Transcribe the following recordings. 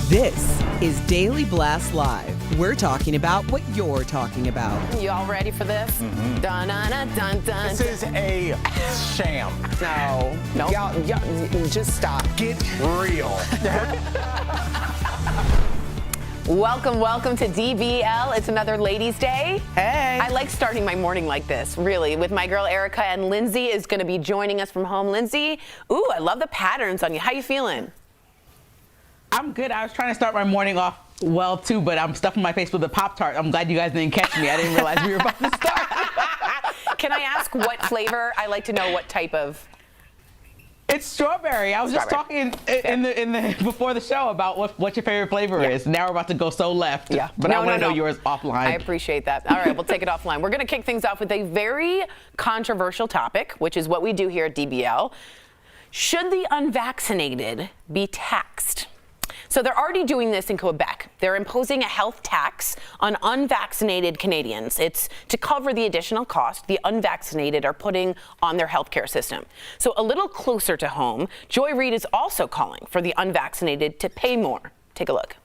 This is Daily Blast Live. We're talking about what you're talking about. You all ready for this? Mm-hmm. Dun, dun, dun, dun, dun. This is a sham. No. Y'all, just stop. Get real. Welcome to DBL. It's another Ladies' Day. Hey. I like starting my morning like this, really, with my girl Erica, and Lindsay is going to be joining us from home. Lindsay, ooh, I love the patterns on you. How you feeling? I'm good. I was trying to start my morning off well, too, but I'm stuffing my face with a Pop-Tart. I'm glad you guys didn't catch me. I didn't realize we were about to start. Can I ask what flavor? I like to know what type of. It's strawberry. I was just talking in the before the show about what your favorite flavor is. Now we're about to go so left. Yeah. But I want to know yours offline. I appreciate that. All right, we'll take it offline. We're going to kick things off with a very controversial topic, which is what we do here at DBL. Should the unvaccinated be taxed? So they're already doing this in Quebec. They're imposing a health tax on unvaccinated Canadians. It's to cover the additional cost the unvaccinated are putting on their healthcare system. So a little closer to home, Joy Reid is also calling for the unvaccinated to pay more. Take a look.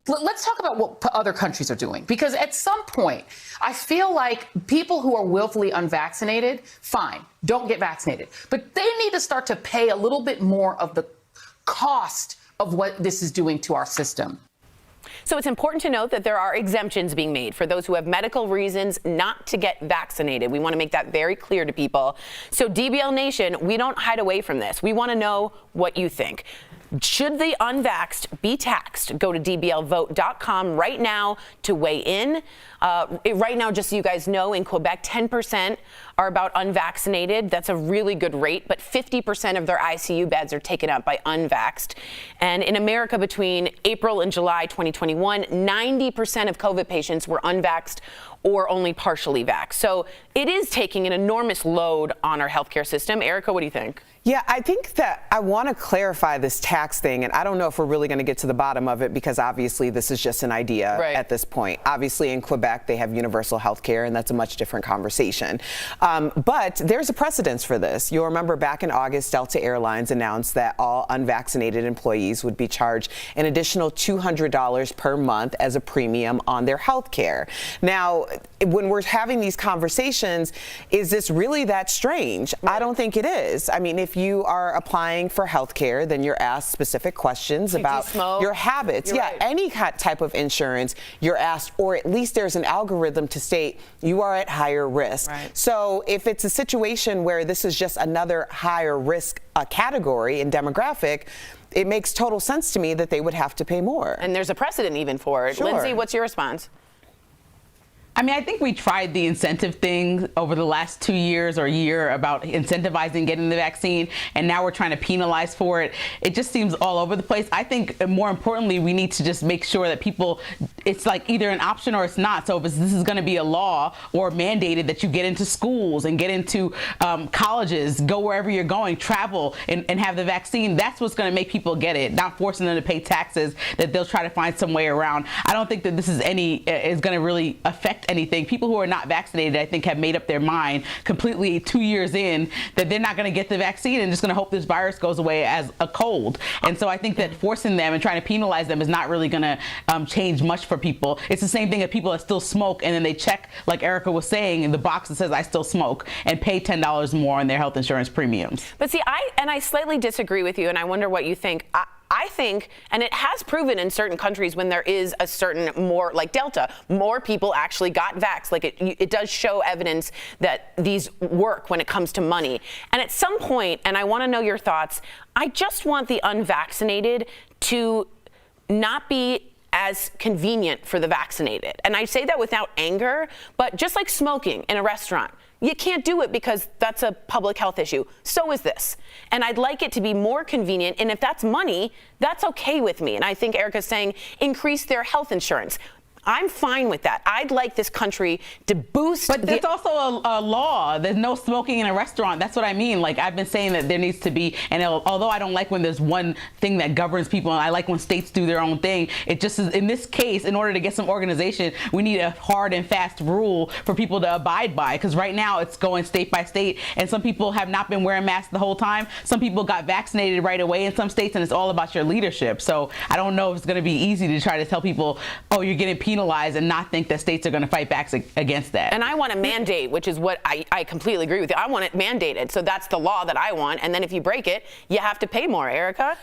Let's talk about what other countries are doing, because at some point, I feel like people who are willfully unvaccinated, fine, don't get vaccinated. But they need to start to pay a little bit more of the cost of what this is doing to our system. So it's important to note that there are exemptions being made for those who have medical reasons not to get vaccinated. We want to make that very clear to people. So DBL Nation, we don't hide away from this. We want to know what you think. Should the unvaxxed be taxed? Go to dblvote.com right now to weigh in. Right now, just so you guys know, in Quebec, 10% are about unvaccinated. That's a really good rate, but 50% of their ICU beds are taken up by unvaxxed. And in America, between April and July 2021, 90% of COVID patients were unvaxxed or only partially vaxxed. So it is taking an enormous load on our healthcare system. Erica, what do you think? Yeah, I think that I want to clarify this tax thing, and I don't know if we're really going to get to the bottom of it, because obviously this is just an idea at this point. Obviously in Quebec they have universal health care, and that's a much different conversation. But there's a precedence for this. You'll remember back in August, Delta Airlines announced that all unvaccinated employees would be charged an additional $200 per month as a premium on their health care. Now, when we're having these conversations, is this really that strange? I don't think it is. I mean, if you are applying for health care, then you're asked specific questions about your habits. Any type of insurance, you're asked, or at least there's an algorithm to state you are at higher risk. So if it's a situation where this is just another higher risk category and demographic, it makes total sense to me that they would have to pay more. And there's a precedent even for it. Lindsay, what's your response? I mean, I think we tried the incentive thing over the last 2 years or a year about incentivizing getting the vaccine, and now we're trying to penalize for it. It just seems all over the place. I think more importantly, we need to just make sure that people, it's like either an option or it's not. So if this is going to be a law or mandated that you get into schools and get into colleges, go wherever you're going, travel and have the vaccine, that's what's going to make people get it, not forcing them to pay taxes that they'll try to find some way around. I don't think that this is going to really affect anything. People who are not vaccinated, I think, have made up their mind completely 2 years in that they're not going to get the vaccine and just going to hope this virus goes away as a cold. And so I think that forcing them and trying to penalize them is not really going to change much for people. It's the same thing as people that still smoke, and then they check, like Erica was saying, in the box that says I still smoke, and pay $10 more on their health insurance premiums. But see, I slightly disagree with you, and I wonder what you think. I think, and it has proven in certain countries when there is a certain more, like Delta, more people actually got vaxxed. Like it does show evidence that these work when it comes to money. And at some point, and I want to know your thoughts, I just want the unvaccinated to not be as convenient for the vaccinated. And I say that without anger, but just like smoking in a restaurant, you can't do it because that's a public health issue. So is this. And I'd like it to be more convenient. And if that's money, that's okay with me. And I think Erica's saying increase their health insurance. I'm fine with that. I'd like this country to boost. But there's also a law. There's no smoking in a restaurant. That's what I mean. Like, I've been saying that there needs to be, and although I don't like when there's one thing that governs people, and I like when states do their own thing, it just is, in this case, in order to get some organization, we need a hard and fast rule for people to abide by. Because right now it's going state by state, and some people have not been wearing masks the whole time. Some people got vaccinated right away in some states, and it's all about your leadership. So I don't know if it's going to be easy to try to tell people, oh, you're getting penalized, and not think that states are going to fight back against that. And I want a mandate, which is what I completely agree with you. I want it mandated. So that's the law that I want. And then if you break it, you have to pay more, Erica.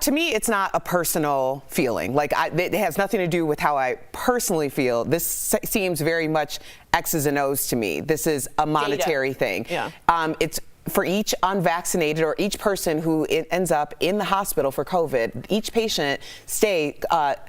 To me, it's not a personal feeling. Like, it has nothing to do with how I personally feel. This seems very much X's and O's to me. This is a monetary thing. Yeah. It's for each unvaccinated or each person who ends up in the hospital for COVID, each patient stay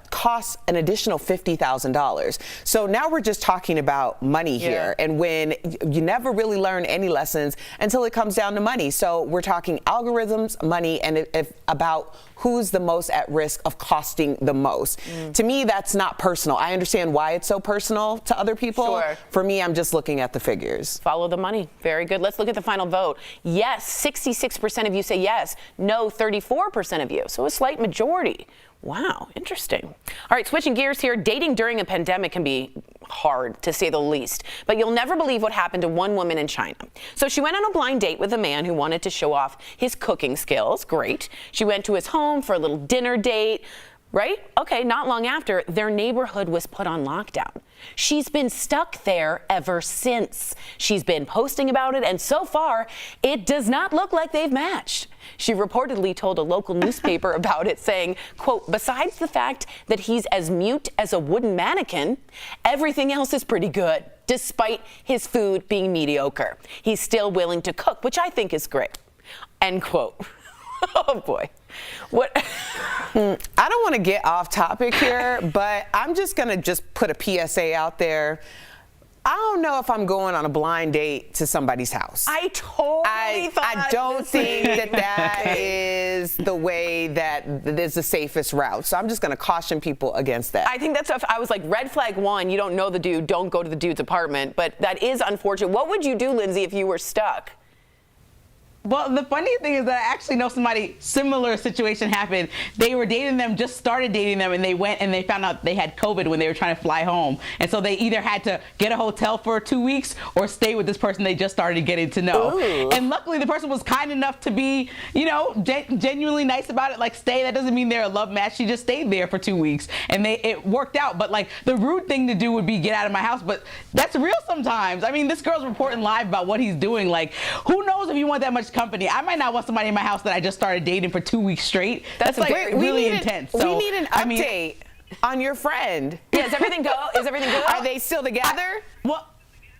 costs an additional $50,000. So now we're just talking about money here. And when you never really learn any lessons until it comes down to money. So we're talking algorithms, money, and about who's the most at risk of costing the most. To me, that's not personal. I understand why it's so personal to other people. Sure. For me, I'm just looking at the figures. Follow the money. Very good. Let's look at the final vote. Yes, 66% of you say yes. No, 34% of you. So a slight majority. Wow, interesting. All right, switching gears here. Dating during a pandemic can be hard, to say the least. But you'll never believe what happened to one woman in China. So she went on a blind date with a man who wanted to show off his cooking skills. Great. She went to his home for a little dinner date. Right? Okay, not long after, their neighborhood was put on lockdown. She's been stuck there ever since. She's been posting about it, and so far, it does not look like they've matched. She reportedly told a local newspaper about it, saying, quote, besides the fact that he's as mute as a wooden mannequin, everything else is pretty good, despite his food being mediocre. He's still willing to cook, which I think is great. End quote. Oh, boy. What? I don't want to get off topic here, but I'm just going to put a PSA out there. I don't know if I'm going on a blind date to somebody's house. I don't think that is the way that is the safest route. So I'm just going to caution people against that. I think that's I was like, red flag one, you don't know the dude, don't go to the dude's apartment. But that is unfortunate. What would you do, Lindsay, if you were stuck? Well, the funny thing is that I actually know somebody, similar situation happened. They were dating them, just started dating them, and they went and they found out they had COVID when they were trying to fly home. And so they either had to get a hotel for 2 weeks or stay with this person they just started getting to know. Ooh. And luckily the person was kind enough to be, genuinely nice about it. Like, stay, that doesn't mean they're a love match. She just stayed there for 2 weeks and it worked out. But like, the rude thing to do would be get out of my house. But that's real sometimes. I mean, this girl's reporting live about what he's doing. Like, who knows if you want that much company? I might not want somebody in my house that I just started dating for 2 weeks straight. That's like really intense. So, we need an update on your friend. Yeah, is everything good? Are they still together?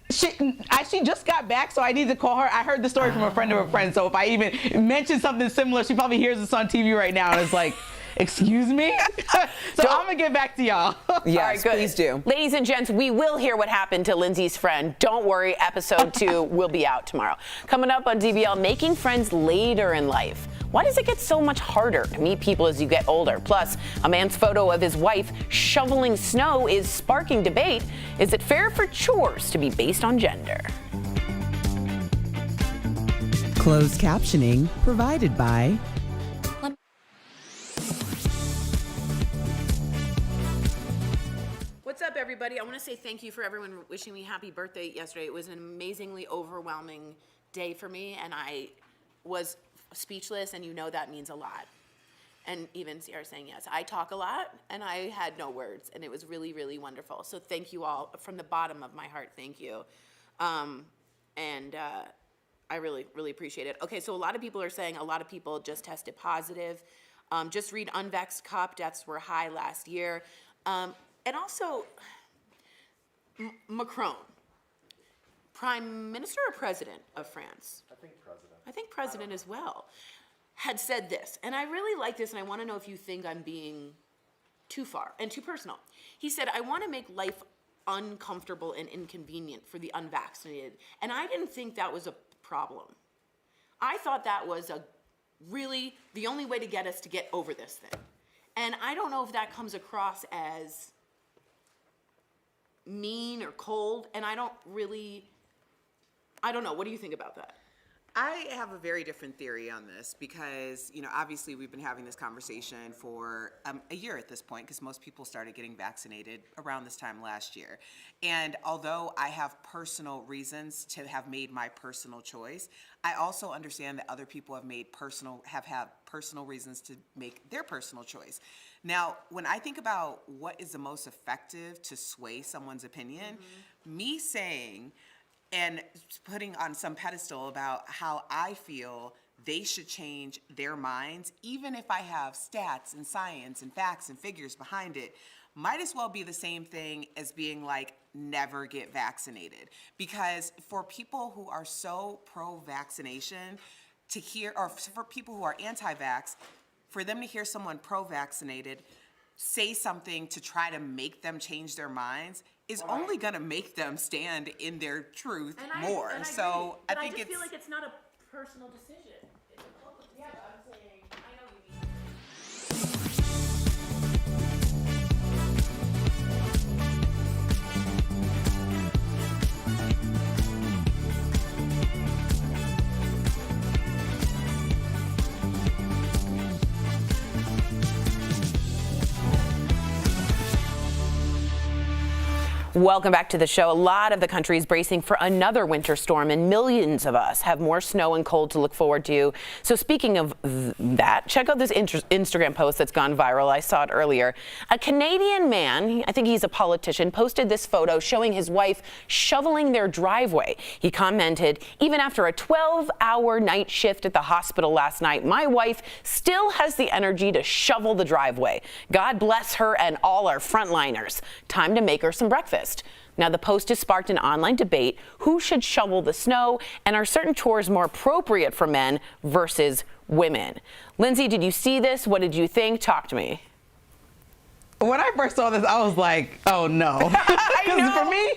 She just got back, so I need to call her. I heard the story from a friend of a friend, so if I even mention something similar, she probably hears this on TV right now and is like, excuse me? So I'm going to get back to y'all. Yes, all right, good. Please do. Ladies and gents, we will hear what happened to Lindsay's friend. Don't worry, episode 2 will be out tomorrow. Coming up on DBL, making friends later in life. Why does it get so much harder to meet people as you get older? Plus, a man's photo of his wife shoveling snow is sparking debate. Is it fair for chores to be based on gender? Closed captioning provided by What's up, everybody? I want to say thank you for everyone wishing me happy birthday yesterday. It was an amazingly overwhelming day for me, and I was speechless, and that means a lot. And even Sierra saying yes. I talk a lot, and I had no words, and it was really, really wonderful. So thank you all from the bottom of my heart. Thank you. I really, really appreciate it. Okay, so a lot of people are saying a lot of people just tested positive. Just read unvaxxed cop deaths were high last year. And also, Macron, Prime Minister or President of France? I think President as well, had said this. And I really like this, and I want to know if you think I'm being too far and too personal. He said, I want to make life uncomfortable and inconvenient for the unvaccinated. And I didn't think that was a problem. I thought that was really the only way to get us to get over this thing. And I don't know if that comes across as mean or cold, and I don't know. What do you think about that? I have a very different theory on this because, obviously we've been having this conversation for a year at this point because most people started getting vaccinated around this time last year. And although I have personal reasons to have made my personal choice, I also understand that other people have had personal reasons to make their personal choice. Now, when I think about what is the most effective to sway someone's opinion, me saying and putting on some pedestal about how I feel they should change their minds, even if I have stats and science and facts and figures behind it, might as well be the same thing as being like, never get vaccinated. Because for people who are so pro-vaccination to hear, or for people who are anti-vax, for them to hear someone pro-vaccinated say something to try to make them change their minds is only going to make them stand in their truth more. I just feel like it's not a personal decision. It's a public decision. Yeah, I'm saying, I know you mean. Welcome back to the show. A lot of the country is bracing for another winter storm, and millions of us have more snow and cold to look forward to. So speaking of that, check out this Instagram post that's gone viral. I saw it earlier. A Canadian man, I think he's a politician, posted this photo showing his wife shoveling their driveway. He commented, "Even after a 12-hour night shift at the hospital last night, my wife still has the energy to shovel the driveway. God bless her and all our frontliners. Time to make her some breakfast." Now, the post has sparked an online debate. Who should shovel the snow, and are certain chores more appropriate for men versus women? Lindsay, did you see this? What did you think? Talk to me. When I first saw this, I was like, oh no. Because for me,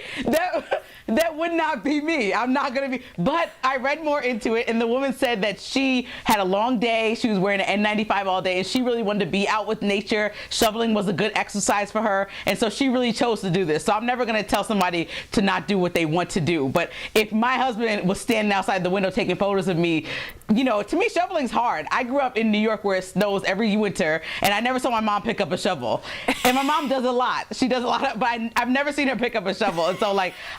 that would not be me. I'm not going to be. But I read more into it, and the woman said that she had a long day. She was wearing an N95 all day, and she really wanted to be out with nature. Shoveling was a good exercise for her, and so she really chose to do this. So I'm never going to tell somebody to not do what they want to do. But if my husband was standing outside the window taking photos of me, to me, shoveling's hard. I grew up in New York where it snows every winter, and I never saw my mom pick up a shovel. And my mom does a lot. She does a lot, but I've never seen her pick up a shovel. And so,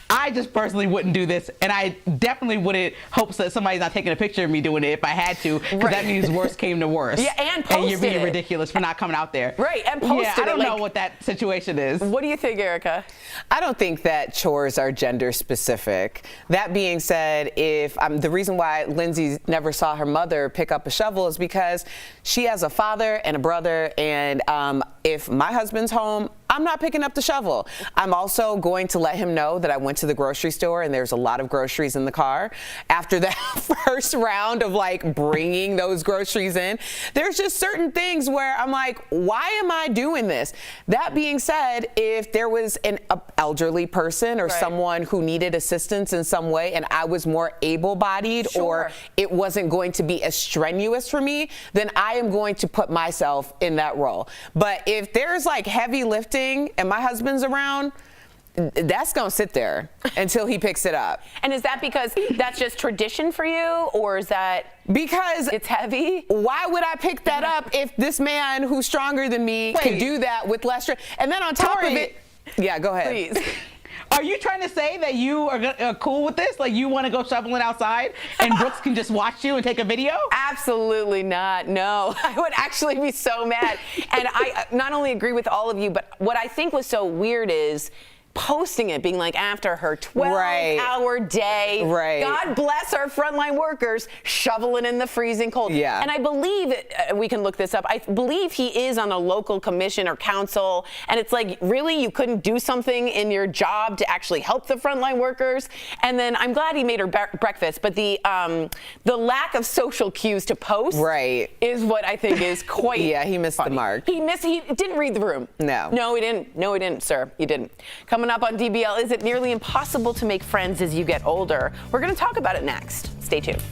I just personally wouldn't do this, and I definitely wouldn't hope that somebody's not taking a picture of me doing it if I had to, because that means worst came to worst. Yeah, and posted and you're being ridiculous for not coming out there. Right, and posted I don't know what that situation is. What do you think, Erica? I don't think that chores are gender specific. That being said, if the reason why Lindsay never saw her mother pick up a shovel is because she has a father and a brother, and if my husband's home, I'm not picking up the shovel. I'm also going to let him know that I went to the grocery store and there's a lot of groceries in the car. After that first round of bringing those groceries in, there's just certain things where I'm like, why am I doing this? That being said, if there was an elderly person or someone who needed assistance in some way and I was more able-bodied or it wasn't going to be as strenuous for me, then I am going to put myself in that role. But if there's heavy lifting and my husband's around, that's going to sit there until he picks it up. And is that because that's just tradition for you, or is that because it's heavy? Why would I pick that up if this man who's stronger than me can do that with less strength? And then on top of it, yeah, go ahead. Please. Are you trying to say that you are cool with this? You want to go shoveling outside and Brooks can just watch you and take a video? Absolutely not. No, I would actually be so mad. And I not only agree with all of you, but what I think was so weird is posting it, being after her 12-hour day, God bless our frontline workers, shoveling in the freezing cold. Yeah. And I believe, we can look this up, I believe he is on a local commission or council, and it's really, you couldn't do something in your job to actually help the frontline workers? And then I'm glad he made her breakfast, but the lack of social cues to post is what I think is quite he missed funny. the mark. He didn't read the room. No, he didn't. No, he didn't, sir. He didn't. Coming up on DBL, is it nearly impossible to make friends as you get older? We're going to talk about it next. Stay tuned.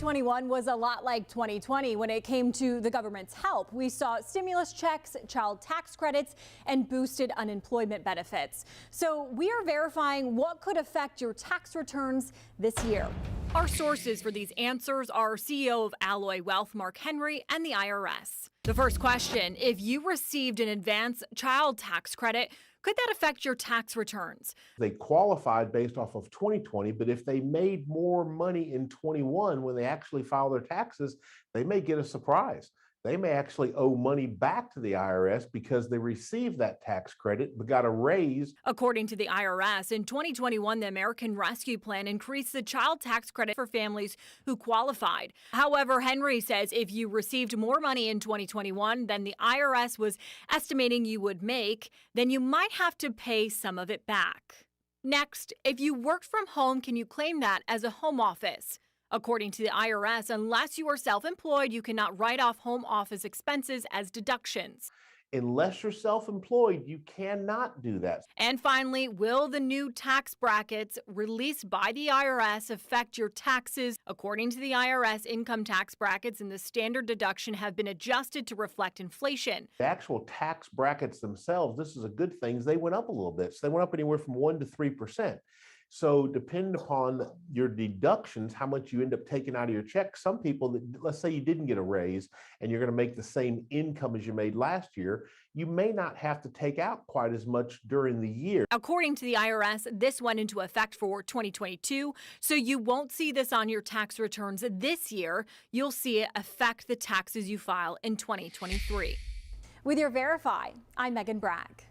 2021 was a lot like 2020 when it came to the government's help. We saw stimulus checks, child tax credits, and boosted unemployment benefits. So we are verifying what could affect your tax returns this year. Our sources for these answers are CEO of Alloy Wealth, Mark Henry, and the IRS. The first question, if you received an advance child tax credit, could that affect your tax returns? They qualified based off of 2020, but if they made more money in 21 when they actually file their taxes, they may get a surprise. They may actually owe money back to the IRS because they received that tax credit but got a raise. According to the IRS, in 2021, the American Rescue Plan increased the child tax credit for families who qualified. However, Henry says if you received more money in 2021 than the IRS was estimating you would make, then you might have to pay some of it back. Next, if you worked from home, can you claim that as a home office? According to the IRS, unless you are self-employed, you cannot write off home office expenses as deductions. Unless you're self-employed, you cannot do that. And finally, will the new tax brackets released by the IRS affect your taxes? According to the IRS, income tax brackets and the standard deduction have been adjusted to reflect inflation. The actual tax brackets themselves, this is a good thing, they went up a little bit. So they went up anywhere from 1% to 3%. So depending upon your deductions, how much you end up taking out of your check, some people, that, let's say you didn't get a raise and you're going to make the same income as you made last year, you may not have to take out quite as much during the year. According to the IRS, this went into effect for 2022, so you won't see this on your tax returns this year. You'll see it affect the taxes you file in 2023. With your Verify, I'm Megan Bragg.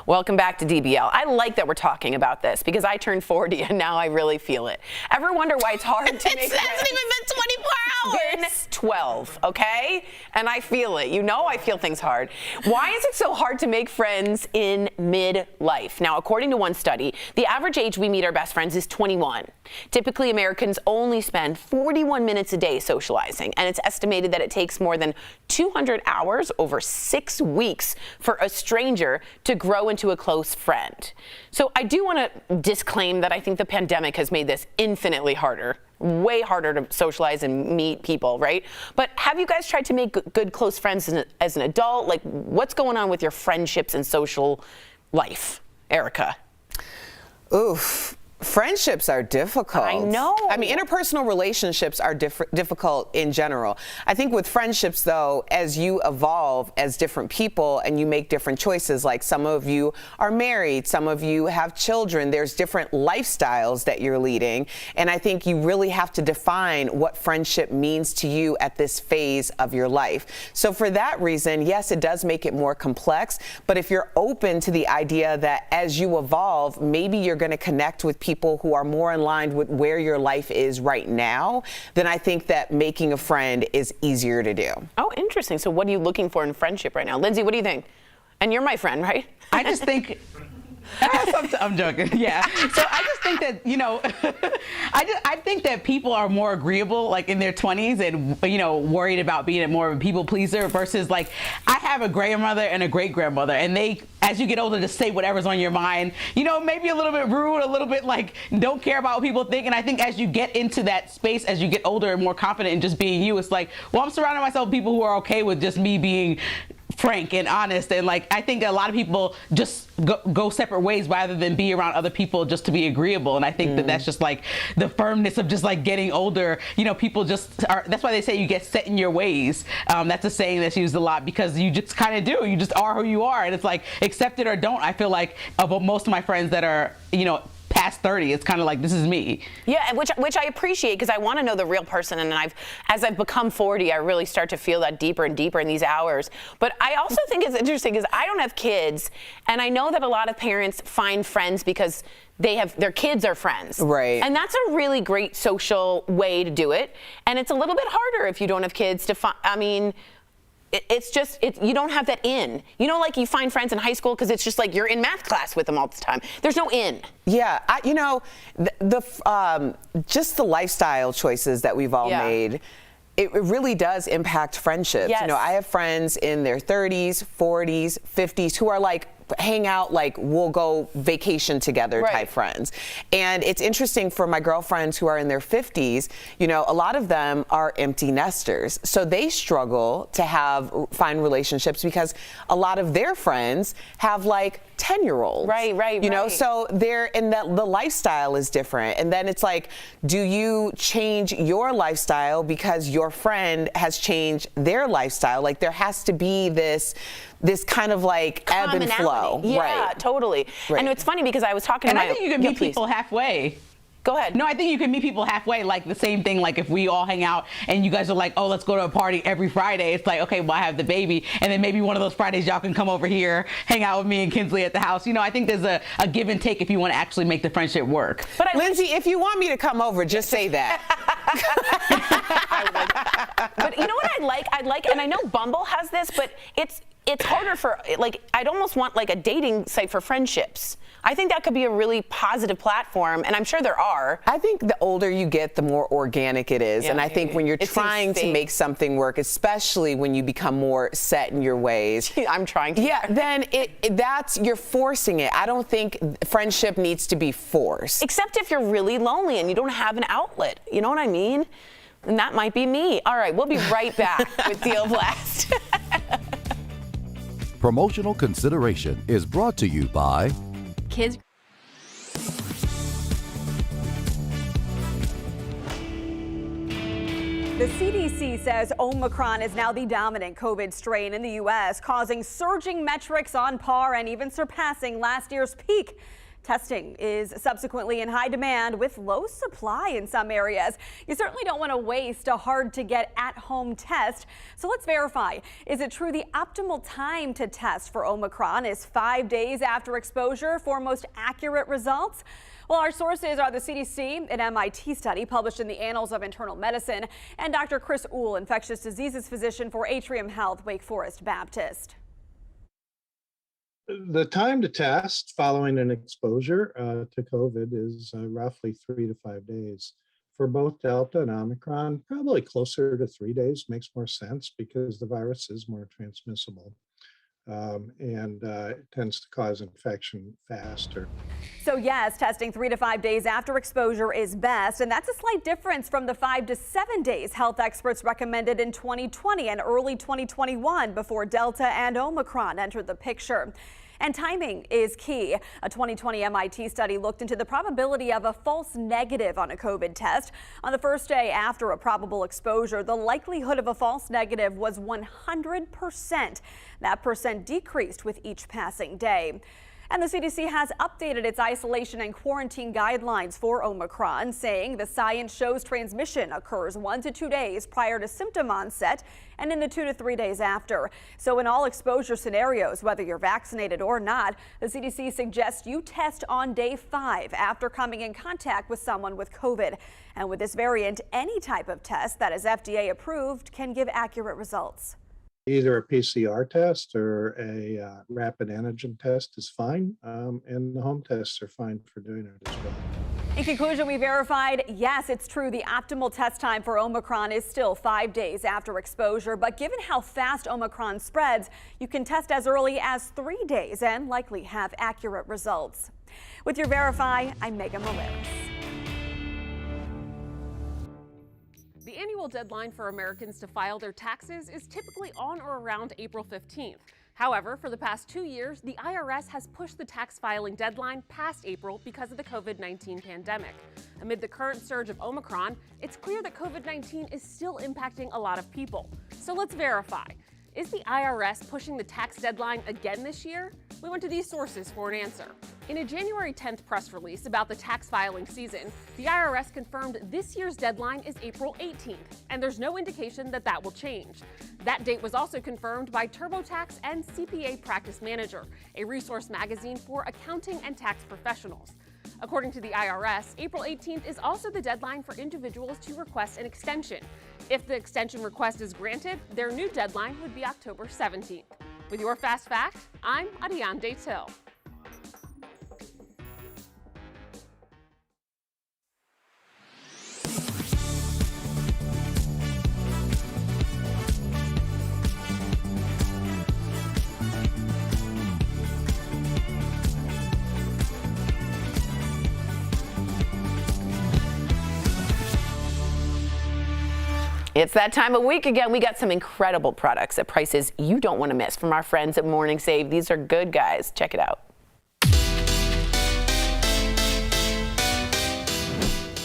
Welcome back to DBL. I like that we're talking about this because I turned 40 and now I really feel it. Ever wonder why it's hard to make friends? It hasn't even been 24 hours. Been 12, okay? And I feel it. You know I feel things hard. Why is it so hard to make friends in midlife? Now, according to one study, the average age we meet our best friends is 21. Typically, Americans only spend 41 minutes a day socializing, and it's estimated that it takes more than 200 hours over 6 weeks for a stranger to grow into a close friend. So I do want to disclaim that I think the pandemic has made this infinitely harder, way harder to socialize and meet people, right? But have you guys tried to make good close friends as an adult? Like, what's going on with your friendships and social life, Erica? Oof. Friendships are difficult. I know. I mean, interpersonal relationships are difficult in general. I think with friendships, though, as you evolve as different people and you make different choices, like some of you are married, some of you have children, there's different lifestyles that you're leading. And I think you really have to define what friendship means to you at this phase of your life. So for that reason, yes, it does make it more complex. But if you're open to the idea that as you evolve, maybe you're going to connect with people who are more in line with where your life is right now, then I think that making a friend is easier to do. Oh, interesting. So what are you looking for in friendship right now? Lindsay, what do you think? And you're my friend, right? I just think... I'm joking. Yeah. So I just think that, you know, I think that people are more agreeable, like in their 20s, and, you know, worried about being more of a people pleaser versus, like, I have a grandmother and a great grandmother, and they, as you get older, just say whatever's on your mind. You know, maybe a little bit rude, a little bit like don't care about what people think. And I think as you get into that space, as you get older and more confident in just being you, it's like, well, I'm surrounding myself with people who are okay with just me being frank and honest, and like I think a lot of people just go separate ways rather than be around other people just to be agreeable. And I think that that's just like the firmness of just like getting older. You know, people just are. That's why they say you get set in your ways. That's a saying that's used a lot because you just kind of do. You just are who you are, and it's like accept it or don't. I feel like of most of my friends that are, you know, past 30, it's kind of like, this is me. Yeah, which I appreciate because I want to know the real person, and as I've become 40, I really start to feel that deeper and deeper in these hours. But I also think it's interesting because I don't have kids, and I know that a lot of parents find friends because their kids are friends. Right. And that's a really great social way to do it. And it's a little bit harder if you don't have kids to find, I mean, it's just, you don't have that in. You know, like you find friends in high school because it's just like you're in math class with them all the time. There's no in. Yeah, you know, just the lifestyle choices that we've all made, it really does impact friendships. Yes. You know, I have friends in their 30s, 40s, 50s who are like hang out, like we'll go vacation together type friends. And it's interesting for my girlfriends who are in their 50s, you know, a lot of them are empty nesters. So they struggle to find relationships because a lot of their friends have like 10-year-olds. You know, so the lifestyle is different. And then it's like, do you change your lifestyle because your friend has changed their lifestyle? Like there has to be this kind of like ebb and flow. Yeah, totally. And it's funny because I was talking to I think you can meet people halfway. Go ahead. No, I think you can meet people halfway. Like the same thing, like if we all hang out and you guys are like, oh, let's go to a party every Friday. It's like, okay, well, I have the baby. And then maybe one of those Fridays y'all can come over here, hang out with me and Kinsley at the house. You know, I think there's a give and take if you want to actually make the friendship work. But Lindsay, if you want me to come over, just say that. But you know what I like, and I know Bumble has this, but it's harder for, like, I'd almost want like a dating site for friendships. I think that could be a really positive platform, and I'm sure there are. I think the older you get, the more organic it is. And I think when you're trying to make something work, especially when you become more set in your ways. I'm trying to. Yeah, then you're forcing it. I don't think friendship needs to be forced. Except if you're really lonely and you don't have an outlet. You know what I mean? And that might be me. All right, we'll be right back with Deal Blast. Promotional consideration is brought to you by Kids. The CDC says Omicron is now the dominant COVID strain in the U.S., causing surging metrics on par and even surpassing last year's peak. Testing is subsequently in high demand with low supply in some areas. You certainly don't want to waste a hard-to-get at-home test. So let's verify. Is it true the optimal time to test for Omicron is 5 days after exposure for most accurate results? Well, our sources are the CDC, an MIT study published in the Annals of Internal Medicine, and Dr. Chris Uhl, infectious diseases physician for Atrium Health, Wake Forest Baptist. The time to test following an exposure to COVID is roughly 3 to 5 days. For both Delta and Omicron, probably closer to 3 days makes more sense because the virus is more transmissible. And it tends to cause infection faster. So yes, testing 3 to 5 days after exposure is best, and that's a slight difference from the 5 to 7 days health experts recommended in 2020 and early 2021 before Delta and Omicron entered the picture. And timing is key. A 2020 MIT study looked into the probability of a false negative on a COVID test. On the first day after a probable exposure, the likelihood of a false negative was 100%. That percent decreased with each passing day. And the CDC has updated its isolation and quarantine guidelines for Omicron, saying the science shows transmission occurs 1 to 2 days prior to symptom onset and in the 2 to 3 days after. So in all exposure scenarios, whether you're vaccinated or not, the CDC suggests you test on day 5 after coming in contact with someone with COVID. And with this variant, any type of test that is FDA approved can give accurate results. Either a PCR test or a rapid antigen test is fine, and the home tests are fine for doing it as well. In conclusion, we verified, yes, it's true. The optimal test time for Omicron is still 5 days after exposure. But given how fast Omicron spreads, you can test as early as 3 days and likely have accurate results. With your Verify, I'm Megan Molaris. The annual deadline for Americans to file their taxes is typically on or around April 15th. However, for the past 2 years, the IRS has pushed the tax filing deadline past April because of the COVID-19 pandemic. Amid the current surge of Omicron, it's clear that COVID-19 is still impacting a lot of people. So let's verify. Is the IRS pushing the tax deadline again this year? We went to these sources for an answer. In a January 10th press release about the tax filing season, the IRS confirmed this year's deadline is April 18th, and there's no indication that that will change. That date was also confirmed by TurboTax and CPA Practice Manager, a resource magazine for accounting and tax professionals. According to the IRS, April 18th is also the deadline for individuals to request an extension. If the extension request is granted, their new deadline would be October 17th. With your Fast Fact, I'm Adiane Till. It's that time of week again. We got some incredible products at prices you don't want to miss from our friends at Morning Save. These are good, guys. Check it out.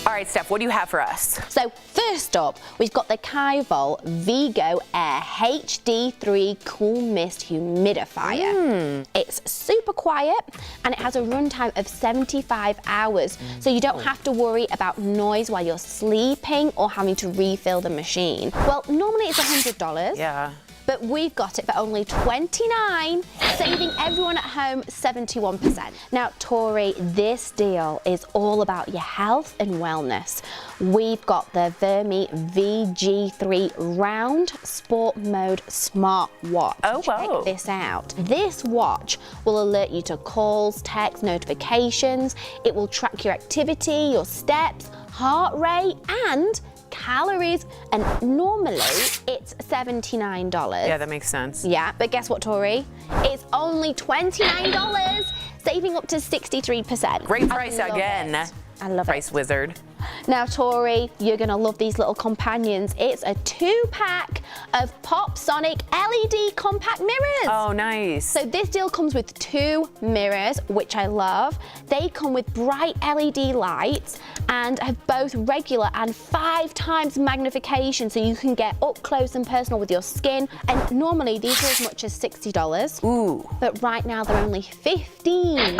All right, Steph, what do you have for us? So first up, we've got the Kaival Vigo Air HD3 Cool Mist Humidifier. It's super quiet and it has a runtime of 75 hours. So you don't have to worry about noise while you're sleeping or having to refill the machine. Well, normally it's $100. Yeah. But we've got it for only $29, saving everyone at home 71%. Now, Tori, this deal is all about your health and wellness. We've got the Vermi VG3 Round Sport Mode Smartwatch. Oh, wow. Check this out. This watch will alert you to calls, texts, notifications. It will track your activity, your steps, heart rate, and calories, and normally it's $79. Yeah, that makes sense. Yeah, but guess what, Tori? It's only $29, saving up to 63%. Great price again. I love Price it. wizard. Now, Tori, you're gonna love these little companions. It's a 2-pack of Pop Sonic LED compact mirrors. Oh, nice. So this deal comes with 2 mirrors, which I love. They come with bright LED lights and have both regular and 5 times magnification, so you can get up close and personal with your skin. And normally these are as much as $60. Ooh. But right now they're only $15,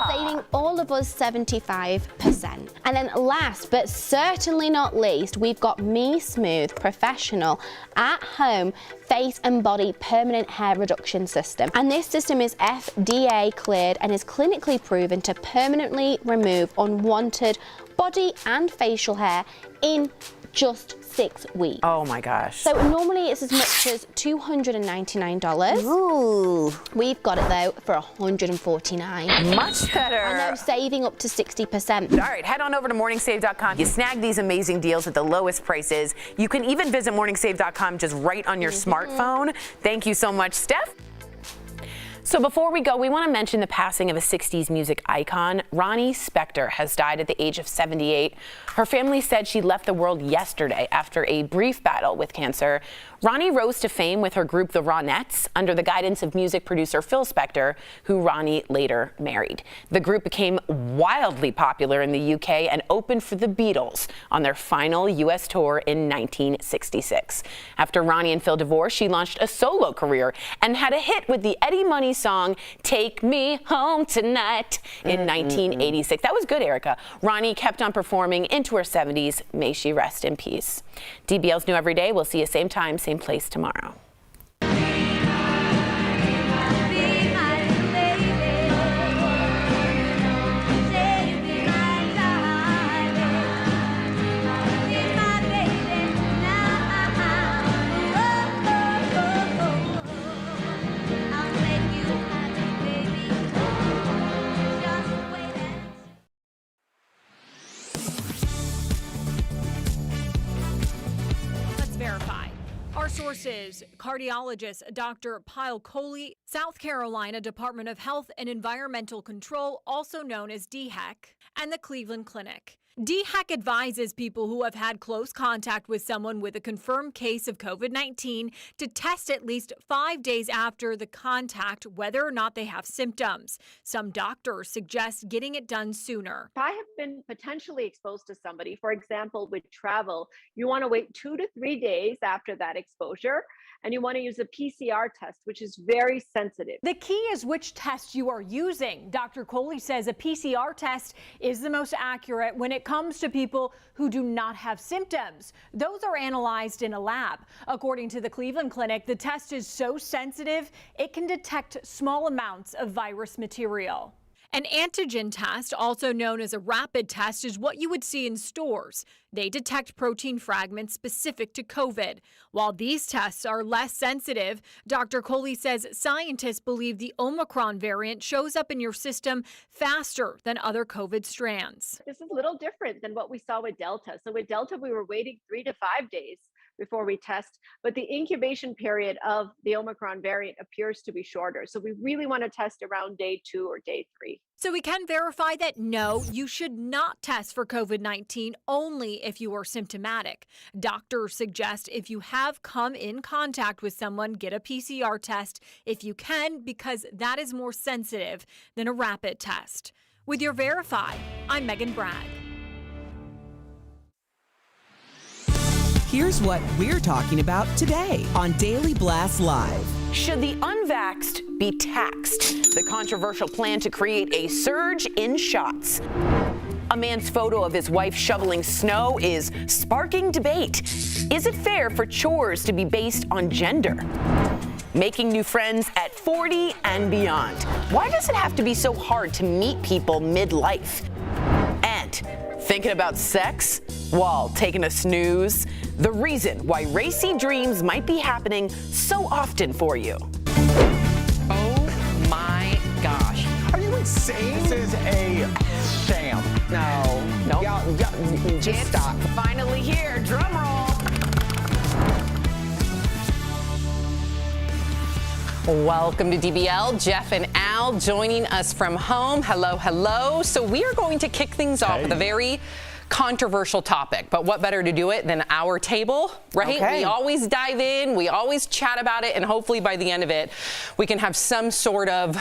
saving all of us 75%. And then last but certainly not least, we've got Me Smooth Professional at Home Face and Body Permanent Hair Reduction System. And this system is FDA cleared and is clinically proven to permanently remove unwanted body and facial hair in just 6 weeks. Oh my gosh. So normally it's as much as $299. Ooh. We've got it though for $149. Much better. I know, saving up to 60%. All right, head on over to morningsave.com. You snag these amazing deals at the lowest prices. You can even visit morningsave.com just right on your smartphone. Thank you so much, Steph. So before we go, we want to mention the passing of a 60s music icon. Ronnie Spector has died at the age of 78. Her family said she left the world yesterday after a brief battle with cancer. Ronnie rose to fame with her group, the Ronettes, under the guidance of music producer Phil Spector, who Ronnie later married. The group became wildly popular in the UK and opened for the Beatles on their final US tour in 1966. After Ronnie and Phil divorced, she launched a solo career and had a hit with the Eddie Money song, Take Me Home Tonight, in 1986. That was good, Erica. Ronnie kept on performing into her 70s. May she rest in peace. DBL's New Every Day. We'll see you same time, same place tomorrow. Our sources, cardiologist Dr. Pyle Coley, South Carolina Department of Health and Environmental Control, also known as DHEC, and the Cleveland Clinic. DHEC advises people who have had close contact with someone with a confirmed case of COVID-19 to test at least 5 days after the contact whether or not they have symptoms. Some doctors suggest getting it done sooner. If I have been potentially exposed to somebody, for example, with travel, you want to wait 2 to 3 days after that exposure, and you want to use a PCR test, which is very sensitive. The key is which test you are using. Dr. Coley says a PCR test is the most accurate when it comes to people who do not have symptoms. Those are analyzed in a lab. According to the Cleveland Clinic, the test is so sensitive, it can detect small amounts of virus material. An antigen test, also known as a rapid test, is what you would see in stores. They detect protein fragments specific to COVID. While these tests are less sensitive, Dr. Coley says scientists believe the Omicron variant shows up in your system faster than other COVID strands. This is a little different than what we saw with Delta. So with Delta, we were waiting 3 to 5 days before we test, but the incubation period of the Omicron variant appears to be shorter. So we really want to test around day 2 or day 3. So we can verify that no, you should not test for COVID-19 only if you are symptomatic. Doctors suggest if you have come in contact with someone, get a PCR test if you can, because that is more sensitive than a rapid test. With your Verify, I'm Megan Bragg. Here's what we're talking about today on Daily Blast Live. Should the unvaxxed be taxed? The controversial plan to create a surge in shots. A man's photo of his wife shoveling snow is sparking debate. Is it fair for chores to be based on gender? Making new friends at 40 and beyond. Why does it have to be so hard to meet people midlife? And thinking about sex while taking a snooze? The reason why racy dreams might be happening so often for you. Oh my gosh. Are you insane? This is a sham. No. Y'all, just stop. Finally here. Drum roll. Welcome to DBL. Jeff and Al joining us from home. Hello, hello. So we are going to kick things off with a very controversial topic, but what better to do it than our table, right? Okay. We always dive in, we always chat about it, and hopefully by the end of it, we can have some sort of,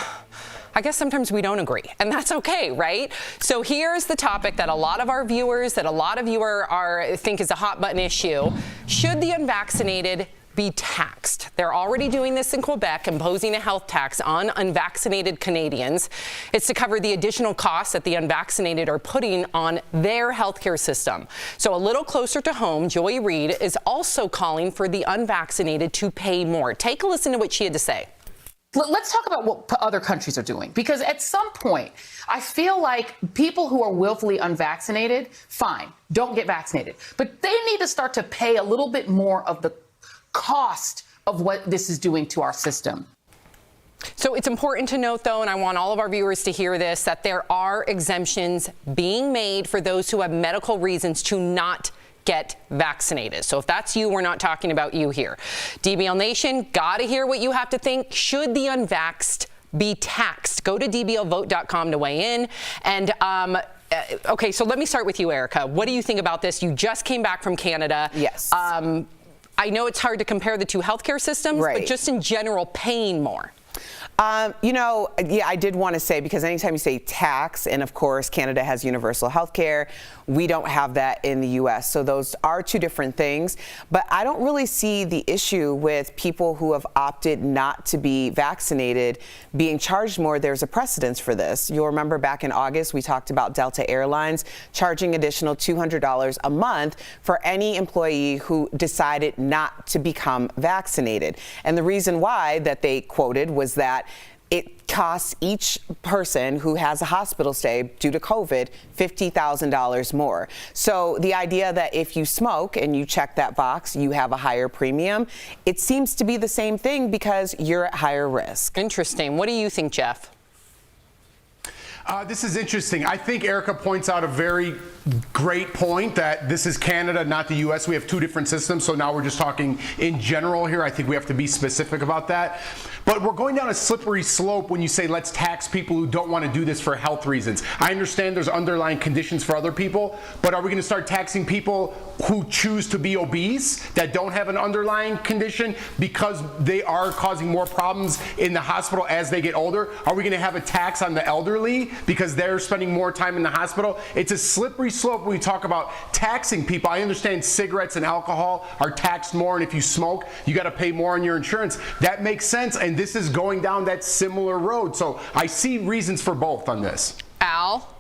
I guess sometimes we don't agree, and that's okay, right? So here's the topic that a lot of our viewers, that a lot of you think is a hot button issue. Should the unvaccinated be taxed? They're already doing this in Quebec, imposing a health tax on unvaccinated Canadians. It's to cover the additional costs that the unvaccinated are putting on their healthcare system. So a little closer to home, Joy Reid is also calling for the unvaccinated to pay more. Take a listen to what she had to say. Let's talk about what other countries are doing, because at some point, I feel like people who are willfully unvaccinated, fine, don't get vaccinated, but they need to start to pay a little bit more of the cost of what this is doing to our system. So it's important to note, though, and I want all of our viewers to hear this, that there are exemptions being made for those who have medical reasons to not get vaccinated. So if that's you, we're not talking about you here. DBL Nation, gotta hear what you have to think. Should the unvaxxed be taxed? Go to dblvote.com to weigh in. And okay, so let me start with you, Erica. What do you think about this? You just came back from Canada. Yes. I know it's hard to compare the two healthcare systems, right, but just in general, paying more. I did want to say, because anytime you say tax, and of course Canada has universal health care, we don't have that in the U.S. So those are two different things. But I don't really see the issue with people who have opted not to be vaccinated being charged more. There's a precedence for this. You'll remember back in August, we talked about Delta Airlines charging additional $200 a month for any employee who decided not to become vaccinated. And the reason why that they quoted was that it costs each person who has a hospital stay due to COVID $50,000 more. So the idea that if you smoke and you check that box, you have a higher premium, it seems to be the same thing because you're at higher risk. Interesting. What do you think, Jeff? This is interesting. I think Erica points out a very great point that this is Canada, not the U.S. We have two different systems, so now we're just talking in general here. I think we have to be specific about that. But we're going down a slippery slope when you say let's tax people who don't want to do this for health reasons. I understand there's underlying conditions for other people, but are we going to start taxing people who choose to be obese that don't have an underlying condition because they are causing more problems in the hospital as they get older? Are we going to have a tax on the elderly because they're spending more time in the hospital? It's a slippery slope when we talk about taxing people. I understand cigarettes and alcohol are taxed more, and if you smoke, you got to pay more on your insurance. That makes sense, and this is going down that similar road. So I see reasons for both on this. Al?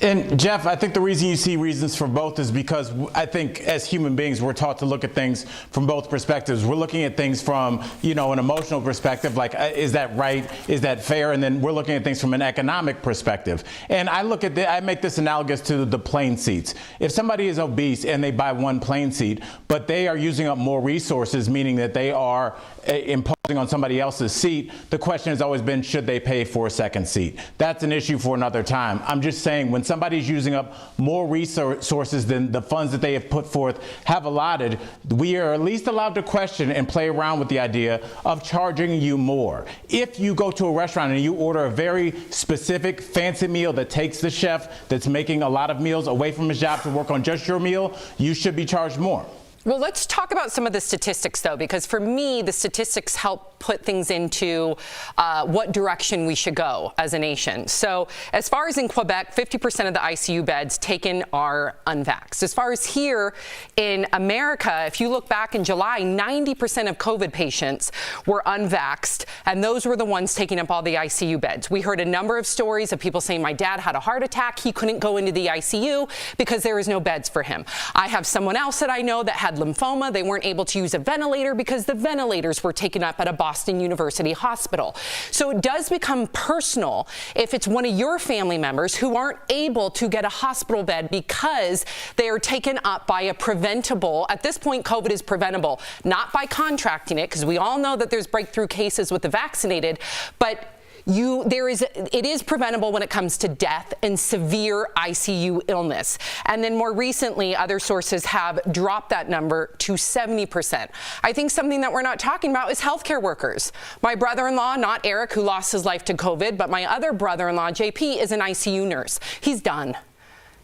And Jeff, I think the reason you see reasons for both is because I think as human beings, we're taught to look at things from both perspectives. We're looking at things from, an emotional perspective, like, is that right? Is that fair? And then we're looking at things from an economic perspective. And I make this analogous to the plane seats. If somebody is obese and they buy one plane seat, but they are using up more resources, meaning that they are imposing on somebody else's seat, the question has always been, should they pay for a second seat? That's an issue for another time. I'm just saying, when somebody's using up more resources than the funds that they have put forth have allotted, we are at least allowed to question and play around with the idea of charging you more. If you go to a restaurant and you order a very specific fancy meal that takes the chef that's making a lot of meals away from his job to work on just your meal, you should be charged more. Well, let's talk about some of the statistics, though, because for me, the statistics help put things into what direction we should go as a nation. So as far as in Quebec, 50% of the ICU beds taken are unvaxxed. As far as here in America, if you look back in July, 90% of COVID patients were unvaxxed, and those were the ones taking up all the ICU beds. We heard a number of stories of people saying, my dad had a heart attack. He couldn't go into the ICU because there was no beds for him. I have someone else that I know that had lymphoma. They weren't able to use a ventilator because the ventilators were taken up at a Boston University hospital. So it does become personal if it's one of your family members who aren't able to get a hospital bed because they are taken up by a preventable, at this point COVID is preventable, not by contracting it, because we all know that there's breakthrough cases with the vaccinated, but it is preventable when it comes to death and severe ICU illness. And then more recently, other sources have dropped that number to 70%. I think something that we're not talking about is healthcare workers. My brother-in-law, not Eric, who lost his life to COVID, but my other brother-in-law, JP, is an ICU nurse. He's done.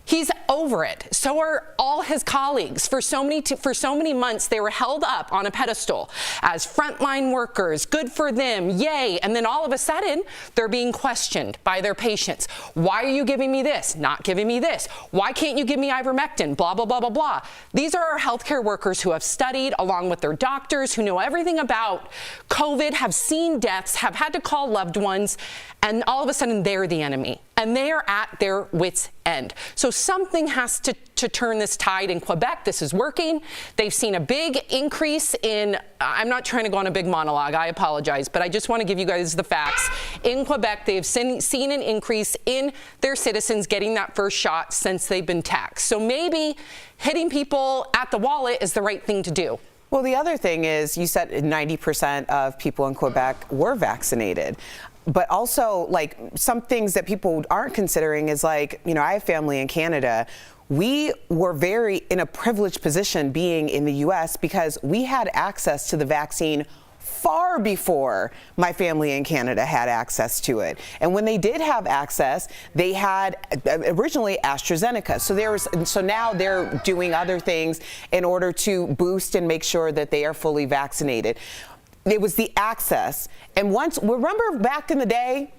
He's over it. So are all his colleagues. For so many months, they were held up on a pedestal as frontline workers. Good for them, yay. And then all of a sudden, they're being questioned by their patients. Why are you giving me this? Not giving me this. Why can't you give me ivermectin? Blah, blah, blah, blah, blah. These are our healthcare workers who have studied along with their doctors, who know everything about COVID, have seen deaths, have had to call loved ones, and all of a sudden, they're the enemy. And they are at their wits' end. So something has to turn this tide in Quebec. This is working. They've seen a big increase in, I'm not trying to go on a big monologue, I apologize, but I just want to give you guys the facts. In Quebec, they've seen an increase in their citizens getting that first shot since they've been taxed. So maybe hitting people at the wallet is the right thing to do. Well, the other thing is, you said 90% of people in Quebec were vaccinated. But also, like, some things that people aren't considering is, like, you know, I have family in Canada. We were very in a privileged position being in the U.S. because we had access to the vaccine far before my family in Canada had access to it. And when they did have access, they had originally AstraZeneca. So now they're doing other things in order to boost and make sure that they are fully vaccinated. It was the access. And remember back in the day,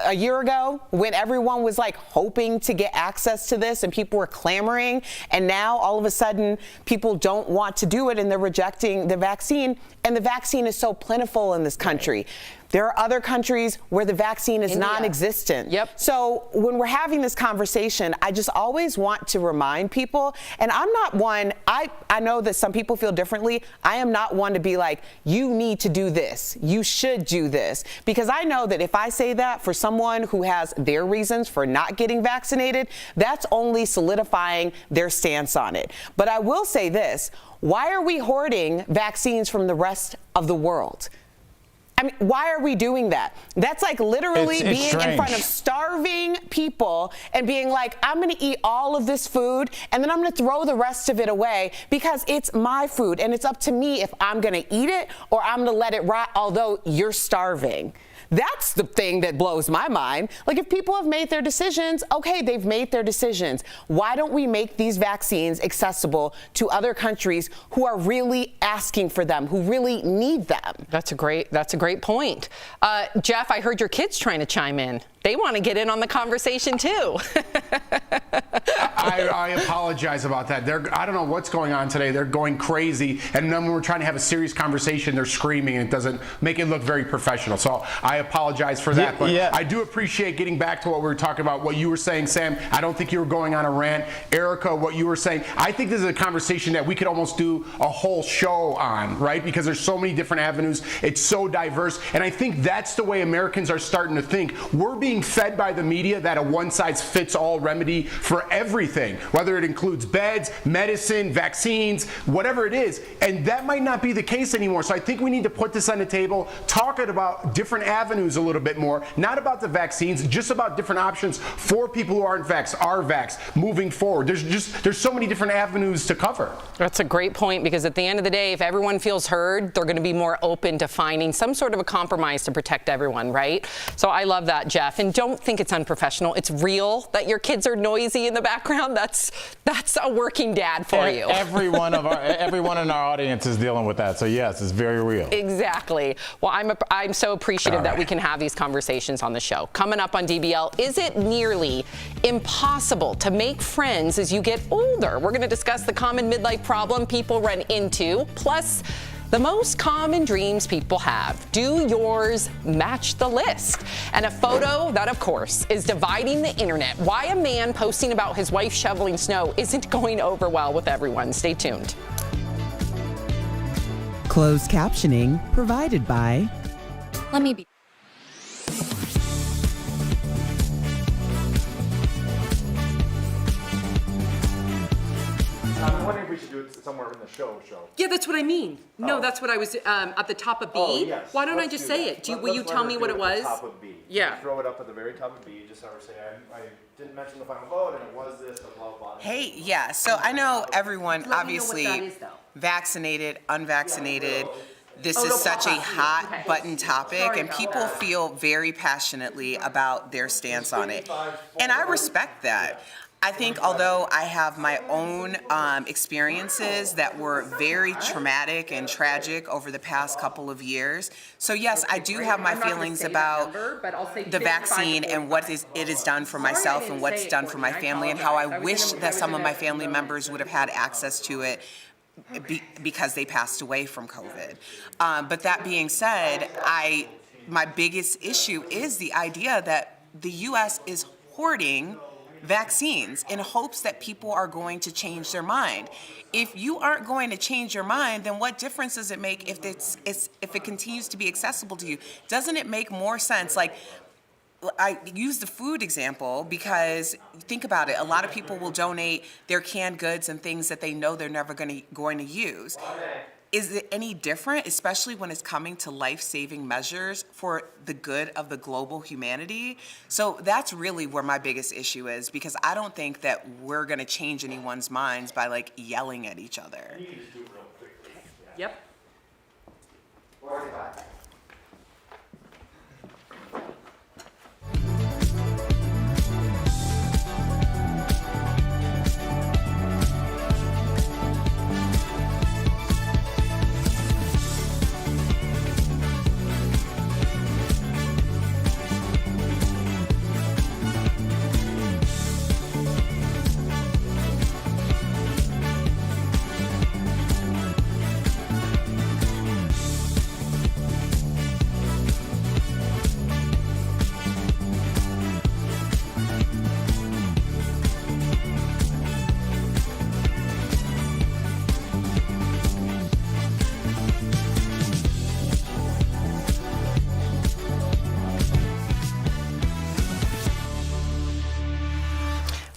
a year ago, when everyone was like hoping to get access to this and people were clamoring, and now all of a sudden people don't want to do it and they're rejecting the vaccine, and the vaccine is so plentiful in this country. There are other countries where the vaccine is non-existent. Yep. So when we're having this conversation, I just always want to remind people, and I'm not one, I know that some people feel differently. I am not one to be like, you need to do this. You should do this. Because I know that if I say that for someone who has their reasons for not getting vaccinated, that's only solidifying their stance on it. But I will say this, why are we hoarding vaccines from the rest of the world? I mean, why are we doing that? That's like literally being in front of starving people and being like, I'm going to eat all of this food and then I'm going to throw the rest of it away because it's my food and it's up to me if I'm going to eat it or I'm going to let it rot, although you're starving. That's the thing that blows my mind. Like, if people have made their decisions, okay, they've made their decisions. Why don't we make these vaccines accessible to other countries who are really asking for them, who really need them? That's a great point. Jeff, I heard your kids trying to chime in. They want to get in on the conversation too. I apologize about that. I don't know what's going on today. They're going crazy. And then when we're trying to have a serious conversation, they're screaming and it doesn't make it look very professional. So I apologize for that. But I do appreciate getting back to what we were talking about, what you were saying, Sam. I don't think you were going on a rant. Erica, what you were saying, I think this is a conversation that we could almost do a whole show on, right? Because there's so many different avenues. It's so diverse. And I think that's the way Americans are starting to think. We're being fed by the media that a one-size-fits-all remedy for everything, whether it includes beds, medicine, vaccines, whatever it is. And that might not be the case anymore. So I think we need to put this on the table, talk about different avenues a little bit more, not about the vaccines, just about different options for people who aren't vaxxed, are vaxxed, moving forward. There's so many different avenues to cover. That's a great point, because at the end of the day, if everyone feels heard, they're going to be more open to finding some sort of a compromise to protect everyone, right? So I love that, Jeff. And don't think it's unprofessional. It's real that your kids are noisy in the background. That's a working dad for you. Everyone in our audience is dealing with that. So yes, it's very real. Exactly. Well, I'm so appreciative that we can have these conversations on the show. Coming up on DBL, is it nearly impossible to make friends as you get older? We're going to discuss the common midlife problem people run into, plus the most common dreams people have. Do yours match the list? And a photo that, of course, is dividing the internet. Why a man posting about his wife shoveling snow isn't going over well with everyone. Stay tuned. Closed captioning provided by Let me be. I'm wondering if we should do it somewhere in the show. Yeah, that's what I mean. No, that's what I was at the top of B. Oh, yes. Why don't I Let's just do say that. it? Will you tell me what it was? At the top of B. Yeah. You throw it up at the very top of B. Just never say I didn't mention the final vote and it was this, blah, blah, blah. Hey, yeah. So I know everyone, Let obviously, me know what that is, though. vaccinated, unvaccinated. This is such a hot button topic, and people feel very passionately about their stance on it. And I respect that. I think although I have my own experiences that were very traumatic and tragic over the past couple of years, so yes, I do have my feelings about the vaccine and what it has done for myself and what's done for my family, and how I wish that some of my family members would have had access to it because they passed away from COVID. But that being said, my biggest issue is the idea that the U.S. is hoarding vaccines in hopes that people are going to change their mind. If you aren't going to change your mind, then what difference does it make if it continues to be accessible to you? Doesn't it make more sense? Like, I use the food example because think about it. A lot of people will donate their canned goods and things that they know they're never going to use. Is it any different, especially when it's coming to life-saving measures for the good of the global humanity? So that's really where my biggest issue is, because I don't think that we're going to change anyone's minds by like yelling at each other. Yep.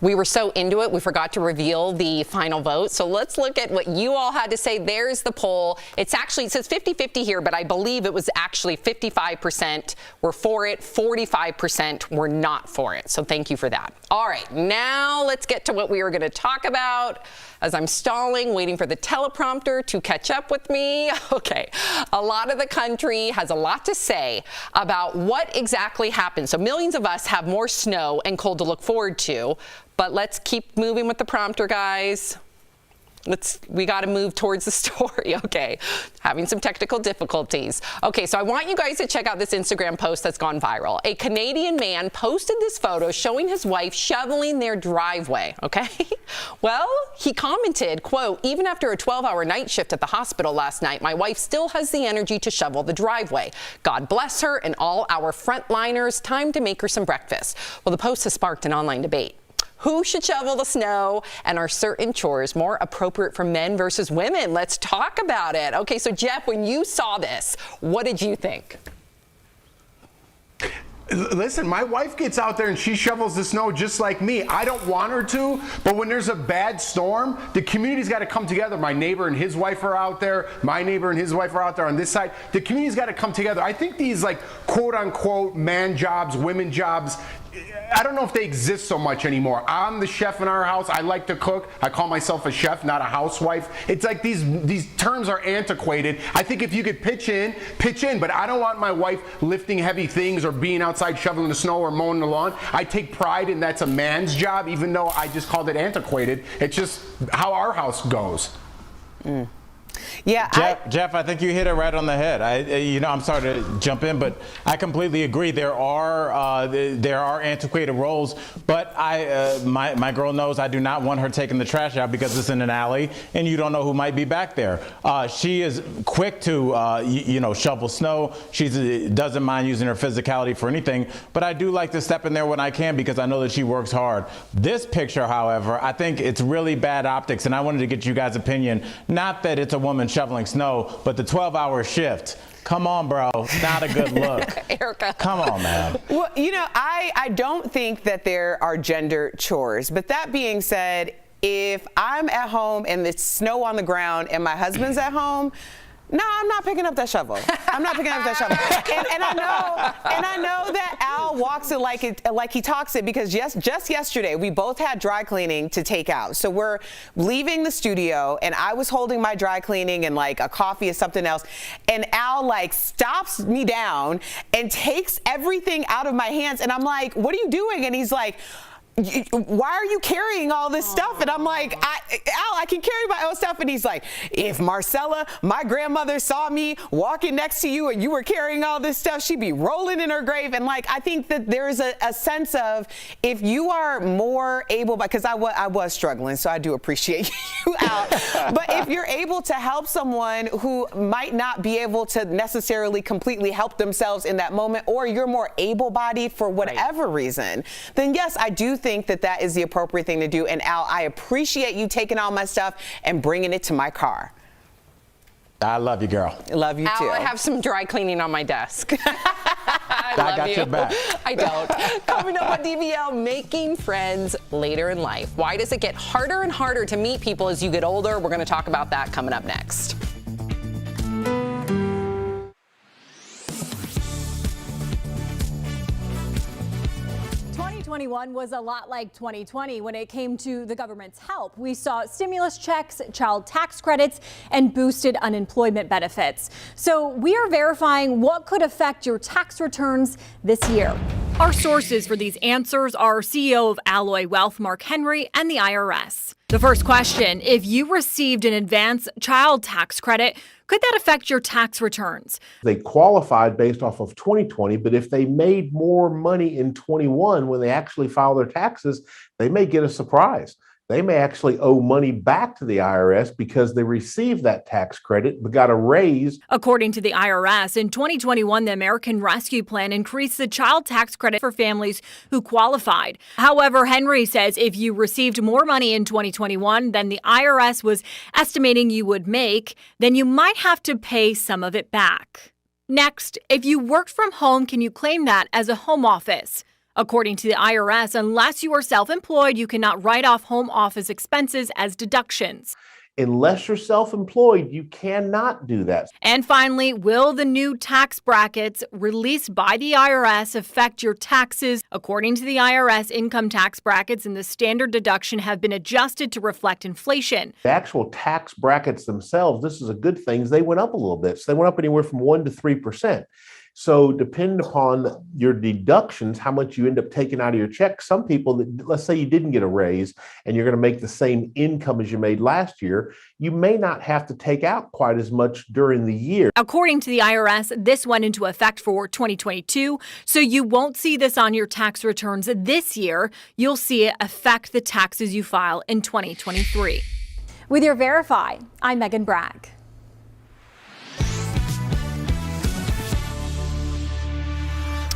We were so into it, we forgot to reveal the final vote. So let's look at what you all had to say. There's the poll. It says 50-50 here, but I believe it was actually 55% were for it, 45% were not for it. So thank you for that. All right, now let's get to what we were going to talk about. As I'm stalling, waiting for the teleprompter to catch up with me. Okay, a lot of the country has a lot to say about what exactly happened. So millions of us have more snow and cold to look forward to, but let's keep moving with the prompter, guys. We got to move towards the story. Okay, having some technical difficulties. Okay, so I want you guys to check out this Instagram post that's gone viral. A Canadian man posted this photo showing his wife shoveling their driveway. Okay, well, he commented, quote, "Even after a 12-hour night shift at the hospital last night, my wife still has the energy to shovel the driveway. God bless her and all our frontliners. Time to make her some breakfast." Well, the post has sparked an online debate. Who should shovel the snow, and are certain chores more appropriate for men versus women? Let's talk about it. Okay, so Jeff, when you saw this, what did you think? Listen, my wife gets out there and she shovels the snow just like me. I don't want her to, but when there's a bad storm, the community's got to come together. My neighbor and his wife are out there. My neighbor and his wife are out there on this side. The community's got to come together. I think these like quote unquote man jobs, women jobs, I don't know if they exist so much anymore. I'm the chef in our house. I like to cook. I call myself a chef, not a housewife. It's like these terms are antiquated. I think if you could pitch in, but I don't want my wife lifting heavy things or being outside shoveling the snow or mowing the lawn. I take pride in that's a man's job, even though I just called it antiquated. It's just how our house goes. Yeah, Jeff, I think you hit it right on the head. I'm sorry to jump in, but I completely agree. There are antiquated roles, but my girl knows I do not want her taking the trash out because it's in an alley and you don't know who might be back there. She is quick to shovel snow. She doesn't mind using her physicality for anything, but I do like to step in there when I can because I know that she works hard. This picture, however, I think it's really bad optics, and I wanted to get you guys' opinion. Not that it's a woman shoveling snow, but the 12-hour shift. Come on, bro. Not a good look. Erica. Come on, man. Well, I don't think that there are gender chores. But that being said, if I'm at home and there's snow on the ground and my husband's at home, no, I'm not picking up that shovel. I'm not picking up that shovel. And I know that Al walks it like he talks it, because just yesterday we both had dry cleaning to take out. So we're leaving the studio and I was holding my dry cleaning and like a coffee or something else, and Al like stops me down and takes everything out of my hands, and I'm like, "What are you doing?" And he's like, "Why are you carrying all this stuff?" And I'm like, Al, I can carry my own stuff. And he's like, "If Marcella, my grandmother, saw me walking next to you and you were carrying all this stuff, she'd be rolling in her grave." And like, I think that there's a sense of, if you are more able, because I was struggling, so I do appreciate you, Al. But if you're able to help someone who might not be able to necessarily completely help themselves in that moment, or you're more able-bodied for whatever reason, then yes, I do think that is the appropriate thing to do. And Al, I appreciate you taking all my stuff and bringing it to my car. I love you, girl. Love you too. Al, I have some dry cleaning on my desk. I got your back. I don't. Coming up on DBL, making friends later in life. Why does it get harder and harder to meet people as you get older? We're going to talk about that coming up next. 2021 was a lot like 2020 when it came to the government's help. We saw stimulus checks, child tax credits, and boosted unemployment benefits. So we are verifying what could affect your tax returns this year. Our sources for these answers are CEO of Alloy Wealth, Mark Henry, and the IRS. The first question: if you received an advance child tax credit, could that affect your tax returns? They qualified based off of 2020, but if they made more money in 21 when they actually file their taxes, they may get a surprise. They may actually owe money back to the IRS because they received that tax credit but got a raise. According to the IRS, in 2021, the American Rescue Plan increased the child tax credit for families who qualified. However, Henry says if you received more money in 2021 than the IRS was estimating you would make, then you might have to pay some of it back. Next, if you worked from home, can you claim that as a home office? According to the IRS, unless you are self-employed, you cannot write off home office expenses as deductions. Unless you're self-employed, you cannot do that. And finally, will the new tax brackets released by the IRS affect your taxes? According to the IRS, income tax brackets and the standard deduction have been adjusted to reflect inflation. The actual tax brackets themselves, this is a good thing, they went up a little bit. So they went up anywhere from 1% to 3%. So depending upon your deductions, how much you end up taking out of your check, some people, that, let's say you didn't get a raise and you're going to make the same income as you made last year, you may not have to take out quite as much during the year. According to the IRS, this went into effect for 2022, so you won't see this on your tax returns this year. You'll see it affect the taxes you file in 2023. With your Verify, I'm Megan Bragg.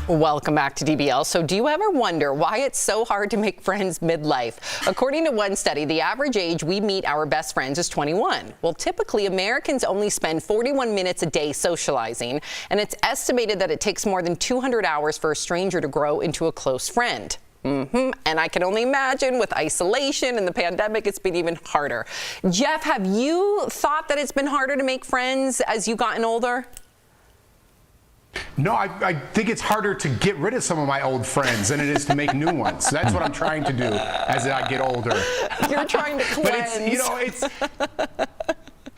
Welcome back to DBL. So do you ever wonder why it's so hard to make friends midlife? According to one study, the average age we meet our best friends is 21. Well, typically Americans only spend 41 minutes a day socializing, and it's estimated that it takes more than 200 hours for a stranger to grow into a close friend. And I can only imagine with isolation and the pandemic, it's been even harder. Jeff, have you thought that it's been harder to make friends as you've gotten older? No, I think it's harder to get rid of some of my old friends than it is to make new ones. That's what I'm trying to do as I get older. You're trying to cleanse.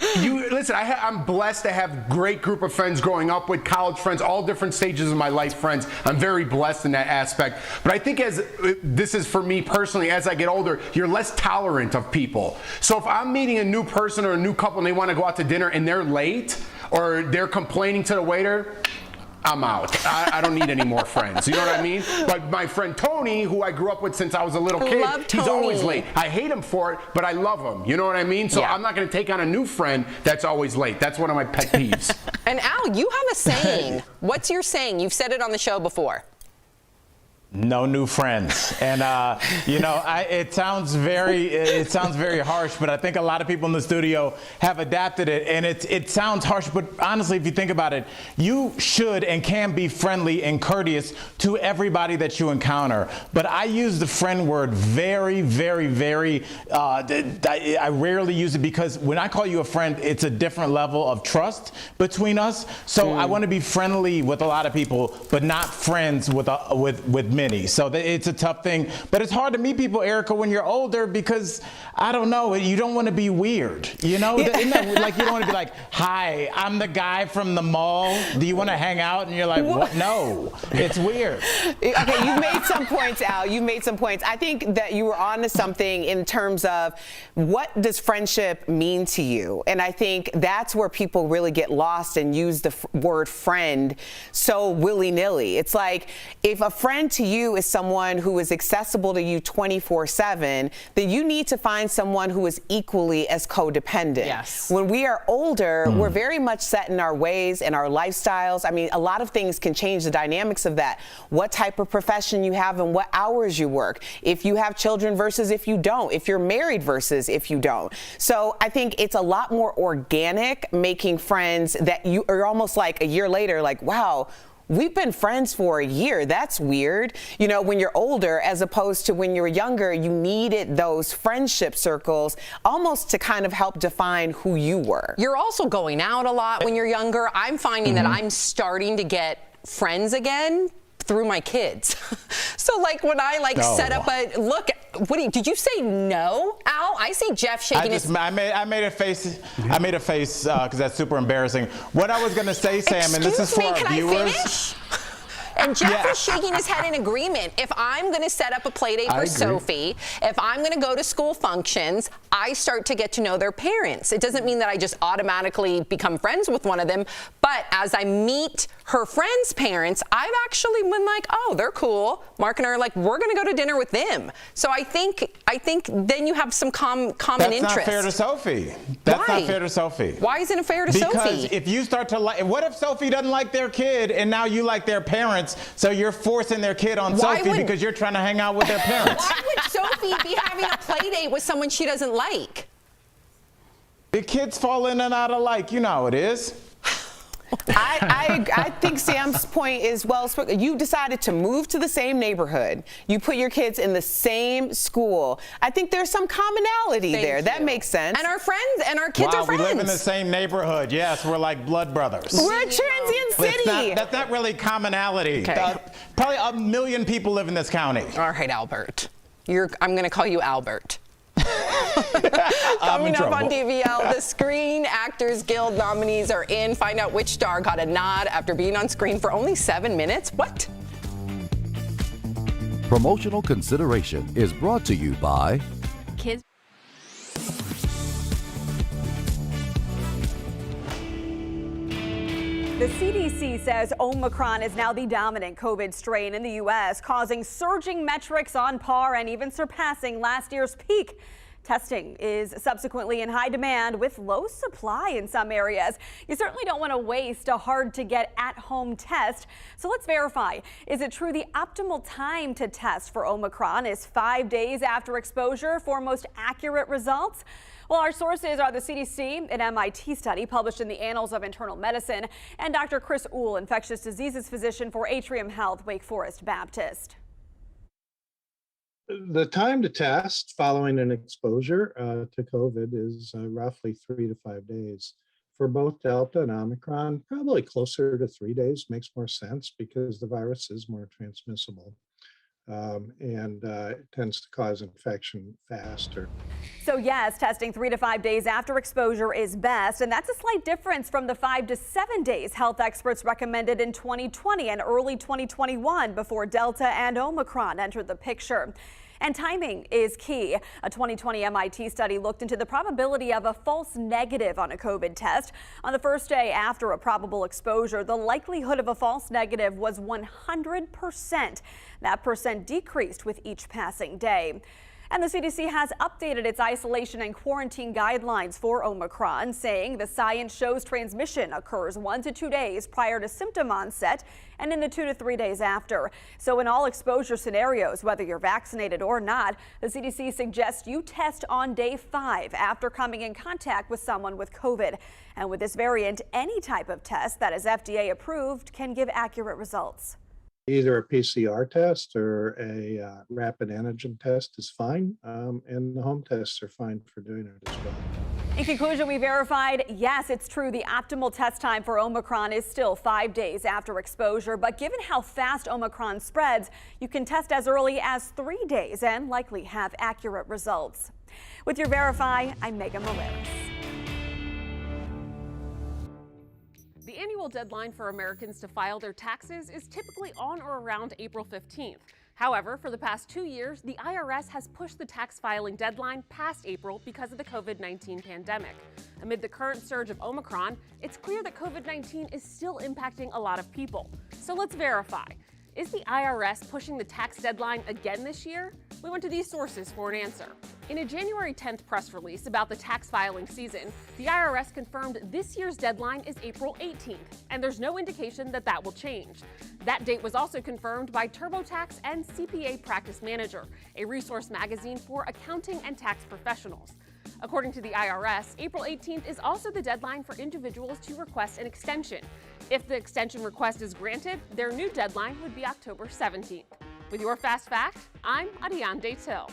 But listen, I'm blessed to have a great group of friends growing up with, college friends, all different stages of my life friends. I'm very blessed in that aspect. But I think this is for me personally, as I get older, you're less tolerant of people. So if I'm meeting a new person or a new couple and they want to go out to dinner and they're late or they're complaining to the waiter, I'm out. I don't need any more friends. You know what I mean? But my friend Tony, who I grew up with since I was a little kid, he's always late. I hate him for it, but I love him. You know what I mean? So I'm not going to take on a new friend that's always late. That's one of my pet peeves. And Al, you have a saying. What's your saying? You've said it on the show before. No new friends. And it sounds very harsh, but I think a lot of people in the studio have adapted it, and it sounds harsh, but honestly, if you think about it, you should and can be friendly and courteous to everybody that you encounter. But I use the friend word very, very, very, I rarely use it because when I call you a friend, it's a different level of trust between us. So I want to be friendly with a lot of people, but not friends with many. So it's a tough thing, but it's hard to meet people, Erica, when you're older because I don't know, you don't want to be weird, you know? Isn't that, like, you don't want to be like, hi, I'm the guy from the mall. Do you want to hang out? And you're like, what? No, it's weird. Okay, you've made some points, Al. You've made some points. I think that you were on to something in terms of what does friendship mean to you? And I think that's where people really get lost and use the word friend so willy-nilly. It's like, if a friend to you is someone who is accessible to you 24/7, then you need to find someone who is equally as codependent. Yes. When we are older, we're very much set in our ways and our lifestyles. I mean, a lot of things can change the dynamics of that. What type of profession you have and what hours you work. If you have children versus if you don't. If you're married versus if you don't. So I think it's a lot more organic making friends that you are almost like a year later, like, wow, we've been friends for a year. That's weird. You know, when you're older, as opposed to when you were younger, you needed those friendship circles almost to kind of help define who you were. You're also going out a lot when you're younger. I'm finding that I'm starting to get friends again through my kids. So like when I set up a look, did you say no, Al? I see Jeff shaking his. I made a face. I made a face because that's super embarrassing. What I was gonna say, Sam, and this is for our viewers. And Jeff is shaking his head in agreement. If I'm going to set up a play date for Sophie, if I'm going to go to school functions, I start to get to know their parents. It doesn't mean that I just automatically become friends with one of them, but as I meet her friends' parents, I've actually been like, oh, they're cool. Mark and I are like, we're going to go to dinner with them. So I think then you have some common interest. That's not fair to Sophie. That's not fair to Sophie. Why isn't it fair to Sophie? Because if you start to like, what if Sophie doesn't like their kid and now you like their parents? So you're forcing their kid on Sophie because you're trying to hang out with their parents. Why would Sophie be having a play date with someone she doesn't like? The kids fall in and out of like, you know how it is. I think Sam's point is well spoken. You decided to move to the same neighborhood. You put your kids in the same school. I think there's some commonality there. That makes sense. And our friends and our kids are friends. We live in the same neighborhood. Yes, we're like blood brothers. We're a transient city. That's not really commonality. Okay. Probably 1 million people live in this county. All right, Albert. I'm going to call you Albert. Coming up on DBL, the Screen Actors Guild nominees are in. Find out which star got a nod after being on screen for only 7 minutes. What? Promotional consideration is brought to you by Kids. The CDC says Omicron is now the dominant COVID strain in the U.S., causing surging metrics on par and even surpassing last year's peak. Testing is subsequently in high demand with low supply in some areas. You certainly don't want to waste a hard-to-get at-home test. So let's verify. Is it true the optimal time to test for Omicron is 5 days after exposure for most accurate results? Well, our sources are the CDC, an MIT study published in the Annals of Internal Medicine, and Dr. Chris Uhl, infectious diseases physician for Atrium Health, Wake Forest Baptist. The time to test following an exposure to COVID is roughly 3 to 5 days. For both Delta and Omicron, probably closer to 3 days makes more sense because the virus is more transmissible. And it tends to cause infection faster. So yes, testing 3 to 5 days after exposure is best, and that's a slight difference from the 5 to 7 days health experts recommended in 2020 and early 2021 before Delta and Omicron entered the picture. And timing is key. A 2020 MIT study looked into the probability of a false negative on a COVID test. On the first day after a probable exposure, the likelihood of a false negative was 100%. That percent decreased with each passing day. And the CDC has updated its isolation and quarantine guidelines for Omicron, saying the science shows transmission occurs 1 to 2 days prior to symptom onset and in the 2 to 3 days after. So in all exposure scenarios, whether you're vaccinated or not, the CDC suggests you test on day 5 after coming in contact with someone with COVID. And with this variant, any type of test that is FDA approved can give accurate results. Either a PCR test or a rapid antigen test is fine, and the home tests are fine for doing it as well. In conclusion, we verified, yes, it's true. The optimal test time for Omicron is still 5 days after exposure. But given how fast Omicron spreads, you can test as early as 3 days and likely have accurate results. With your Verify, I'm Megan Morales. The annual deadline for Americans to file their taxes is typically on or around April 15th. However, for the past 2 years, the IRS has pushed the tax filing deadline past April because of the COVID-19 pandemic. Amid the current surge of Omicron, it's clear that COVID-19 is still impacting a lot of people. So let's verify. Is the IRS pushing the tax deadline again this year? We went to these sources for an answer. In a January 10th press release about the tax filing season, the IRS confirmed this year's deadline is April 18th, and there's no indication that that will change. That date was also confirmed by TurboTax and CPA Practice Manager, a resource magazine for accounting and tax professionals. According to the IRS, April 18th is also the deadline for individuals to request an extension. If the extension request is granted, their new deadline would be October 17th. With your Fast Fact, I'm Adiane Daytil.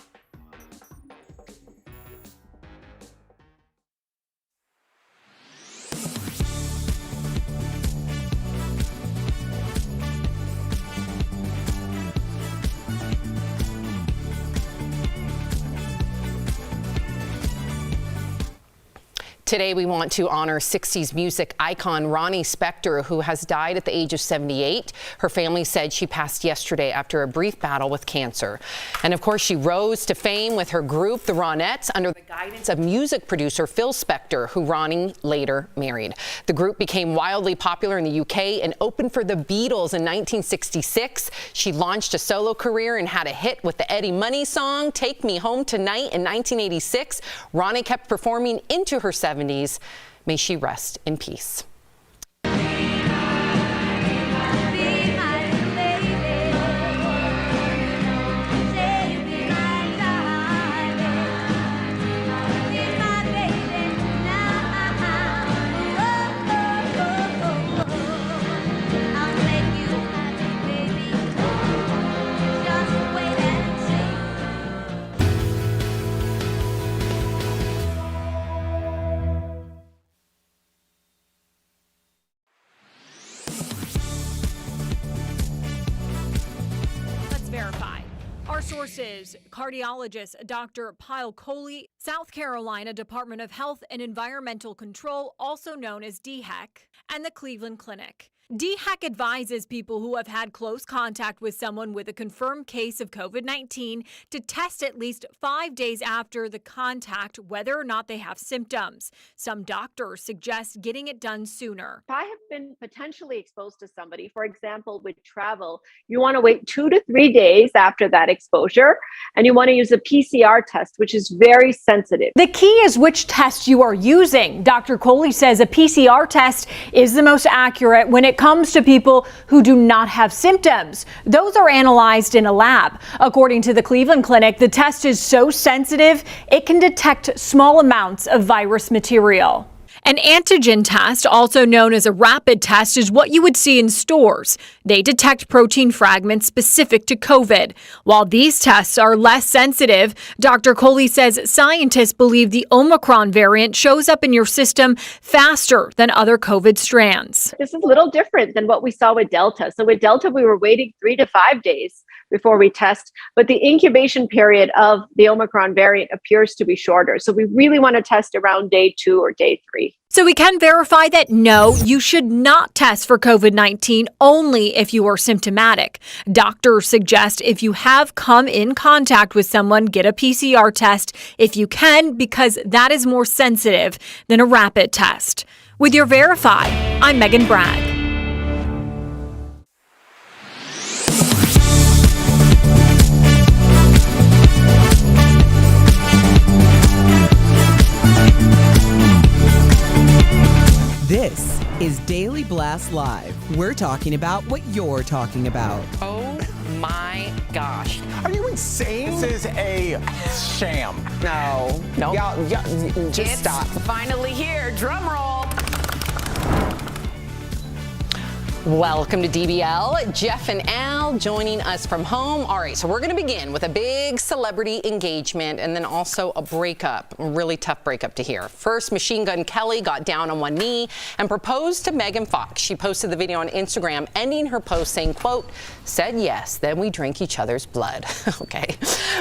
Today, we want to honor 60s music icon Ronnie Spector, who has died at the age of 78. Her family said she passed yesterday after a brief battle with cancer. And of course, she rose to fame with her group, the Ronettes, under the guidance of music producer Phil Spector, who Ronnie later married. The group became wildly popular in the UK and opened for the Beatles in 1966. She launched a solo career and had a hit with the Eddie Money song, Take Me Home Tonight, in 1986. Ronnie kept performing into her 70s. May she rest in peace. Sources: cardiologist Dr. Pyle Coley, South Carolina Department of Health and Environmental Control, also known as DHEC, and the Cleveland Clinic. DHEC advises people who have had close contact with someone with a confirmed case of COVID-19 to test at least 5 days after the contact whether or not they have symptoms. Some doctors suggest getting it done sooner. If I have been potentially exposed to somebody, for example, with travel, you want to wait 2 to 3 days after that exposure, and you want to use a PCR test, which is very sensitive. The key is which test you are using. Dr. Coley says a PCR test is the most accurate when it comes to people who do not have symptoms. Those are analyzed in a lab. According to the Cleveland Clinic, the test is so sensitive, it can detect small amounts of virus material. An antigen test, also known as a rapid test, is what you would see in stores. They detect protein fragments specific to COVID. While these tests are less sensitive, Dr. Coley says scientists believe the Omicron variant shows up in your system faster than other COVID strands. This is a little different than what we saw with Delta. So with Delta, we were waiting 3 to 5 days before we test, but the incubation period of the Omicron variant appears to be shorter. So we really want to test around day 2 or day 3. So we can verify that no, you should not test for COVID-19 only if you are symptomatic. Doctors suggest if you have come in contact with someone, get a PCR test if you can, because that is more sensitive than a rapid test. With your Verify, I'm Megan Bragg. This is Daily Blast Live. We're talking about what you're talking about. Oh my gosh. Are you insane? This is a sham. No. Y'all just stop. Finally here. Drum roll. Welcome to DBL. Jeff and Al joining us from home. All right, so we're going to begin with a big celebrity engagement and then also a breakup, a really tough breakup to hear. First, Machine Gun Kelly got down on one knee and proposed to Megan Fox. She posted the video on Instagram, ending her post saying, quote, "Said yes, then we drink each other's blood." Okay.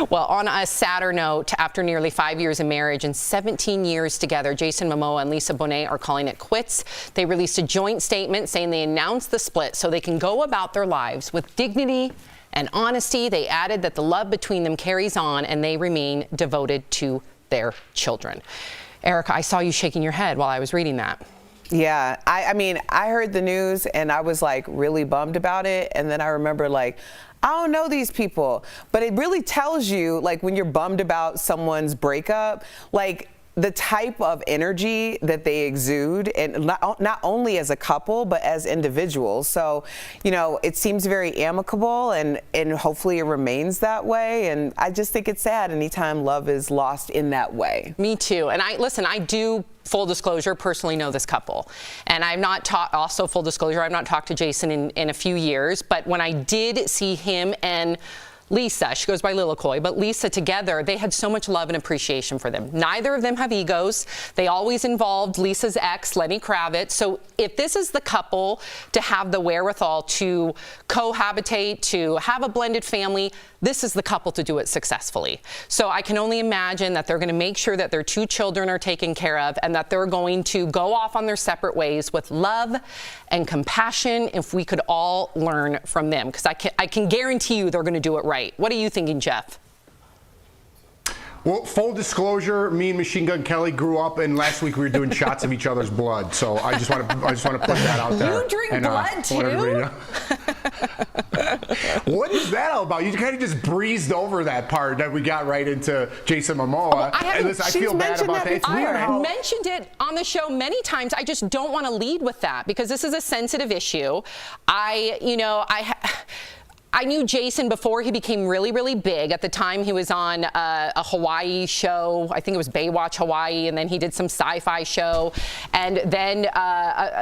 Well, on a sadder note, after nearly 5 years of marriage and 17 years together, Jason Momoa and Lisa Bonet are calling it quits. They released a joint statement saying they announced the split so they can go about their lives with dignity and honesty. They added that the love between them carries on and they remain devoted to their children. Erica, I saw you shaking your head while I was reading that. Yeah, I mean, I heard the news and I was like really bummed about it. And then I remember like, I don't know these people, but it really tells you like when you're bummed about someone's breakup, like the type of energy that they exude, and not only as a couple, but as individuals. So, you know, it seems very amicable and hopefully it remains that way. And I just think it's sad anytime love is lost in that way. Me too. And I do, full disclosure, personally know this couple. And I've not also full disclosure, I've not talked to Jason in a few years, but when I did see him and Lisa, she goes by Lilikoi, but Lisa together, they had so much love and appreciation for them. Neither of them have egos. They always involved Lisa's ex, Lenny Kravitz. So if this is the couple to have the wherewithal to cohabitate, to have a blended family, this is the couple to do it successfully. So I can only imagine that they're going to make sure that their 2 children are taken care of and that they're going to go off on their separate ways with love and compassion if we could all learn from them. Because I can guarantee you they're going to do it right. What are you thinking, Jeff? Well, full disclosure, me and Machine Gun Kelly grew up, and last week we were doing shots of each other's blood. So I just want to put that out there. You drink blood too? What is that all about? You kind of just breezed over that part that we got right into Jason Momoa. I feel bad about that. It's weird how... I've mentioned it on the show many times. I just don't want to lead with that because this is a sensitive issue. I knew Jason before he became really, really big. At the time, he was on a Hawaii show. I think it was Baywatch Hawaii, and then he did some sci-fi show. And then,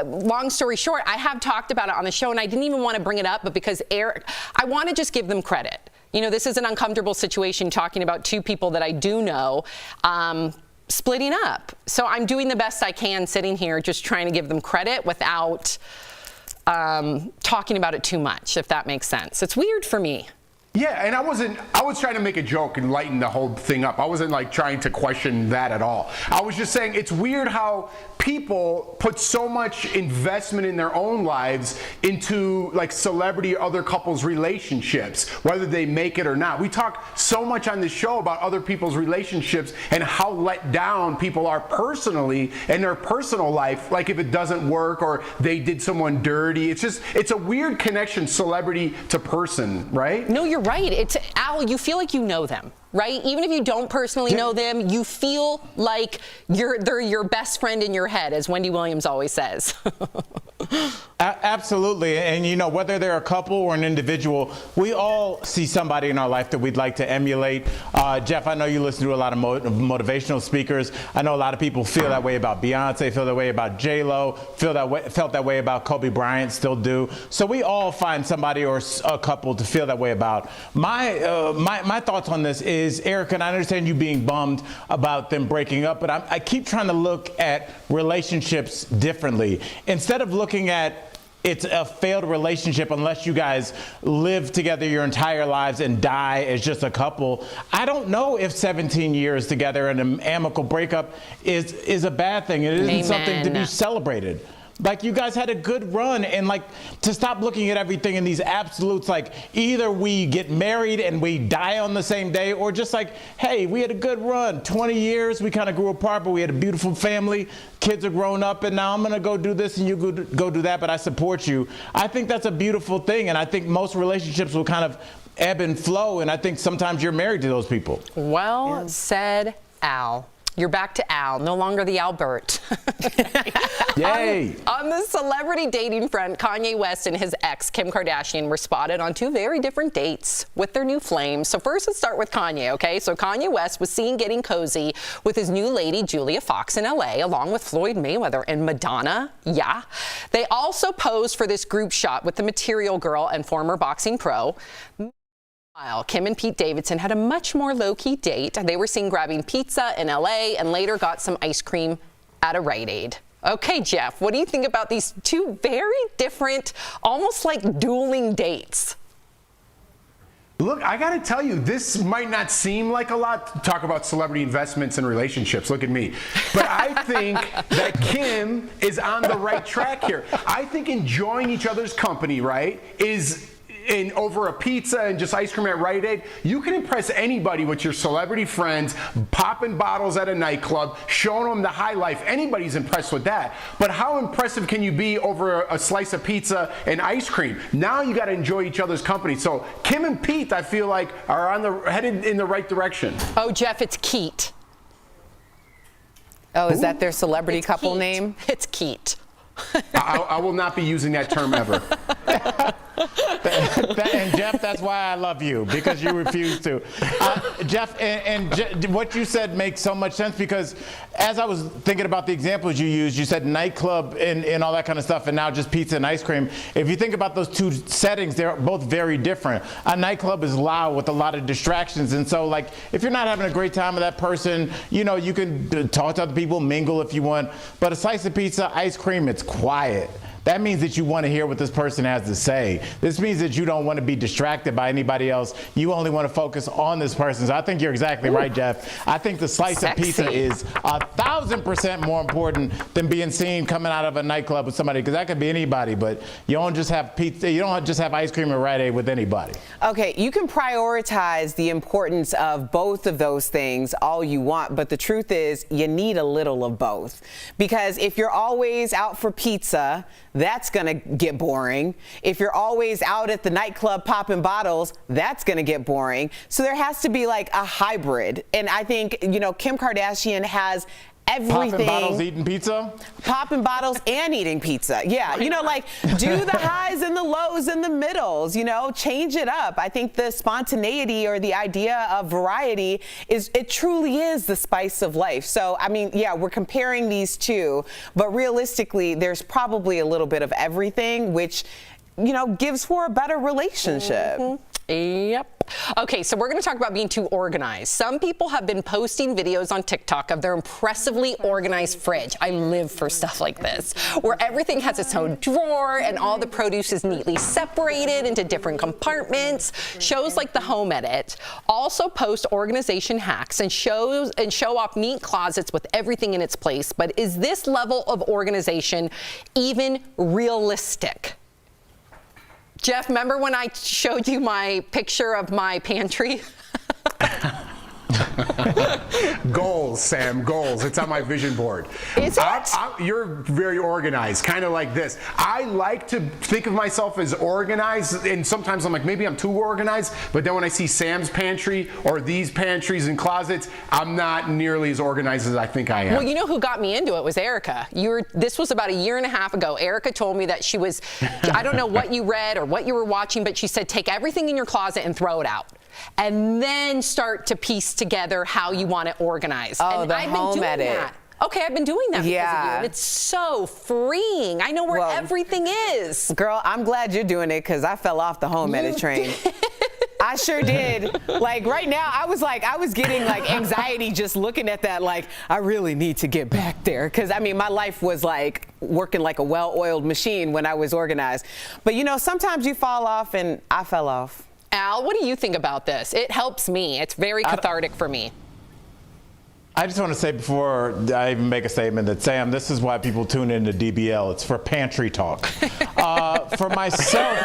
long story short, I have talked about it on the show, and I didn't even want to bring it up, but because Eric, I want to just give them credit. You know, this is an uncomfortable situation talking about 2 people that I do know splitting up. So I'm doing the best I can sitting here just trying to give them credit without talking about it too much, if that makes sense. It's weird for me. Yeah, and I was trying to make a joke and lighten the whole thing up. I wasn't like trying to question that at all. I was just saying it's weird how people put so much investment in their own lives into like celebrity or other couples' relationships, whether they make it or not. We talk so much on this show about other people's relationships and how let down people are personally in their personal life, like if it doesn't work or they did someone dirty. It's a weird connection, celebrity to person, right? No, you're right. It's Al, you feel like you know them, right? Even if you don't personally know them, you feel like they're your best friend in your head, as Wendy Williams always says. Absolutely. And you know, whether they're a couple or an individual, we all see somebody in our life that we'd like to emulate. Jeff, I know you listen to a lot of motivational speakers. I know a lot of people feel that way about Beyonce, feel that way about J-Lo, felt that way about Kobe Bryant, still do. So we all find somebody or a couple to feel that way about. My thoughts on this is, Erica, and I understand you being bummed about them breaking up, but I keep trying to look at relationships differently. Instead of looking at it's a failed relationship unless you guys live together your entire lives and die as just a couple. I don't know if 17 years together and an amicable breakup is a bad thing. It isn't something to be celebrated. Like, you guys had a good run, and like, to stop looking at everything in these absolutes, like either we get married and we die on the same day, or just like, hey, we had a good run, 20 years, we kind of grew apart, but we had a beautiful family, kids are grown up, and now I'm gonna go do this and you go do that, but I support you. I think that's a beautiful thing, and I think most relationships will kind of ebb and flow, and I think sometimes you're married to those people. Well said, Al. You're back to Al, no longer the Albert. Yay! On the celebrity dating front, Kanye West and his ex, Kim Kardashian, were spotted on two very different dates with their new flames. So first, let's start with Kanye, okay? So Kanye West was seen getting cozy with his new lady, Julia Fox, in LA, along with Floyd Mayweather and Madonna. Yeah. They also posed for this group shot with the Material Girl and former boxing pro. Meanwhile, Kim and Pete Davidson had a much more low-key date. They were seen grabbing pizza in LA and later got some ice cream at a Rite Aid. Okay, Jeff, what do you think about these two very different, almost like dueling dates? Look, I gotta tell you, this might not seem like a lot to talk about celebrity investments and relationships. Look at me. But I think that Kim is on the right track here. I think enjoying each other's company, right, is over a pizza and just ice cream at Rite Aid. You can impress anybody with your celebrity friends, popping bottles at a nightclub, showing them the high life. Anybody's impressed with that. But how impressive can you be over a slice of pizza and ice cream? Now you got to enjoy each other's company. So Kim and Pete, I feel like, are headed in the right direction. Oh, Jeff, it's Keat. Oh, is that their celebrity couple name? It's Keat. I will not be using that term ever. And Jeff, that's why I love you, because you refuse to. Jeff, what you said makes so much sense, because as I was thinking about the examples you used, you said nightclub and all that kind of stuff, and now just pizza and ice cream. If you think about those two settings, they're both very different. A nightclub is loud with a lot of distractions, and so like if you're not having a great time with that person, you know, you can talk to other people, mingle if you want, but a slice of pizza, ice cream, it's quiet. That means that you want to hear what this person has to say. This means that you don't want to be distracted by anybody else. You only want to focus on this person. So I think you're exactly right, Jeff. I think the slice of pizza is 1,000% more important than being seen coming out of a nightclub with somebody, because that could be anybody, but you don't just have pizza, you don't just have ice cream at Rite Aid with anybody. Okay, you can prioritize the importance of both of those things all you want, but the truth is you need a little of both. Because if you're always out for pizza, that's going to get boring. If you're always out at the nightclub popping bottles, that's going to get boring. So there has to be like a hybrid. And I think, you know, Kim Kardashian has everything. Popping bottles, eating pizza? Popping bottles and eating pizza. Yeah, you know, like do the highs and the lows and the middles, you know, change it up. I think the spontaneity or the idea of variety it truly is the spice of life. So, I mean, yeah, we're comparing these two, but realistically, there's probably a little bit of everything, which, you know, gives for a better relationship. Yep. Okay, so we're going to talk about being too organized. Some people have been posting videos on TikTok of their impressively organized fridge. I live for stuff like this, where everything has its own drawer and all the produce is neatly separated into different compartments. Shows like The Home Edit also post organization hacks and show off neat closets with everything in its place. But is this level of organization even realistic? Jeff, remember when I showed you my picture of my pantry? Goals, Sam, goals. It's on my vision board. Is it? You're very organized, kind of like this. I like to think of myself as organized, and sometimes I'm like, maybe I'm too organized, but then when I see Sam's pantry or these pantries and closets, I'm not nearly as organized as I think I am. Well, you know who got me into it was Erica. This was about a year and a half ago. Erica told me that she was, I don't know what you read or what you were watching, but she said, take everything in your closet and throw it out. And then start to piece together how you want it organized. Oh, and the I've Home been doing Edit. that. Okay, I've been doing that because of you, and it's so freeing. I know where everything is. Girl, I'm glad you're doing it because I fell off the Home Edit train. I sure did. Like right now, I was getting like anxiety just looking at that. Like I really need to get back there because I mean my life was like working like a well-oiled machine when I was organized. But you know, sometimes you fall off, and I fell off. Al, what do you think about this? It helps me. It's very cathartic for me. I just want to say before I even make a statement that, Sam, this is why people tune into DBL. It's for pantry talk. For myself,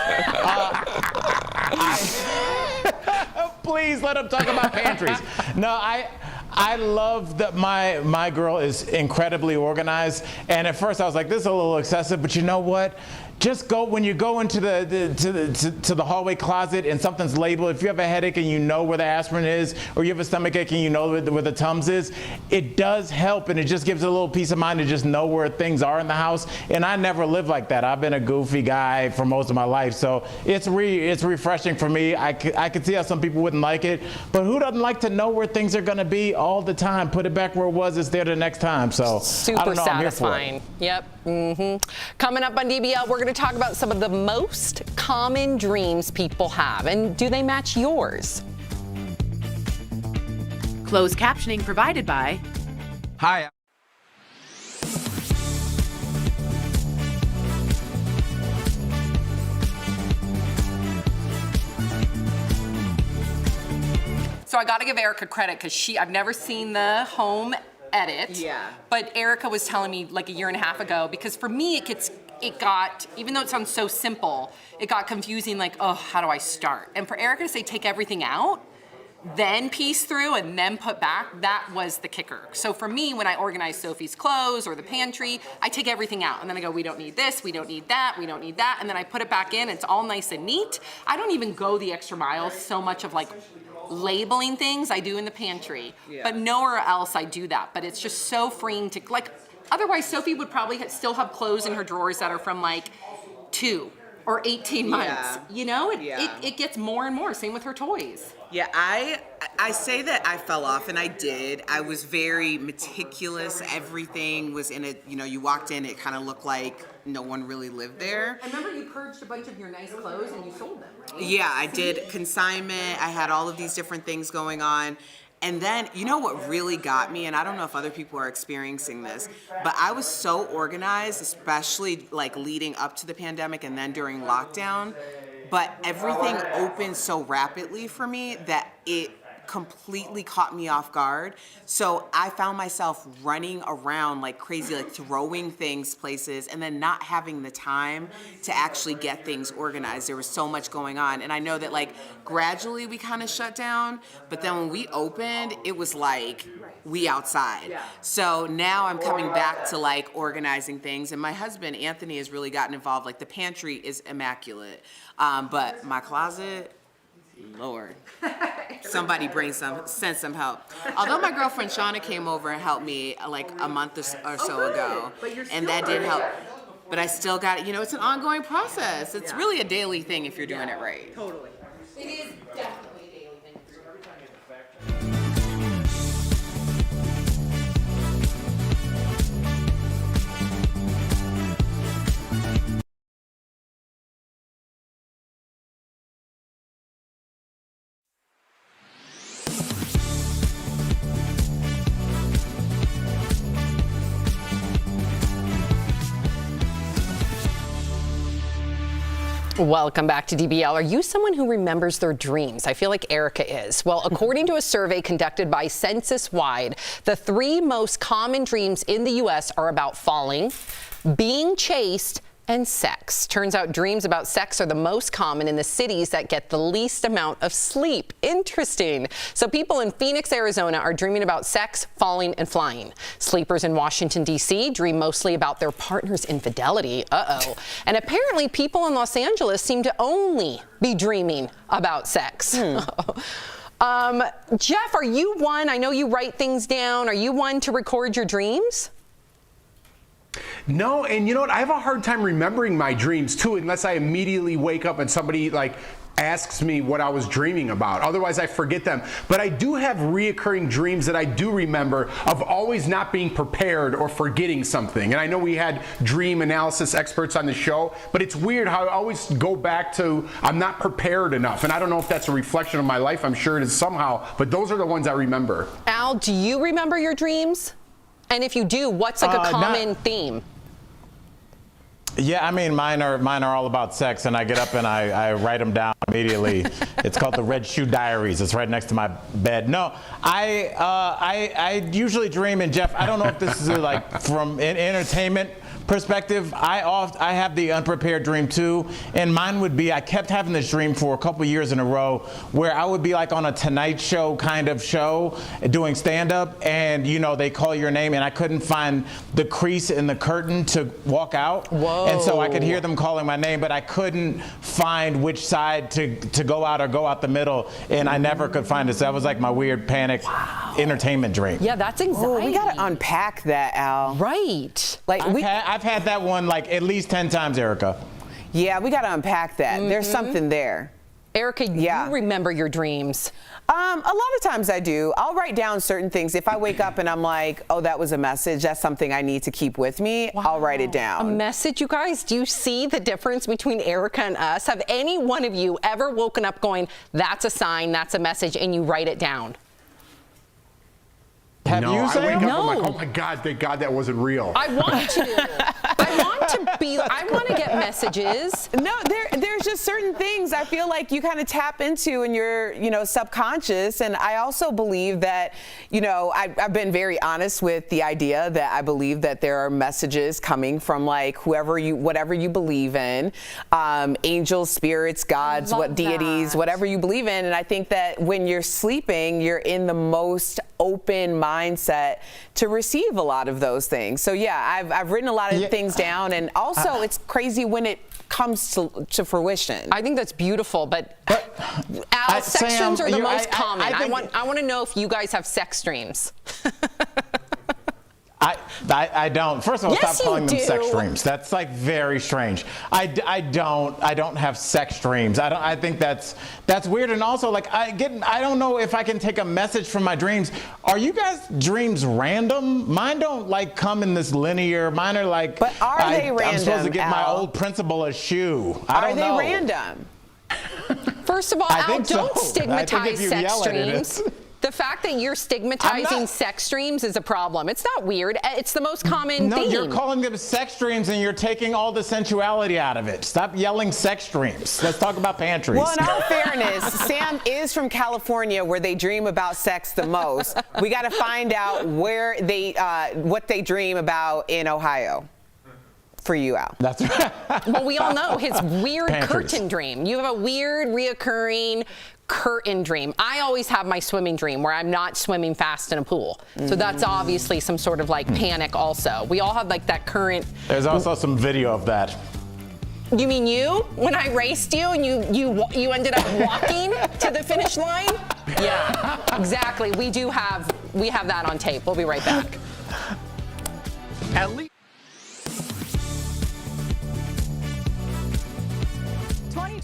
please let them talk about pantries. No, I love that my girl is incredibly organized. And at first I was like, this is a little excessive, but you know what? Just go when you go into the hallway closet and something's labeled. If you have a headache and you know where the aspirin is, or you have a stomach ache and you know where the Tums is, it does help, and it just gives a little peace of mind to just know where things are in the house. And I never lived like that. I've been a goofy guy for most of my life, so it's refreshing for me. I could see how some people wouldn't like it, but who doesn't like to know where things are going to be all the time? Put it back where it was. It's there the next time. So super I don't know, satisfying. I'm here for it. Yep. Coming up on DBL, we're going to talk about some of the most common dreams people have, and do they match yours? Closed captioning provided by Hi. So I got to give Erica credit because I've never seen the Home Edit. Yeah. But Erica was telling me like a year and a half ago, because for me it got, even though it sounds so simple, it got confusing, like, oh, how do I start? And for Erica to say take everything out, then piece through, and then put back, that was the kicker. So for me, when I organize Sophie's clothes or the pantry, I take everything out, and then I go, we don't need this, we don't need that, we don't need that, and then I put it back in, it's all nice and neat. I don't even go the extra mile so much of like labeling things. I do in the pantry, but nowhere else I do that. But it's just so freeing to, like, otherwise Sophie would probably still have clothes in her drawers that are from like 2 or 18 months. You know, it gets more and more. Same with her toys. Yeah, I say that I fell off, and I did. I was very meticulous. Everything was in it. You know, you walked in, it kind of looked like no one really lived there. I remember you purged a bunch of your nice clothes and you sold them, right? Yeah, I did consignment. I had all of these different things going on. And then, you know what really got me, and I don't know if other people are experiencing this, but I was so organized, especially like leading up to the pandemic and then during lockdown, but everything opened so rapidly for me that it completely caught me off guard. So I found myself running around like crazy, like throwing things places, and then not having the time to actually get things organized. There was so much going on. And I know that like gradually we kind of shut down, but then when we opened, it was like we outside. So now I'm coming back to like organizing things. And my husband, Anthony, has really gotten involved. Like the pantry is immaculate. But my closet, Lord, somebody send some help. Although my girlfriend Shauna came over and helped me like a month or so ago, and that did help. But I still got it. You know, it's an ongoing process. It's really a daily thing if you're doing it right. Totally. It is definitely. Welcome back to DBL. Are you someone who remembers their dreams? I feel like Erica is. Well, according to a survey conducted by Census Wide, the 3 most common dreams in the U.S. are about falling, being chased, and sex. Turns out dreams about sex are the most common in the cities that get the least amount of sleep. Interesting. So people in Phoenix, Arizona are dreaming about sex, falling, and flying. Sleepers in Washington, D.C. dream mostly about their partner's infidelity. And apparently people in Los Angeles seem to only be dreaming about sex. Jeff, are you one? I know you write things down. Are you one to record your dreams? No, and you know what? I have a hard time remembering my dreams too, unless I immediately wake up and somebody asks me what I was dreaming about. Otherwise, I forget them. But I do have reoccurring dreams that I do remember of always not being prepared or forgetting something. And I know we had dream analysis experts on the show, but it's weird how I always go back to I'm not prepared enough. And I don't know if that's a reflection of my life. I'm sure it is somehow, but those are the ones I remember. Al, do you remember your dreams? And if you do, what's a common theme? Yeah, I mean, mine are all about sex, and I get up and I write them down immediately. It's called the Red Shoe Diaries. It's right next to my bed. No, I usually dream, and Jeff, I don't know if this is from an entertainment perspective. I have the unprepared dream too, and mine would be I kept having this dream for a couple years in a row where I would be on a Tonight Show kind of show doing stand-up, and they call your name, and I couldn't find the crease in the curtain to walk out. Whoa. And so I could hear them calling my name, but I couldn't find which side to go out or go out the middle, and I never could find it. So that was my weird panic entertainment dream. Yeah, that's anxiety. We gotta unpack that, Al. Right. I've had that one at least 10 times, Erica. Yeah, we gotta unpack that. There's something there. Erica, you remember your dreams. A lot of times I do. I'll write down certain things. If I wake up and I'm like, oh, that was a message, that's something I need to keep with me, I'll write it down. A message, you guys? Do you see the difference between Erica and us? Have any one of you ever woken up going, that's a sign, that's a message, and you write it down? Have you, Sam? I wake up, I'm like, oh my God, thank God that wasn't real. I want to. I want to get messages. No, there's just certain things I feel like you kind of tap into in your, subconscious. And I also believe that, I've been very honest with the idea that I believe that there are messages coming from whatever you believe in, angels, spirits, gods, deities, whatever you believe in. And I think that when you're sleeping, you're in the most open mindset to receive a lot of those things. So yeah, I've written a lot of things down, and also it's crazy when it comes to fruition. I think that's beautiful, but Al, sex dreams are the most common. I want to know if you guys have sex dreams. I don't. First of all, yes, stop calling them sex dreams. That's very strange. I don't have sex dreams. I think that's weird. And also I don't know if I can take a message from my dreams. Are you guys dreams random? Mine don't come in this linear. Mine are But are they random? I'm supposed to get my old principal a shoe. I don't know. Are they random? First of all, Al, don't stigmatize sex dreams. The fact that you're stigmatizing sex dreams is a problem. It's not weird. It's the most common theme. No, you're calling them sex dreams and you're taking all the sensuality out of it. Stop yelling sex dreams. Let's talk about pantries. Well, in all fairness, Sam is from California where they dream about sex the most. We got to find out what they dream about in Ohio. For you, Al. That's right. Well, we all know his weird curtain dream. You have a weird, reoccurring curtain dream. I always have my swimming dream where I'm not swimming fast in a pool. So that's obviously some sort of panic also. We all have that current. There's also some video of that. You mean you? When I raced you and you ended up walking to the finish line? Yeah, exactly. We have that on tape. We'll be right back. At least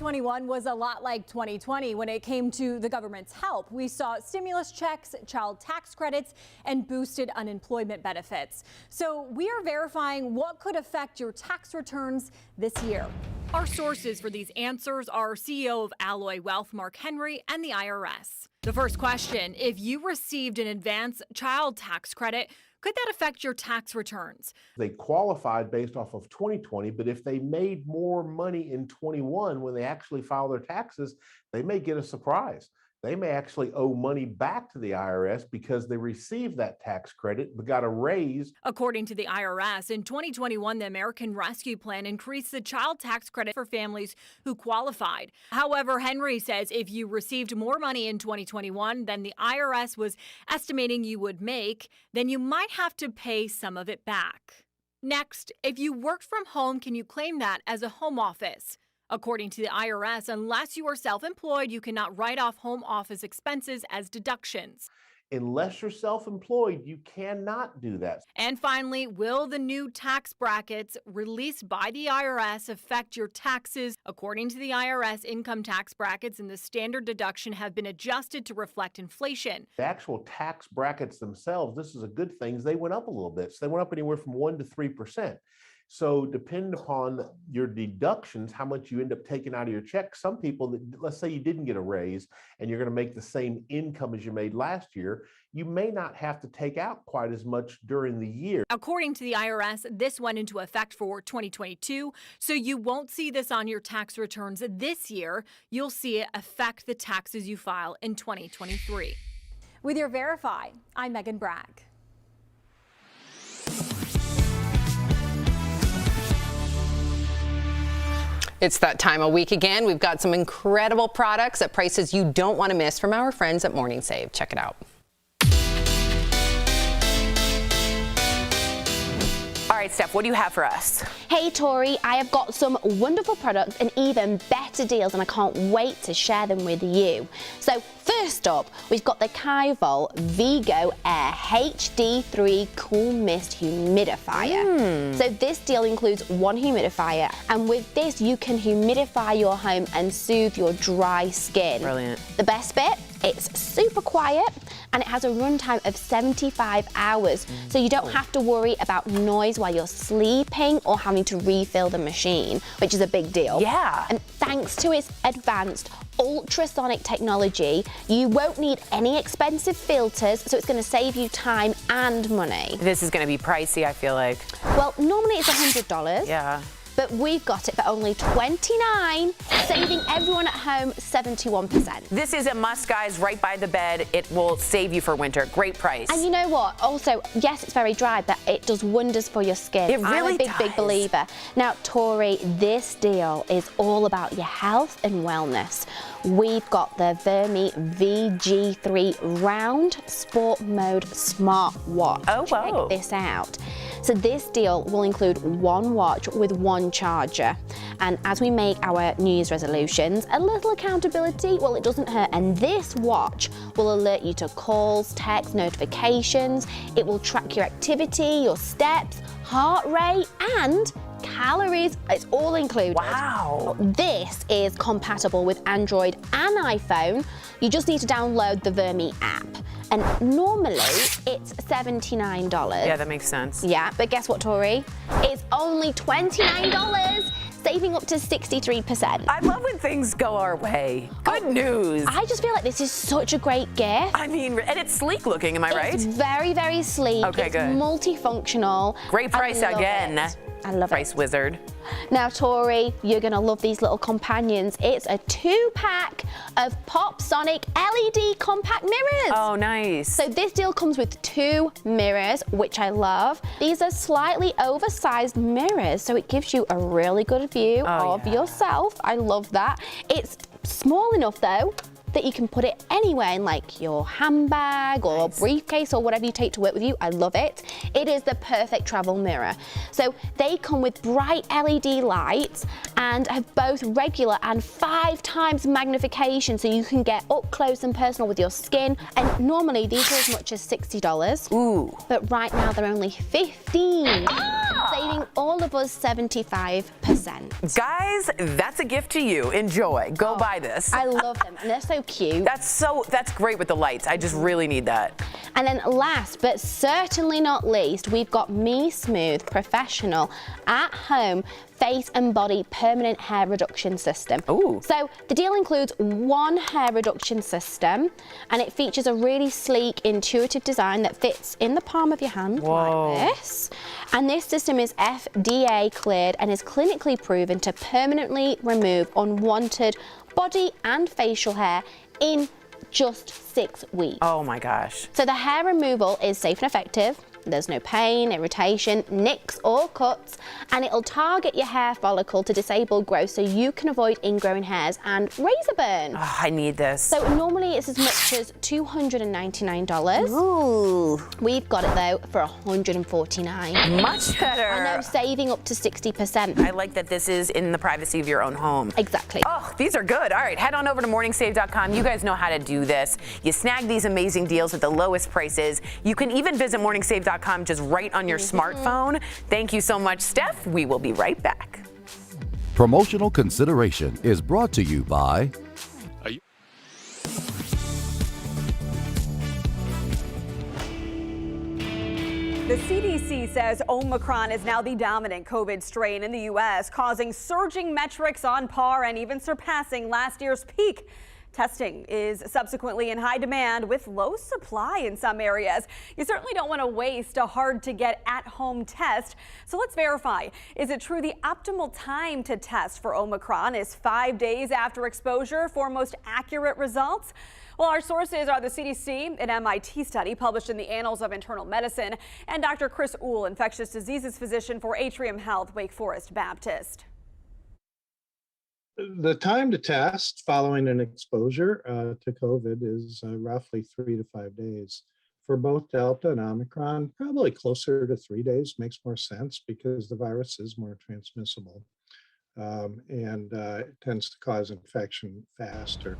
2021 was a lot like 2020 when it came to the government's help. We saw stimulus checks, child tax credits, and boosted unemployment benefits. So we are verifying what could affect your tax returns this year. Our sources for these answers are CEO of Alloy Wealth, Mark Henry, and the IRS. The first question, if you received an advance child tax credit, Could that affect your tax returns? They qualified based off of 2020, but if they made more money in 21 when they actually file their taxes, they may get a surprise. They may actually owe money back to the IRS because they received that tax credit but got a raise. According to the IRS, in 2021, the American Rescue Plan increased the child tax credit for families who qualified. However, Henry says if you received more money in 2021 than the IRS was estimating you would make, then you might have to pay some of it back. Next, if you worked from home, can you claim that as a home office? According to the IRS, unless you are self-employed, you cannot write off home office expenses as deductions. Unless you're self-employed, you cannot do that. And finally, will the new tax brackets released by the IRS affect your taxes? According to the IRS, income tax brackets and the standard deduction have been adjusted to reflect inflation. The actual tax brackets themselves, this is a good thing, they went up a little bit. So they went up anywhere from 1% to 3%. So depending upon your deductions, how much you end up taking out of your check, some people, let's say you didn't get a raise and you're going to make the same income as you made last year, you may not have to take out quite as much during the year. According to the IRS, this went into effect for 2022, so you won't see this on your tax returns this year. You'll see it affect the taxes you file in 2023. With your Verify, I'm Megan Bragg. It's that time of week again. We've got some incredible products at prices you don't want to miss from our friends at Morning Save. Check it out. All right, Steph, what do you have for us? Hey, Tori, I have got some wonderful products and even better deals, and I can't wait to share them with you. So first up, we've got the Kivol Vigo Air HD3 Cool Mist Humidifier. So this deal includes one humidifier, and with this, you can humidify your home and soothe your dry skin. Brilliant. The best bit? It's super quiet and it has a runtime of 75 hours, so you don't have to worry about noise while you're sleeping or having to refill the machine, which is a big deal. Yeah. And thanks to its advanced ultrasonic technology, you won't need any expensive filters, so it's going to save you time and money. This is going to be pricey, I feel like. Well, normally it's $100. Yeah. But we've got it for only $29, saving everyone at home 71%. This is a must, guys, right by the bed. It will save you for winter. Great price. And you know what? Also, yes, it's very dry, but it does wonders for your skin. It really I'm a big believer. Now, Tori, this deal is all about your health and wellness. We've got the Vermi VG3 Round Sport Mode Smartwatch. Oh, wow. Check this out. So this deal will include one watch with one charger. And as we make our New Year's resolutions, a little accountability, well, it doesn't hurt. And this watch will alert you to calls, texts, notifications. It will track your activity, your steps, heart rate, and calories. It's all included. Wow. This is compatible with Android and iPhone. You just need to download the Vermi app. And normally it's $79. Yeah, that makes sense. Yeah, but guess what, Tori? It's only $29, saving up to 63%. I love when things go our way. Good news. I just feel like this is such a great gift. I mean, and it's sleek looking, am I right? It's very, very sleek. Okay, it's good. multifunctional. Great price I love again. it. I love Price it. wizard. Now, Tori, you're going to love these little companions. It's a 2-pack of Pop Sonic LED compact mirrors. Oh, nice. So this deal comes with 2 mirrors, which I love. These are slightly oversized mirrors, so it gives you a really good view of yourself. I love that. It's small enough, though, that you can put it anywhere in like your handbag or briefcase or whatever you take to work with you. I love it. It is the perfect travel mirror. So they come with bright LED lights and have both regular and 5 times magnification, so you can get up close and personal with your skin. And normally these are as much as $60. Ooh. But right now they're only $15. Saving all of of us 75%. Guys, that's a gift to you. Enjoy. Go buy this. I love them, and they're so cute. That's great with the lights. I just really need that. And then last but certainly not least, we've got Me Smooth Professional at Home Face and Body Permanent Hair Reduction System. Ooh. So the deal includes one hair reduction system, and it features a really sleek, intuitive design that fits in the palm of your hand like this. And this system is FDA cleared and is clinically proven to permanently remove unwanted body and facial hair in just 6 weeks. Oh my gosh. So the hair removal is safe and effective. There's no pain, irritation, nicks or cuts, and it'll target your hair follicle to disable growth so you can avoid ingrowing hairs and razor burn. Oh, I need this. So normally it's as much as $299. Ooh. We've got it though for $149. Much better. I know, saving up to 60%. I like that this is in the privacy of your own home. Exactly. Oh, these are good. All right, head on over to morningsave.com. You guys know how to do this. You snag these amazing deals at the lowest prices. You can even visit morningsave.com just right on your smartphone. Thank you so much, Steph. We will be right back. Promotional consideration is brought to you by The CDC says Omicron is now the dominant COVID strain in the U.S., causing surging metrics on par and even surpassing last year's peak. Testing is subsequently in high demand with low supply in some areas. You certainly don't want to waste a hard-to-get at-home test. So let's verify. Is it true the optimal time to test for Omicron is 5 days after exposure for most accurate results? Well, our sources are the CDC, an MIT study published in the Annals of Internal Medicine, and Dr. Chris Uhl, infectious diseases physician for Atrium Health, Wake Forest Baptist. The time to test following an exposure to COVID is roughly 3 to 5 days. For both Delta and Omicron, probably closer to 3 days makes more sense because the virus is more transmissible. And it tends to cause infection faster.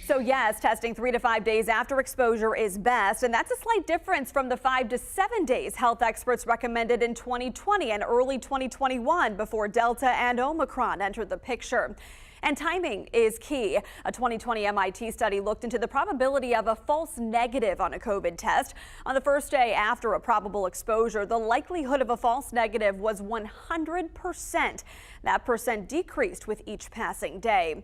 So yes, testing 3 to 5 days after exposure is best, and that's a slight difference from the 5 to 7 days health experts recommended in 2020 and early 2021 before Delta and Omicron entered the picture. And timing is key. A 2020 MIT study looked into the probability of a false negative on a COVID test. On the first day after a probable exposure, the likelihood of a false negative was 100%. That percent decreased with each passing day.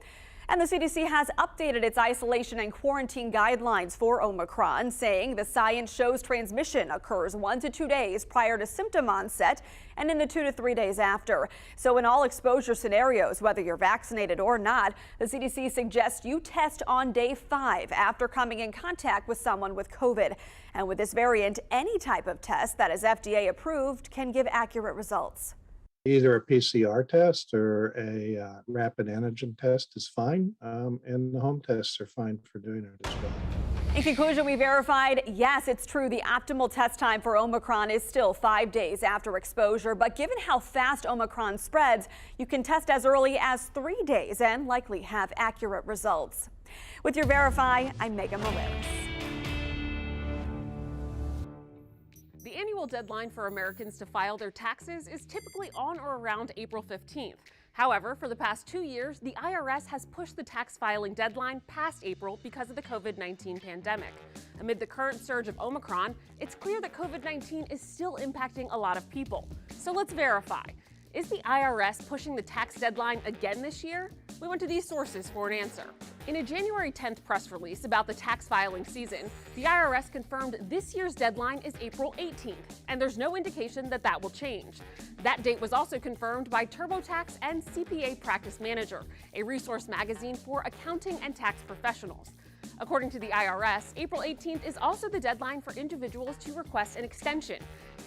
And the CDC has updated its isolation and quarantine guidelines for Omicron, saying the science shows transmission occurs 1 to 2 days prior to symptom onset and in the 2 to 3 days after. So in all exposure scenarios, whether you're vaccinated or not, the CDC suggests you test on day 5 after coming in contact with someone with COVID. And with this variant, any type of test that is FDA approved can give accurate results. Either a PCR test or a rapid antigen test is fine, and the home tests are fine for doing it as well. In conclusion, we verified, yes, it's true, the optimal test time for Omicron is still 5 days after exposure, but given how fast Omicron spreads, you can test as early as 3 days and likely have accurate results. With your Verify, I'm Megan Morales. The annual deadline for Americans to file their taxes is typically on or around April 15th. However, for the past 2 years, the IRS has pushed the tax filing deadline past April because of the COVID-19 pandemic. Amid the current surge of Omicron, it's clear that COVID-19 is still impacting a lot of people. So let's verify. Is the IRS pushing the tax deadline again this year? We went to these sources for an answer. In a January 10th press release about the tax filing season, the IRS confirmed this year's deadline is April 18th, and there's no indication that that will change. That date was also confirmed by TurboTax and CPA Practice Manager, a resource magazine for accounting and tax professionals. According to the IRS, April 18th is also the deadline for individuals to request an extension.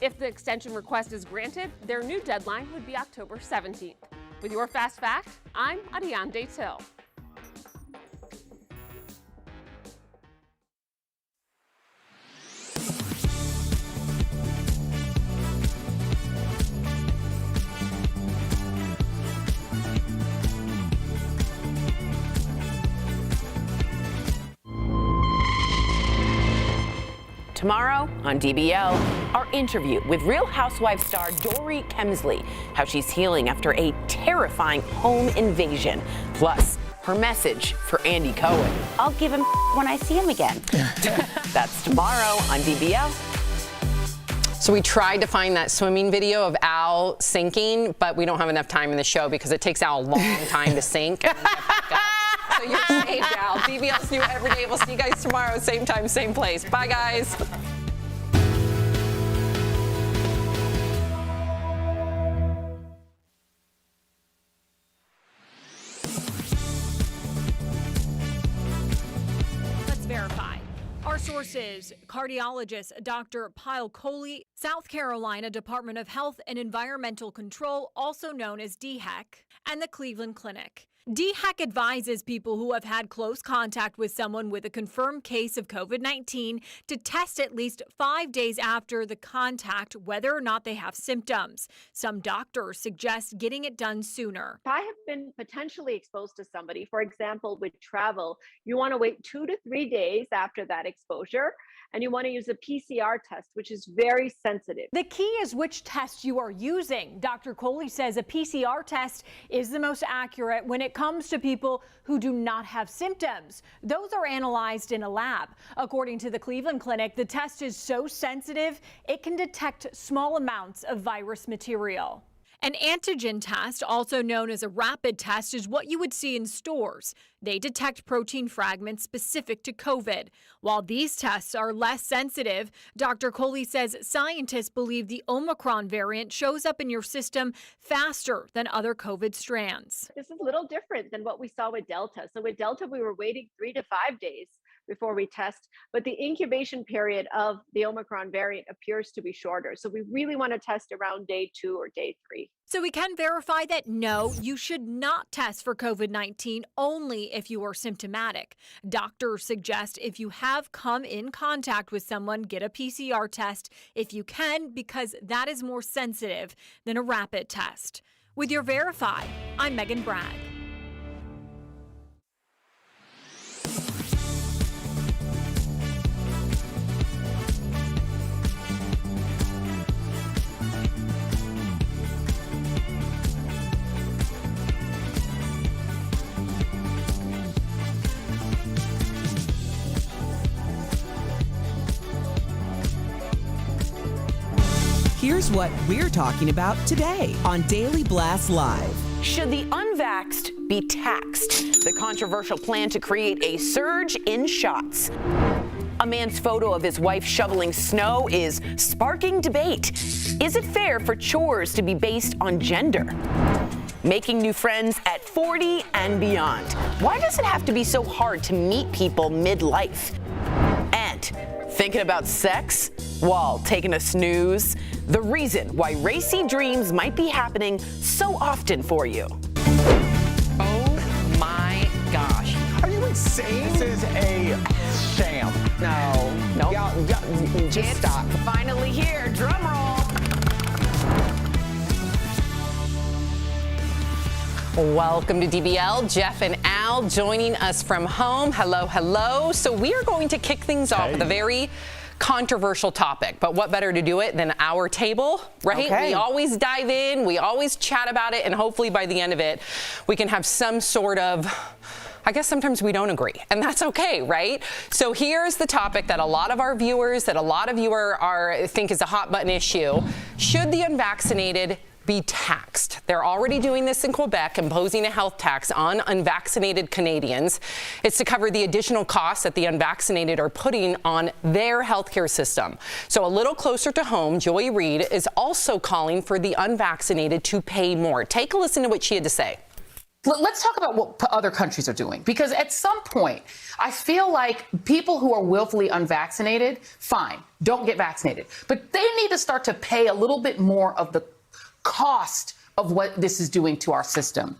If the extension request is granted, their new deadline would be October 17th. With your Fast Fact, I'm Adiane Till. Tomorrow on DBL, are interview with Real Housewives star Dory Kemsley, how she's healing after a terrifying home invasion. Plus, her message for Andy Cohen. I'll give him when I see him again. That's tomorrow on DBL. So we tried to find that swimming video of Al sinking, but we don't have enough time in the show because it takes Al a long time to sink. And get back up. So you're saved, Al. DBL's new every day. We'll see you guys tomorrow, same time, same place. Bye, guys. Verify. Our sources: cardiologist Dr. Pyle Coley, South Carolina Department of Health and Environmental Control, also known as DHEC, and the Cleveland Clinic. DHEC advises people who have had close contact with someone with a confirmed case of COVID-19 to test at least 5 days after the contact whether or not they have symptoms. Some doctors suggest getting it done sooner. If I have been potentially exposed to somebody, for example, with travel, you want to wait 2 to 3 days after that exposure, and you want to use a PCR test, which is very sensitive. The key is which test you are using. Dr. Coley says a PCR test is the most accurate when it comes to people who do not have symptoms. Those are analyzed in a lab. According to the Cleveland Clinic, the test is so sensitive, it can detect small amounts of virus material. An antigen test, also known as a rapid test, is what you would see in stores. They detect protein fragments specific to COVID. While these tests are less sensitive, Dr. Coley says scientists believe the Omicron variant shows up in your system faster than other COVID strands. This is a little different than what we saw with Delta. So with Delta, we were waiting 3 to 5 days before we test, but the incubation period of the Omicron variant appears to be shorter. So we really want to test around day 2 or day 3. So we can verify that no, you should not test for COVID-19 only if you are symptomatic. Doctors suggest if you have come in contact with someone, get a PCR test if you can, because that is more sensitive than a rapid test. With your Verify, I'm Megan Bragg. Here's what we're talking about today on Daily Blast Live. Should the unvaxxed be taxed? The controversial plan to create a surge in shots. A man's photo of his wife shoveling snow is sparking debate. Is it fair for chores to be based on gender? Making new friends at 40 and beyond. Why does it have to be so hard to meet people midlife? And thinking about sex while taking a snooze? The reason why racy dreams might be happening so often for you. Oh my gosh. Are you insane? This is a sham. No. Y'all, just stop. Finally here. Drum roll. Welcome to DBL. Jeff and Al joining us from home. Hello, hello. So we are going to kick things off with a very controversial topic, but what better to do it than our table, right? Okay. We always dive in, we always chat about it, and hopefully by the end of it, we can have some sort of, I guess sometimes we don't agree, and that's okay, right? So here's the topic that a lot of our viewers, that a lot of you are think is a hot button issue. Should the unvaccinated be taxed? They're already doing this in Quebec, imposing a health tax on unvaccinated Canadians. It's to cover the additional costs that the unvaccinated are putting on their healthcare system. So a little closer to home, Joy Reid is also calling for the unvaccinated to pay more. Take a listen to what she had to say. Let's talk about what other countries are doing, because at some point, I feel like people who are willfully unvaccinated, fine, don't get vaccinated, but they need to start to pay a little bit more of the cost of what this is doing to our system.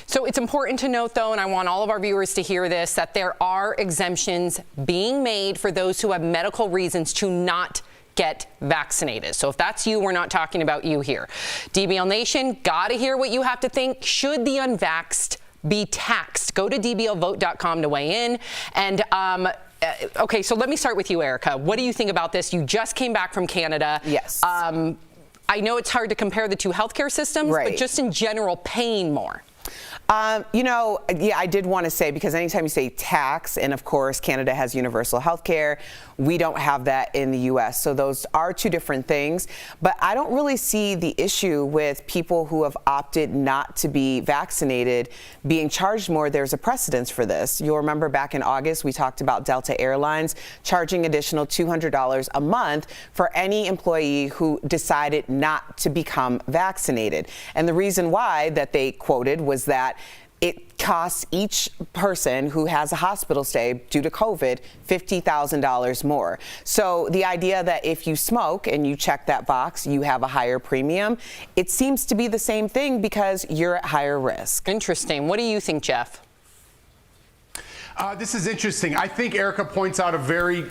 So it's important to note, though, and I want all of our viewers to hear this, that there are exemptions being made for those who have medical reasons to not get vaccinated. So if that's you, we're not talking about you here. DBL Nation, gotta hear what you have to think. Should the unvaxxed be taxed? Go to dblvote.com to weigh in. And Okay, so let me start with you, Erica. What do you think about this? You just came back from Canada. Yes. I know it's hard to compare the two healthcare systems, but just in general, paying more. You know, yeah, I did want to say, because anytime you say tax, and of course Canada has universal health care, we don't have that in the US. So those are two different things. But I don't really see the issue with people who have opted not to be vaccinated being charged more. There's a precedence for this. You'll remember back in August, we talked about Delta Airlines charging additional $200 a month for any employee who decided not to become vaccinated. And the reason why that they quoted was that it costs each person who has a hospital stay due to COVID $50,000 more. So the idea that if you smoke and you check that box, you have a higher premium, it seems to be the same thing because you're at higher risk. Interesting. What do you think, Jeff? This is interesting. I think Erica points out a very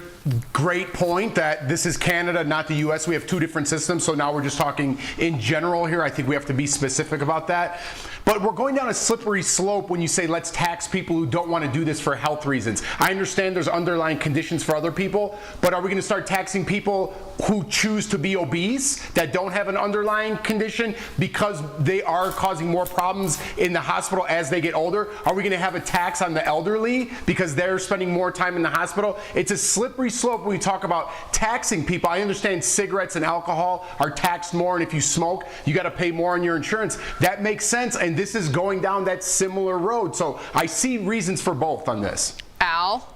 great point that this is Canada, not the US. We have two different systems, so now we're just talking in general here. I think we have to be specific about that. But we're going down a slippery slope when you say let's tax people who don't want to do this for health reasons. I understand there's underlying conditions for other people, but are we going to start taxing people who choose to be obese that don't have an underlying condition because they are causing more problems in the hospital as they get older? Are we going to have a tax on the elderly because they're spending more time in the hospital? It's a slippery slope when we talk about taxing people. I understand cigarettes and alcohol are taxed more, and if you smoke, you got to pay more on your insurance. That makes sense, and this is going down that similar road. So I see reasons for both on this. Al?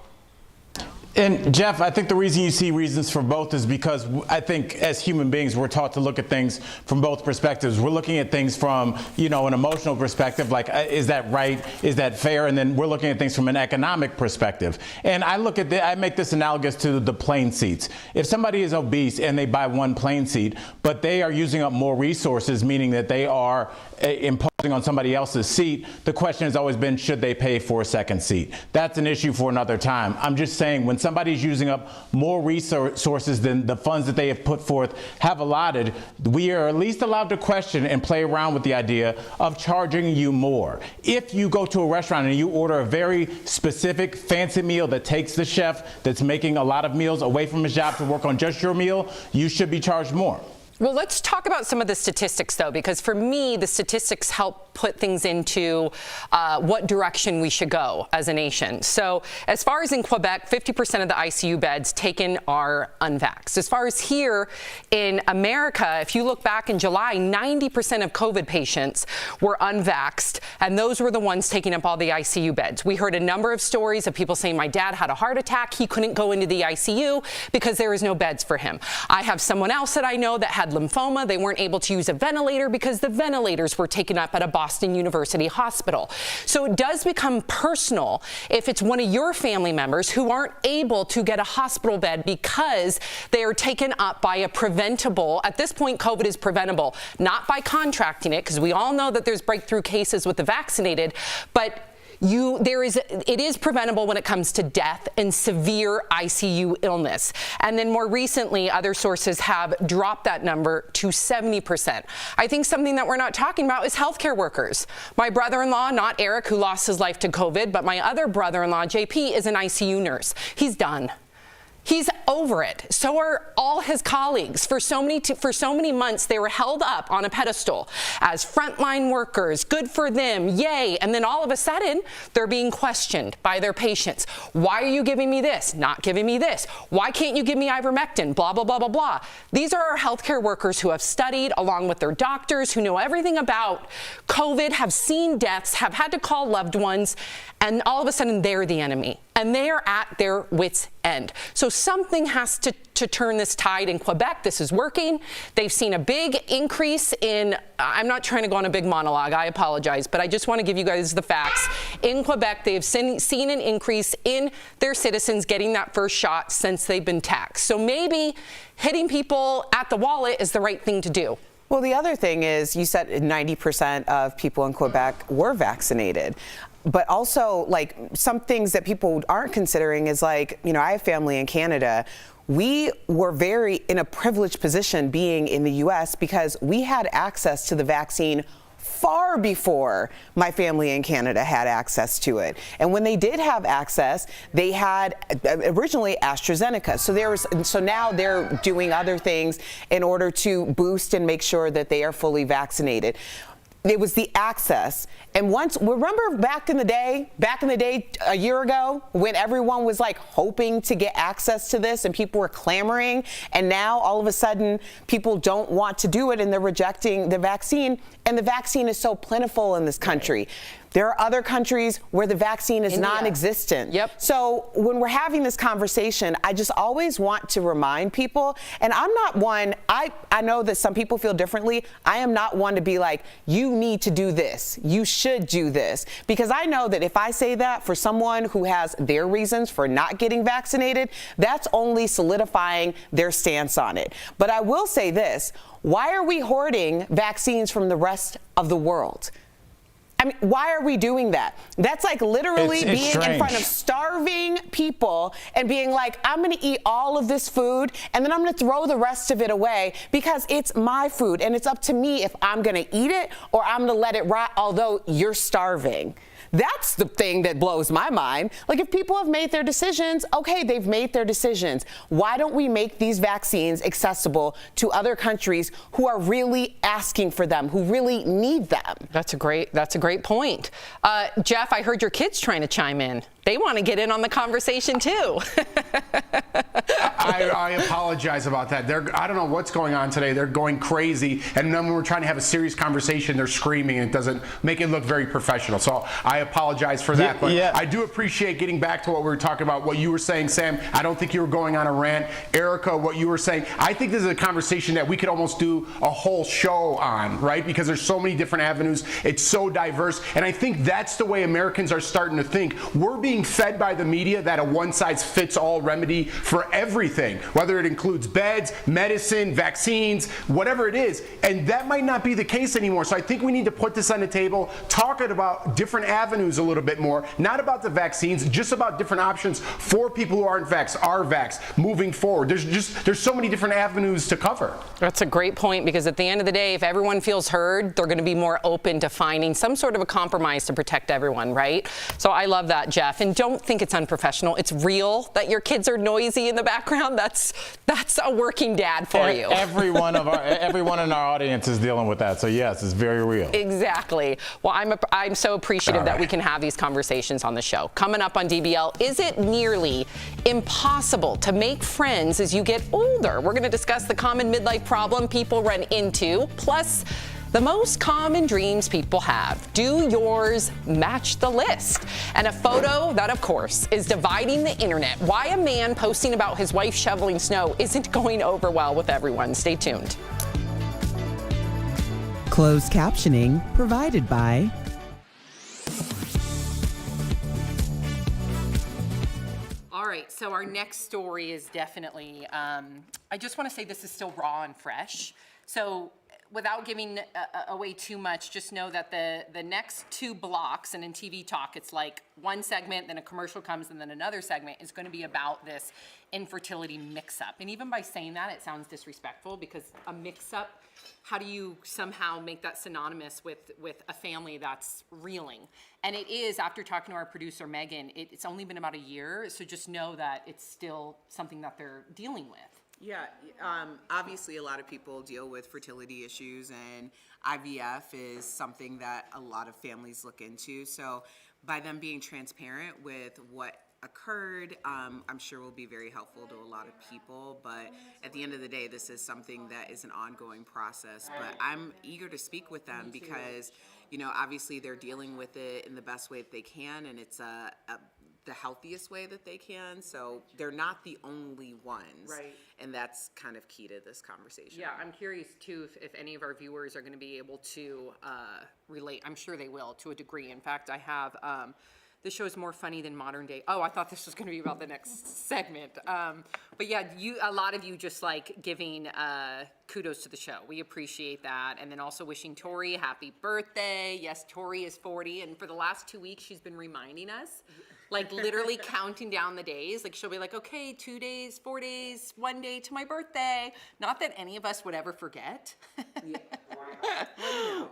And Jeff, I think the reason you see reasons for both is because I think as human beings, we're taught to look at things from both perspectives. We're looking at things from, you know, an emotional perspective, like, is that right? Is that fair? And then we're looking at things from an economic perspective. And I look at I make this analogous to the plane seats. If somebody is obese and they buy one plane seat, but they are using up more resources, meaning that they are imposing on somebody else's seat, the question has always been, should they pay for a second seat? That's an issue for another time. I'm just saying, when somebody's using up more resources than the funds that they have put forth have allotted, we are at least allowed to question and play around with the idea of charging you more. If you go to a restaurant and you order a very specific fancy meal that takes the chef that's making a lot of meals away from his job to work on just your meal, you should be charged more. Well, let's talk about some of the statistics, though, because for me, the statistics help put things into what direction we should go as a nation. So as far as in Quebec, 50% of the ICU beds taken are unvaxxed. As far as here in America, if you look back in July, 90% of COVID patients were unvaxxed, and those were the ones taking up all the ICU beds. We heard a number of stories of people saying, my dad had a heart attack. He couldn't go into the ICU because there was no beds for him. I have someone else that I know that had lymphoma. They weren't able to use a ventilator because the ventilators were taken up at a Boston University hospital. So it does become personal if it's one of your family members who aren't able to get a hospital bed because they are taken up by a preventable, at this point COVID is preventable, not by contracting it, because we all know that there's breakthrough cases with the vaccinated, but it is preventable when it comes to death and severe ICU illness. And then more recently, other sources have dropped that number to 70%. I think something that we're not talking about is healthcare workers. My brother-in-law, not Eric, who lost his life to COVID, but my other brother-in-law, JP, is an ICU nurse. He's done. He's over it. So are all his colleagues. For so many months, they were held up on a pedestal as frontline workers. Good for them, yay. And then all of a sudden, they're being questioned by their patients. Why are you giving me this? Not giving me this. Why can't you give me ivermectin? Blah, blah, blah, blah, blah. These are our healthcare workers who have studied along with their doctors, who know everything about COVID, have seen deaths, have had to call loved ones, and all of a sudden they're the enemy. And they are at their wits' end. So something has to turn this tide in Quebec. This is working. They've seen a big increase in, I'm not trying to go on a big monologue, I apologize, but I just want to give you guys the facts. In Quebec, they've seen an increase in their citizens getting that first shot since they've been taxed. So maybe hitting people at the wallet is the right thing to do. Well, the other thing is, you said 90% of people in Quebec were vaccinated. But also, like, some things that people aren't considering is, like, you know, I have family in Canada. We were very in a privileged position being in the US because we had access to the vaccine far before my family in Canada had access to it. And when they did have access, they had originally AstraZeneca. So now they're doing other things in order to boost and make sure that they are fully vaccinated. It was the access. And remember back in the day, a year ago, when everyone was like hoping to get access to this and people were clamoring, and now all of a sudden people don't want to do it and they're rejecting the vaccine, and the vaccine is so plentiful in this country. Right. There are other countries where the vaccine is non-existent. Yep. So when we're having this conversation, I just always want to remind people, and I'm not one, I know that some people feel differently. I am not one to be like, you need to do this. You should do this. Because I know that if I say that for someone who has their reasons for not getting vaccinated, that's only solidifying their stance on it. But I will say this, why are we hoarding vaccines from the rest of the world? I mean, why are we doing that? That's like literally being in front of starving people and being like, I'm going to eat all of this food and then I'm going to throw the rest of it away because it's my food and it's up to me if I'm going to eat it or I'm going to let it rot, although you're starving. That's the thing that blows my mind. Like, if people have made their decisions, okay, they've made their decisions. Why don't we make these vaccines accessible to other countries who are really asking for them, who really need them? That's a great point. Jeff, I heard your kids trying to chime in. They want to get in on the conversation too. I apologize about that. I don't know what's going on today. They're going crazy. And then when we're trying to have a serious conversation, they're screaming and it doesn't make it look very professional. So I apologize for that. But I do appreciate getting back to what we were talking about, what you were saying, Sam. I don't think you were going on a rant. Erica, what you were saying. I think this is a conversation that we could almost do a whole show on, right? Because there's so many different avenues. It's so diverse. And I think that's the way Americans are starting to think. We're being fed by the media that a one-size-fits-all remedy for everything, whether it includes beds, medicine, vaccines, whatever it is. And that might not be the case anymore. So I think we need to put this on the table, talk about different avenues a little bit more, not about the vaccines, just about different options for people who aren't vaxxed, are vaxxed, moving forward. There's so many different avenues to cover. That's a great point, because at the end of the day, if everyone feels heard, they're going to be more open to finding some sort of a compromise to protect everyone, right? So I love that, Jeff. And don't think it's unprofessional. It's real that your kids are noisy in the background. That's a working dad for you. Everyone in our audience is dealing with that. So yes, it's very real. Exactly. Well, I'm so appreciative that we can have these conversations on the show. Coming up on DBL, is it nearly impossible to make friends as you get older? We're going to discuss the common midlife problem people run into, plus the most common dreams people have. Do yours match the list? And a photo that, of course, is dividing the internet. Why a man posting about his wife shoveling snow isn't going over well with everyone. Stay tuned. Closed captioning provided by All right, so our next story is definitely, I just want to say this is still raw and fresh. So without giving away too much, just know that the next 2 blocks, and in TV talk, it's like one segment, then a commercial comes, and then another segment is going to be about this infertility mix-up. And even by saying that, it sounds disrespectful, because a mix-up, how do you somehow make that synonymous with a family that's reeling? And it is, after talking to our producer, Megan, it's only been about a year, so just know that it's still something that they're dealing with. Yeah, obviously a lot of people deal with fertility issues, and IVF is something that a lot of families look into. So by them being transparent with what occurred, I'm sure will be very helpful to a lot of people. But at the end of the day, this is something that is an ongoing process. But I'm eager to speak with them because, obviously they're dealing with it in the best way that they can, and it's the healthiest way that they can. So they're not the only ones. Right. And that's kind of key to this conversation. Yeah, I'm curious too if any of our viewers are going to be able to relate. I'm sure they will, to a degree. In fact, I have this show is more funny than modern day. Oh, I thought this was going to be about the next segment. But yeah, a lot of you just like giving kudos to the show. We appreciate that. And then also wishing Tori happy birthday. Yes, Tori is 40. And for the last 2 weeks, she's been reminding us like literally counting down the days. Like she'll be like, okay, 2 days, 4 days, 1 day to my birthday. Not that any of us would ever forget.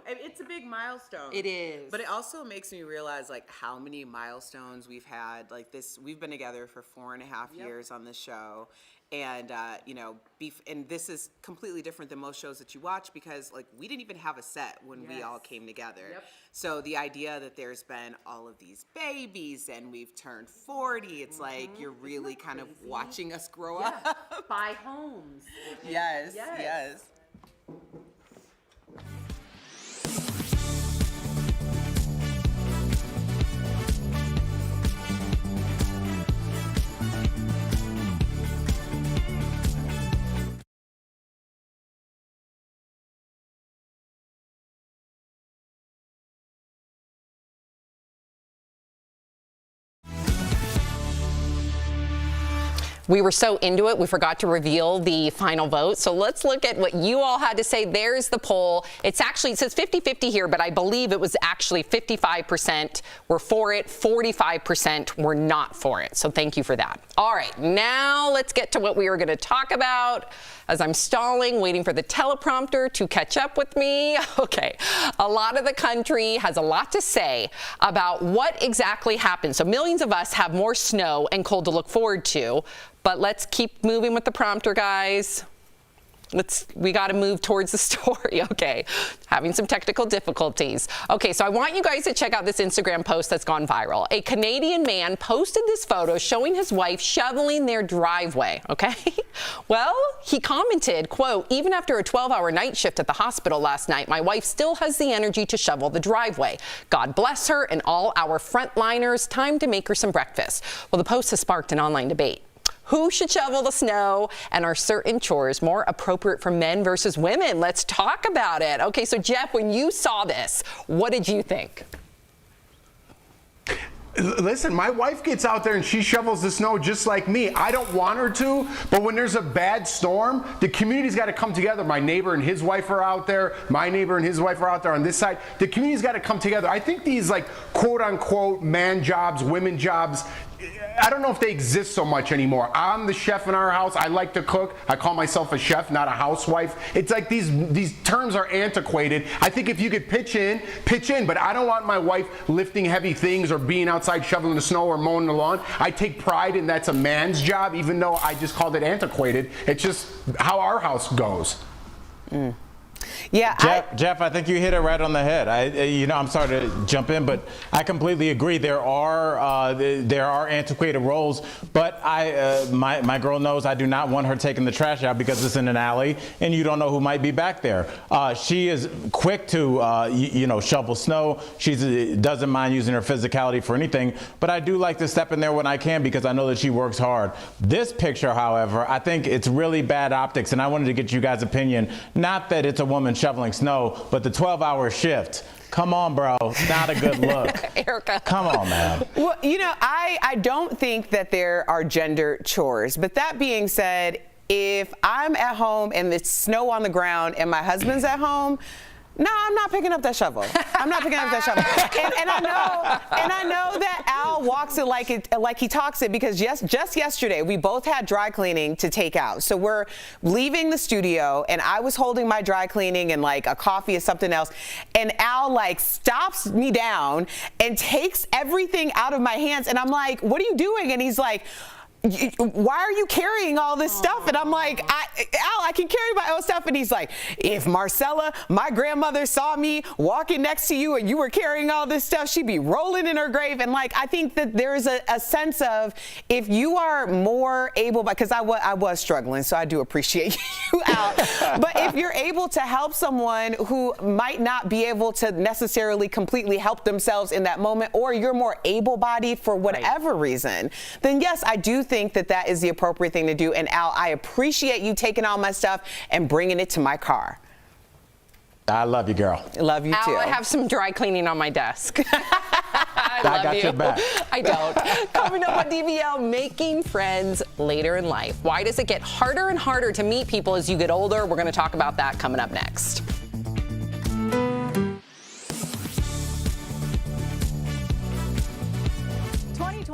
It's a big milestone. It is. But it also makes me realize like how many milestones we've had. Like this, we've been together for 4.5 years on this show. And, and this is completely different than most shows that you watch because like we didn't even have a set when we all came together. So the idea that there's been all of these babies and we've turned 40, it's like you're really kind of watching us grow up. Buy homes. Yes. We were so into it, we forgot to reveal the final vote. So let's look at what you all had to say. There's the poll. It's actually, it says 50-50 here, but I believe it was actually 55% were for it, 45% were not for it. So thank you for that. All right, now let's get to what we were going to talk about. As I'm stalling, waiting for the teleprompter to catch up with me. Okay, a lot of the country has a lot to say about what exactly happened. So millions of us have more snow and cold to look forward to, but let's keep moving with the prompter, guys. We got to move towards the story. Okay, having some technical difficulties. Okay, so I want you guys to check out this Instagram post that's gone viral. A Canadian man posted this photo showing his wife shoveling their driveway, okay? Well, he commented, quote, even after a 12-hour night shift at the hospital last night, my wife still has the energy to shovel the driveway. God bless her and all our frontliners. Time to make her some breakfast. Well, the post has sparked an online debate. Who should shovel the snow, and are certain chores more appropriate for men versus women? Let's talk about it. Okay, so Jeff, when you saw this, what did you think? Listen, my wife gets out there and she shovels the snow just like me. I don't want her to, but when there's a bad storm, the community's got to come together. My neighbor and his wife are out there. My neighbor and his wife are out there on this side. The community's got to come together. I think these like quote unquote man jobs, women jobs, I don't know if they exist so much anymore. I'm the chef in our house. I like to cook. I call myself a chef, not a housewife. It's like these terms are antiquated. I think if you could pitch in, but I don't want my wife lifting heavy things or being outside shoveling the snow or mowing the lawn. I take pride in that's a man's job, even though I just called it antiquated. It's just how our house goes. Yeah, Jeff, I think you hit it right on the head. I'm sorry to jump in, but I completely agree. There are antiquated roles, but my girl knows I do not want her taking the trash out because it's in an alley and you don't know who might be back there. She is quick to shovel snow. She doesn't mind using her physicality for anything, but I do like to step in there when I can because I know that she works hard. This picture, however, I think it's really bad optics, and I wanted to get you guys' opinion. Not that it's a woman shoveling snow, but the 12-hour shift. Come on, bro. Not a good look. Erica. Come on, man. Well, I don't think that there are gender chores. But that being said, if I'm at home and it's snow on the ground and my husband's at home, no, I'm not picking up that shovel. I'm not picking up that shovel. And I know that Al walks it like he talks it, because just yesterday we both had dry cleaning to take out. So we're leaving the studio and I was holding my dry cleaning and like a coffee or something else, and Al like stops me down and takes everything out of my hands, and I'm like, what are you doing? And he's like, why are you carrying all this stuff? And I'm like, Al, I can carry my own stuff. And he's like, if Marcella, my grandmother, saw me walking next to you and you were carrying all this stuff, she'd be rolling in her grave. And like, I think that there's a sense of, if you are more able, because I was struggling, so I do appreciate you, Al. But if you're able to help someone who might not be able to necessarily completely help themselves in that moment, or you're more able-bodied for whatever reason, then yes, I do think that is the appropriate thing to do. And Al, I appreciate you taking all my stuff and bringing it to my car. I love you, girl. Love you too. Al, I have some dry cleaning on my desk. I got your back. I don't. Coming up on DBL, making friends later in life. Why does it get harder and harder to meet people as you get older? We're going to talk about that coming up next.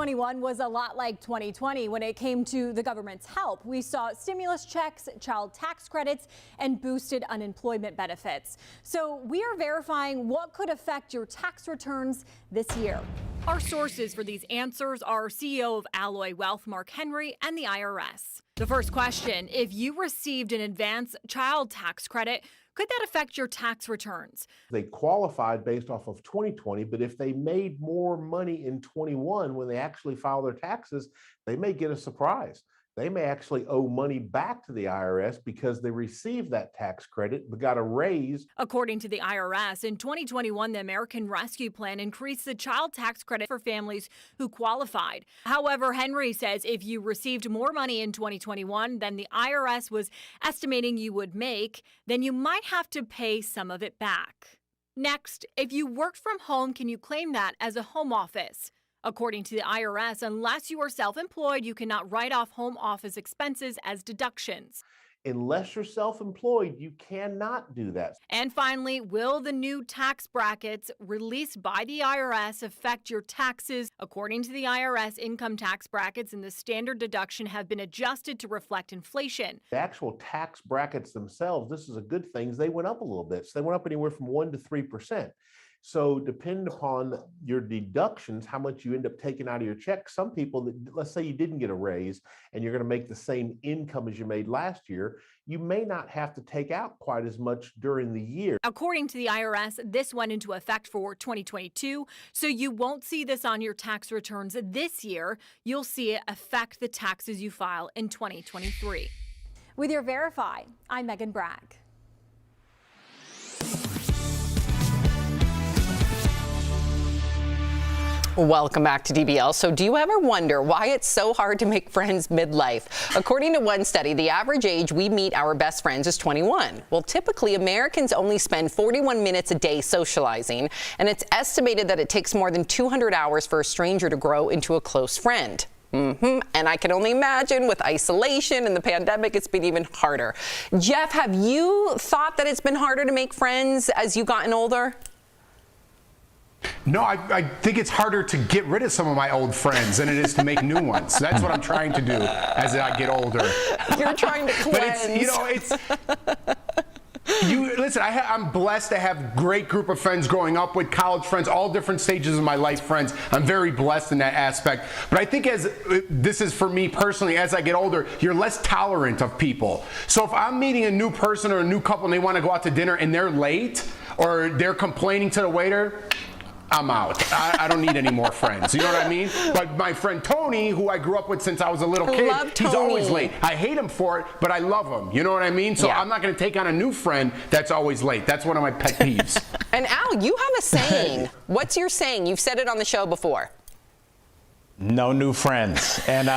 2021 was a lot like 2020 when it came to the government's help. We saw stimulus checks, child tax credits, and boosted unemployment benefits. So we are verifying what could affect your tax returns this year. Our sources for these answers are CEO of Alloy Wealth, Mark Henry, and the IRS. The first question, if you received an advance child tax credit, could that affect your tax returns? They qualified based off of 2020, but if they made more money in 21 when they actually file their taxes, they may get a surprise. They may actually owe money back to the IRS because they received that tax credit but got a raise. According to the IRS, in 2021, the American Rescue Plan increased the child tax credit for families who qualified. However, Henry says if you received more money in 2021 than the IRS was estimating you would make, then you might have to pay some of it back. Next, if you worked from home, can you claim that as a home office? According to the IRS, unless you are self-employed, you cannot write off home office expenses as deductions. Unless you're self-employed, you cannot do that. And finally, will the new tax brackets released by the IRS affect your taxes? According to the IRS, income tax brackets and the standard deduction have been adjusted to reflect inflation. The actual tax brackets themselves, this is a good thing, they went up a little bit. So they went up anywhere from 1% to 3%. So depending upon your deductions, how much you end up taking out of your check, some people, that, let's say you didn't get a raise and you're going to make the same income as you made last year, you may not have to take out quite as much during the year. According to the IRS, this went into effect for 2022, so you won't see this on your tax returns this year. You'll see it affect the taxes you file in 2023. With your Verify, I'm Megan Bragg. Welcome back to DBL. So do you ever wonder why it's so hard to make friends midlife? According to one study, the average age we meet our best friends is 21. Well, typically Americans only spend 41 minutes a day socializing, and it's estimated that it takes more than 200 hours for a stranger to grow into a close friend. And I can only imagine with isolation and the pandemic, it's been even harder. Jeff, have you thought that it's been harder to make friends as you've gotten older? No, I think it's harder to get rid of some of my old friends than it is to make new ones. That's what I'm trying to do as I get older. You're trying to cleanse. But listen, I'm blessed to have a great group of friends growing up with, college friends, all different stages of my life friends. I'm very blessed in that aspect. But I think this is for me personally, as I get older, you're less tolerant of people. So if I'm meeting a new person or a new couple and they want to go out to dinner and they're late or they're complaining to the waiter, I'm out. I don't need any more friends. You know what I mean? But my friend Tony, who I grew up with since I was a little kid, he's always late. I hate him for it, but I love him. You know what I mean? So I'm not going to take on a new friend that's always late. That's one of my pet peeves. And Al, you have a saying. What's your saying? You've said it on the show before. No new friends. And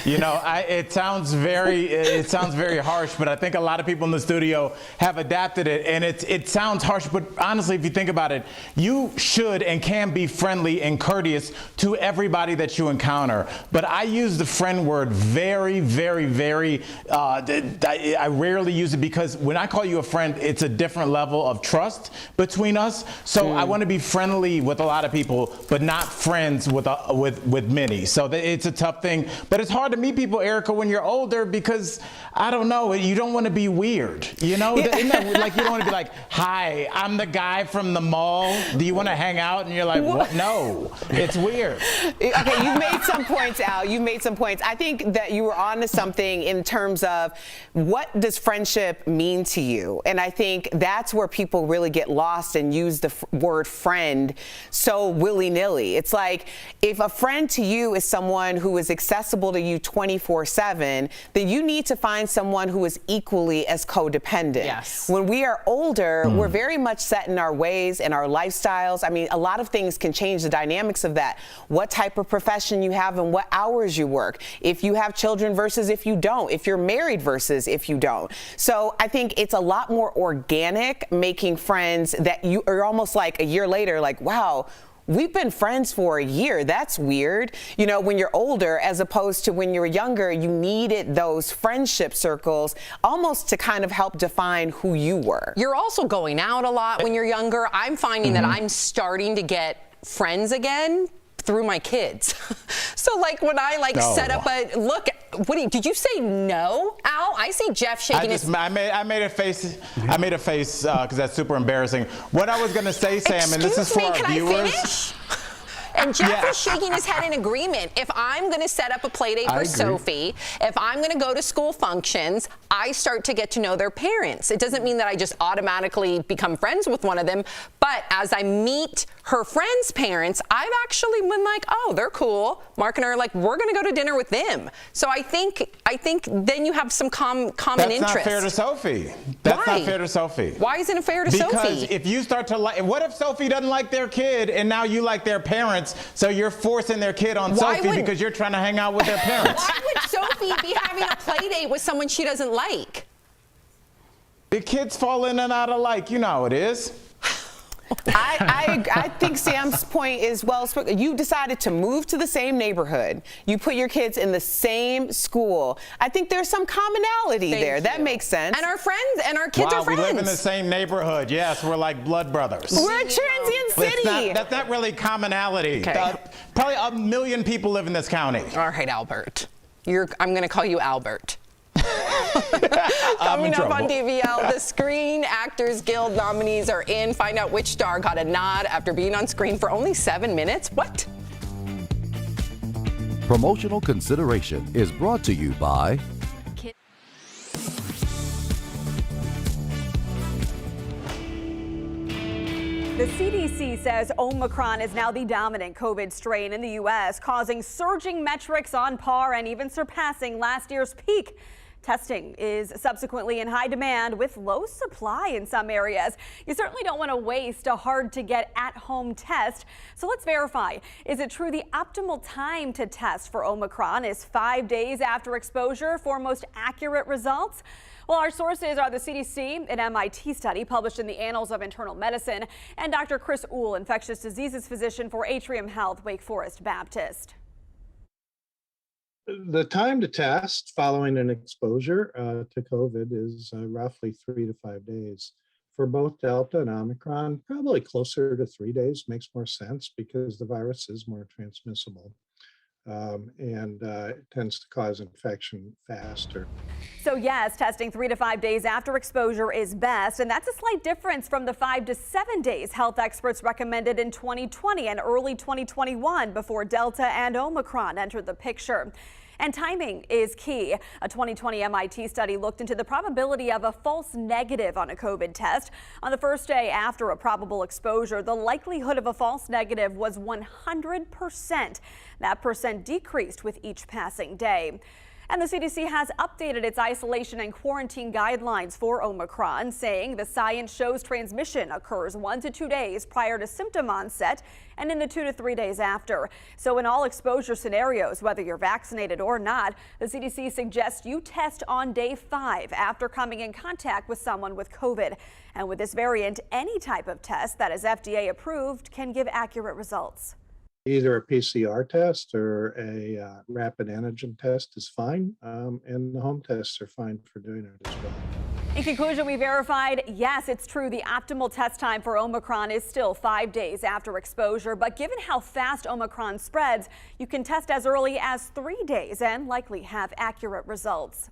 it sounds very harsh, but I think a lot of people in the studio have adapted it, and it sounds harsh, but honestly, if you think about it, you should and can be friendly and courteous to everybody that you encounter. But I use the friend word very, very, very, I rarely use it because when I call you a friend, it's a different level of trust between us. So I want to be friendly with a lot of people, but not friends with many. So it's a tough thing, but it's hard to meet people, Erica, when you're older because I don't know, you don't want to be weird, you know? Isn't that, like, you don't want to be like, hi, I'm the guy from the mall. Do you want to hang out? And you're like, what? No, it's weird. Okay, you've made some points, Al. You've made some points. I think that you were onto something in terms of what does friendship mean to you? And I think that's where people really get lost and use the word friend so willy-nilly. It's like, if a friend to you is someone who is accessible to you 24/7, then you need to find someone who is equally as codependent. Yes. When we are older, we're very much set in our ways and our lifestyles. I mean, a lot of things can change the dynamics of that. What type of profession you have and what hours you work. If you have children versus if you don't. If you're married versus if you don't. So I think it's a lot more organic making friends that you are almost like a year later, like, wow, we've been friends for a year. That's weird. You know, when you're older, as opposed to when you were younger, you needed those friendship circles almost to kind of help define who you were. You're also going out a lot when you're younger. I'm finding that I'm starting to get friends again through my kids. So like when I set up a look, did you say no, Al? I see Jeff shaking his. I made a face. I made a face because that's super embarrassing. What I was going to say, Sam, and this is for our viewers. And Jeff is shaking his head in agreement. If I'm going to set up a play date for Sophie, if I'm going to go to school functions, I start to get to know their parents. It doesn't mean that I just automatically become friends with one of them, but as I meet her friends' parents, I've actually been like, oh, they're cool. Mark and I are like, we're going to go to dinner with them. So I think then you have some common interest. That's not fair to Sophie. That's not fair to Sophie. Why isn't it fair to Sophie? Because if you start to like, what if Sophie doesn't like their kid and now you like their parents? So you're forcing their kid on Sophie because you're trying to hang out with their parents. Why would Sophie be having a play date with someone she doesn't like? The kids fall in and out of like, you know how it is. I think Sam's point is well spoken. You decided to move to the same neighborhood. You put your kids in the same school. I think there's some commonality there. That makes sense. And our friends and our kids are friends. We live in the same neighborhood. Yes, we're like blood brothers. We're a transient city. That's not really commonality. Okay. Probably 1 million people live in this county. All right, Albert. I'm going to call you Albert. Coming up on DBL, the Screen Actors Guild nominees are in. Find out which star got a nod after being on screen for only 7 minutes. What? Promotional consideration is brought to you by The CDC says Omicron is now the dominant COVID strain in the U.S., causing surging metrics on par and even surpassing last year's peak. Testing is subsequently in high demand with low supply in some areas. You certainly don't want to waste a hard-to-get at-home test. So let's verify. Is it true the optimal time to test for Omicron is 5 days after exposure for most accurate results? Well, our sources are the CDC, an MIT study published in the Annals of Internal Medicine, and Dr. Chris Uhl, infectious diseases physician for Atrium Health, Wake Forest Baptist. The time to test following an exposure to COVID is roughly 3 to 5 days. For both Delta and Omicron, probably closer to 3 days makes more sense because the virus is more transmissible. And it tends to cause infection faster. So yes, testing 3 to 5 days after exposure is best, and that's a slight difference from the 5 to 7 days health experts recommended in 2020 and early 2021 before Delta and Omicron entered the picture. And timing is key. A 2020 MIT study looked into the probability of a false negative on a COVID test. On the first day after a probable exposure, the likelihood of a false negative was 100%. That percent decreased with each passing day. And the CDC has updated its isolation and quarantine guidelines for Omicron, saying the science shows transmission occurs 1 to 2 days prior to symptom onset and in the 2 to 3 days after. So in all exposure scenarios, whether you're vaccinated or not, the CDC suggests you test on day 5 after coming in contact with someone with COVID. And with this variant, any type of test that is FDA approved can give accurate results. Either a PCR test or a rapid antigen test is fine, and the home tests are fine for doing it as well. In conclusion, we verified, yes, it's true. The optimal test time for Omicron is still 5 days after exposure. But given how fast Omicron spreads, you can test as early as 3 days and likely have accurate results.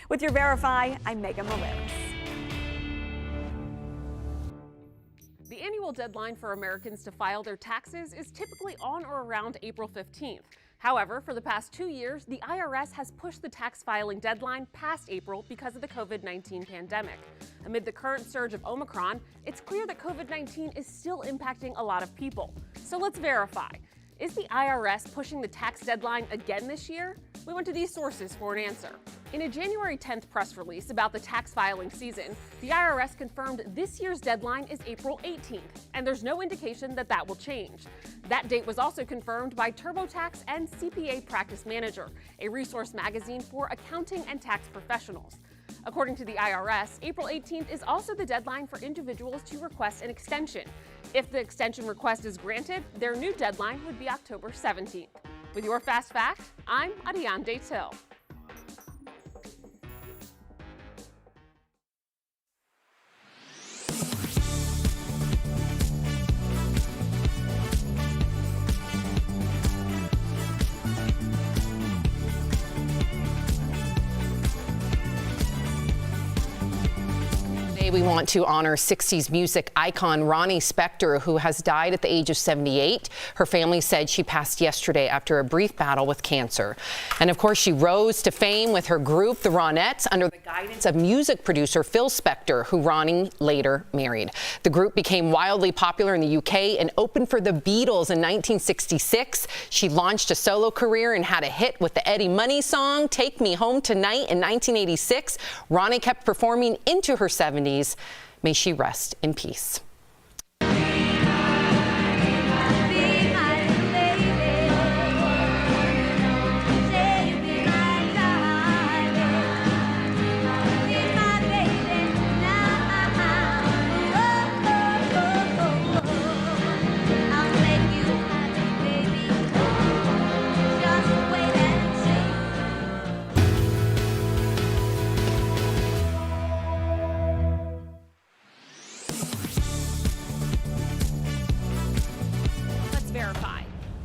With your Verify, I'm Megan Morales. The annual deadline for Americans to file their taxes is typically on or around April 15th. However, for the past 2 years, the IRS has pushed the tax filing deadline past April because of the COVID-19 pandemic. Amid the current surge of Omicron, it's clear that COVID-19 is still impacting a lot of people. So let's verify. Is the IRS pushing the tax deadline again this year? We went to these sources for an answer. In a January 10th press release about the tax filing season, the IRS confirmed this year's deadline is April 18th, and there's no indication that that will change. That date was also confirmed by TurboTax and CPA Practice Manager, a resource magazine for accounting and tax professionals. According to the IRS, April 18th is also the deadline for individuals to request an extension. If the extension request is granted, their new deadline would be October 17th. With your Fast Fact, I'm Adiane Till. Today, we want to honor 60s music icon Ronnie Spector, who has died at the age of 78. Her family said she passed yesterday after a brief battle with cancer. And of course, she rose to fame with her group, the Ronettes, under the guidance of music producer Phil Spector, who Ronnie later married. The group became wildly popular in the UK and opened for the Beatles in 1966. She launched a solo career and had a hit with the Eddie Money song, Take Me Home Tonight, in 1986. Ronnie kept performing into her 70s. May she rest in peace.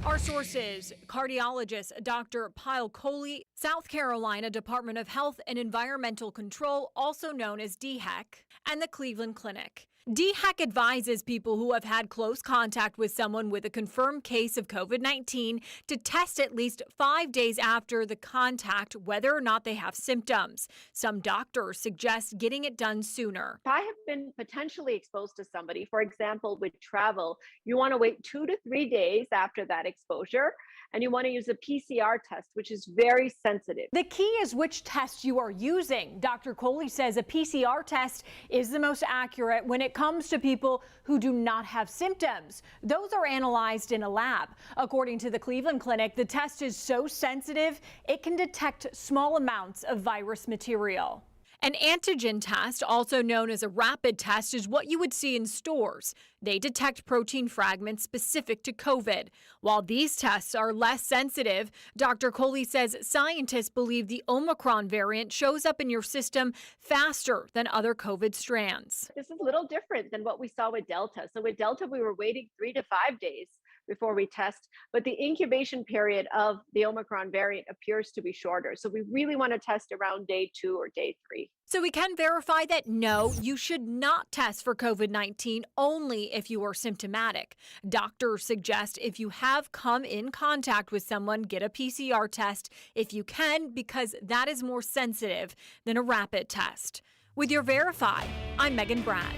Our sources, cardiologist Dr. Pyle Coley, South Carolina Department of Health and Environmental Control, also known as DHEC, and the Cleveland Clinic. DHEC advises people who have had close contact with someone with a confirmed case of COVID-19 to test at least 5 days after the contact whether or not they have symptoms. Some doctors suggest getting it done sooner. If I have been potentially exposed to somebody, for example, with travel, you want to wait 2 to 3 days after that exposure, and you want to use a PCR test, which is very sensitive. The key is which test you are using. Dr. Coley says a PCR test is the most accurate when it comes to people who do not have symptoms. Those are analyzed in a lab. According to the Cleveland Clinic, the test is so sensitive, it can detect small amounts of virus material. An antigen test, also known as a rapid test, is what you would see in stores. They detect protein fragments specific to COVID. While these tests are less sensitive, Dr. Coley says scientists believe the Omicron variant shows up in your system faster than other COVID strands. This is a little different than what we saw with Delta. So with Delta, we were waiting 3 to 5 days before we test, but the incubation period of the Omicron variant appears to be shorter. So we really want to test around day 2 or day 3. So we can verify that no, you should not test for COVID-19 only if you are symptomatic. Doctors suggest if you have come in contact with someone, get a PCR test if you can, because that is more sensitive than a rapid test. With your Verify, I'm Megan Bragg.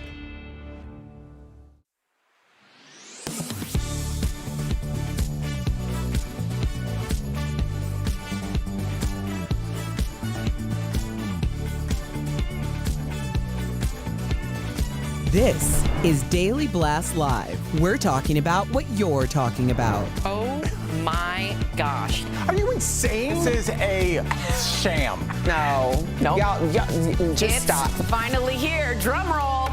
This is Daily Blast Live. We're talking about what you're talking about. Oh my gosh. Are you insane? This is a sham. No. Nope. Y'all, just It's stop. finally here. Drum roll.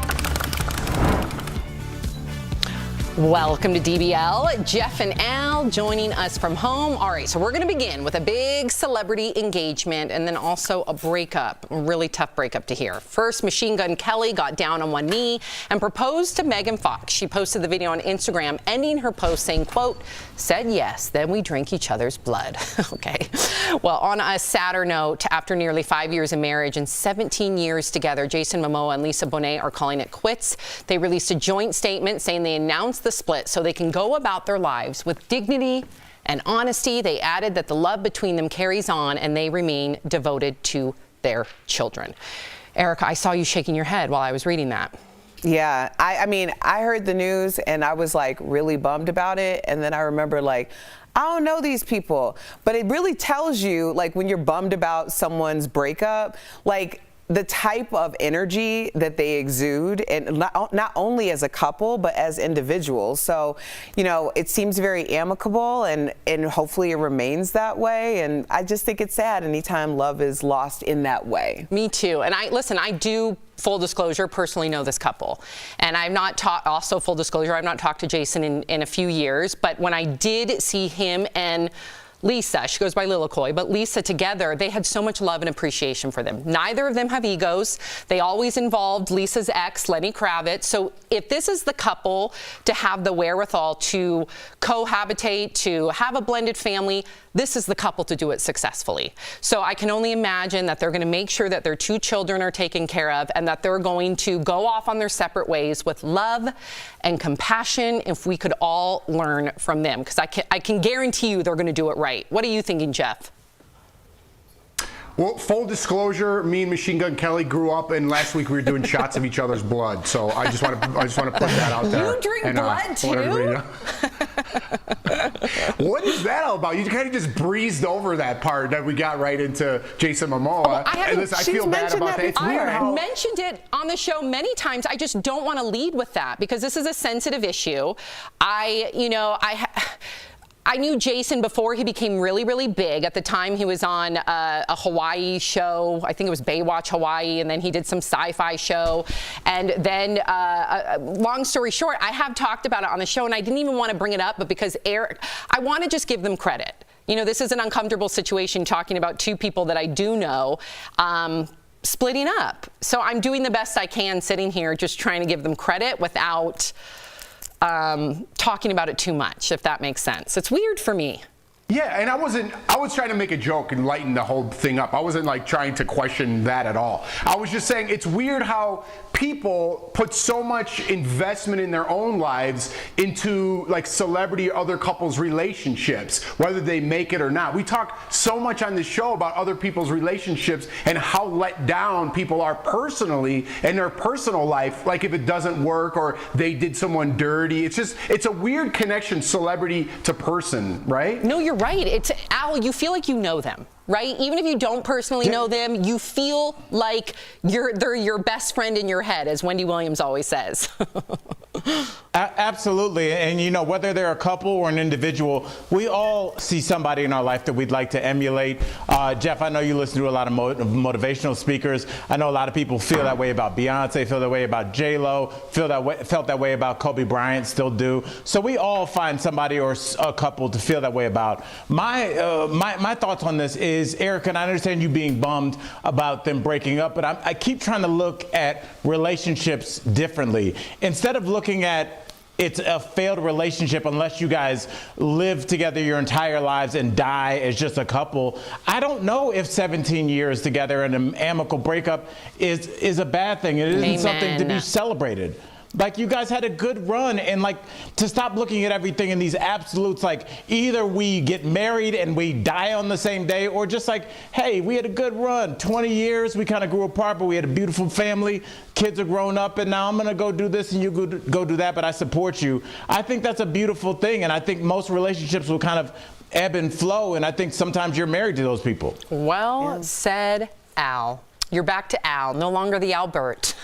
Welcome to DBL. Jeff and Al joining us from home. All right, so we're going to begin with a big celebrity engagement and then also a breakup, a really tough breakup to hear. First, Machine Gun Kelly got down on one knee and proposed to Megan Fox. She posted the video on Instagram, ending her post saying, quote, said yes, then we drink each other's blood. Okay. Well, on a sadder note, after nearly 5 years of marriage and 17 years together, Jason Momoa and Lisa Bonet are calling it quits. They released a joint statement saying they announced the split so they can go about their lives with dignity and honesty. They added that the love between them carries on and they remain devoted to their children. Erica, I saw you shaking your head while I was reading that. Yeah, I mean, I heard the news and I was like really bummed about it. And then I remember like, I don't know these people, but it really tells you like when you're bummed about someone's breakup, like the type of energy that they exude, and not only as a couple, but as individuals. So, you know, it seems very amicable and hopefully it remains that way. And I just think it's sad anytime love is lost in that way. Me too. And I do, full disclosure, personally know this couple. And I've not talked, also full disclosure, I've not talked to Jason in a few years, but when I did see him and Lisa, she goes by Lilikoi, but Lisa together, they had so much love and appreciation for them. Neither of them have egos. They always involved Lisa's ex, Lenny Kravitz. So if this is the couple to have the wherewithal to cohabitate, to have a blended family, this is the couple to do it successfully. So I can only imagine that they're going to make sure that their 2 children are taken care of and that they're going to go off on their separate ways with love and compassion if we could all learn from them. Because I can guarantee you they're going to do it right. What are you thinking, Jeff? Well, full disclosure, me and Machine Gun Kelly grew up, and last week we were doing shots of each other's blood. So I just want to put that out there. You drink blood too? What is that all about? You kind of just breezed over that part that we got right into Jason Momoa. I feel bad about that. It's weird how I've mentioned it on the show many times. I just don't want to lead with that because this is a sensitive issue. I knew Jason before he became really, really big. At the time, he was on a Hawaii show. I think it was Baywatch Hawaii, and then he did some sci-fi show. And then, long story short, I have talked about it on the show, and I didn't even want to bring it up, but because I want to just give them credit. You know, this is an uncomfortable situation talking about 2 people that I do know splitting up. So I'm doing the best I can sitting here just trying to give them credit without talking about it too much, if that makes sense. It's weird for me. Yeah, and I was trying to make a joke and lighten the whole thing up. I wasn't like trying to question that at all. I was just saying it's weird how people put so much investment in their own lives into like celebrity or other couples' relationships, whether they make it or not. We talk so much on this show about other people's relationships and how let down people are personally in their personal life, like if it doesn't work or they did someone dirty. It's a weird connection, celebrity to person, right? No, you're right. It's Al, you feel like you know them, right? Even if you don't personally know them, you feel like they're your best friend in your head, as Wendy Williams always says. Absolutely. And you know, whether they're a couple or an individual, we all see somebody in our life that we'd like to emulate. Jeff, I know you listen to a lot of motivational speakers. I know a lot of people feel that way about Beyonce, feel that way about J-Lo, felt that way about Kobe Bryant, still do. So we all find somebody or a couple to feel that way about. My thoughts on this is, Erica, and I understand you being bummed about them breaking up, but I keep trying to look at relationships differently. Instead of looking at it's a failed relationship unless you guys live together your entire lives and die as just a couple. I don't know if 17 years together and an amicable breakup is a bad thing. It isn't something to be celebrated. Like, you guys had a good run, and like, to stop looking at everything in these absolutes, like either we get married and we die on the same day, or just like, hey, we had a good run, 20 years, we kind of grew apart, but we had a beautiful family, kids are grown up, and now I'm gonna go do this and you go do that, but I support you. I think that's a beautiful thing, and I think most relationships will kind of ebb and flow, and I think sometimes you're married to those people. Well said, Al. You're back to Al, no longer the Albert.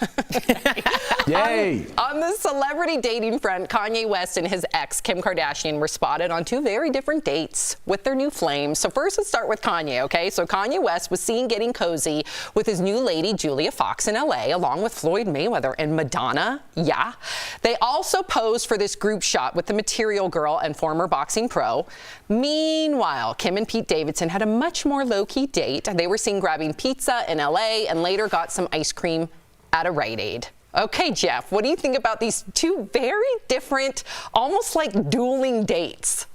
Yay! On the celebrity dating front, Kanye West and his ex, Kim Kardashian, were spotted on 2 very different dates with their new flames. So first, let's start with Kanye, okay? So Kanye West was seen getting cozy with his new lady, Julia Fox, in LA, along with Floyd Mayweather and Madonna. Yeah. They also posed for this group shot with the Material Girl and former boxing pro. Meanwhile, Kim and Pete Davidson had a much more low-key date. They were seen grabbing pizza in LA and later got some ice cream at a Rite Aid. Okay, Jeff, what do you think about these 2 very different, almost like dueling dates?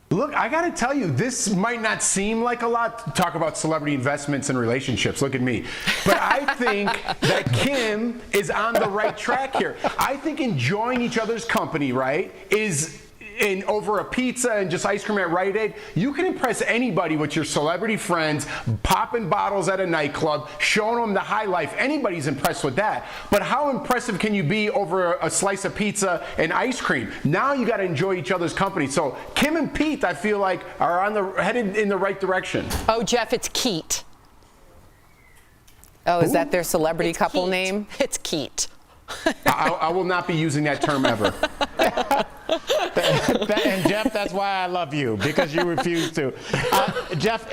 Look, I gotta tell you, this might not seem like a lot to talk about celebrity investments and relationships. Look at me. But I think that Kim is on the right track here. I think enjoying each other's company, right, is over a pizza and just ice cream at Rite Aid, you can impress anybody with your celebrity friends, popping bottles at a nightclub, showing them the high life. Anybody's impressed with that. But how impressive can you be over a slice of pizza and ice cream? Now you got to enjoy each other's company. So Kim and Pete, I feel like, are headed in the right direction. Oh, Jeff, it's Keat. Oh, is that their celebrity couple name? It's Keat. I will not be using that term ever. And Jeff, that's why I love you, because you refuse to. Jeff,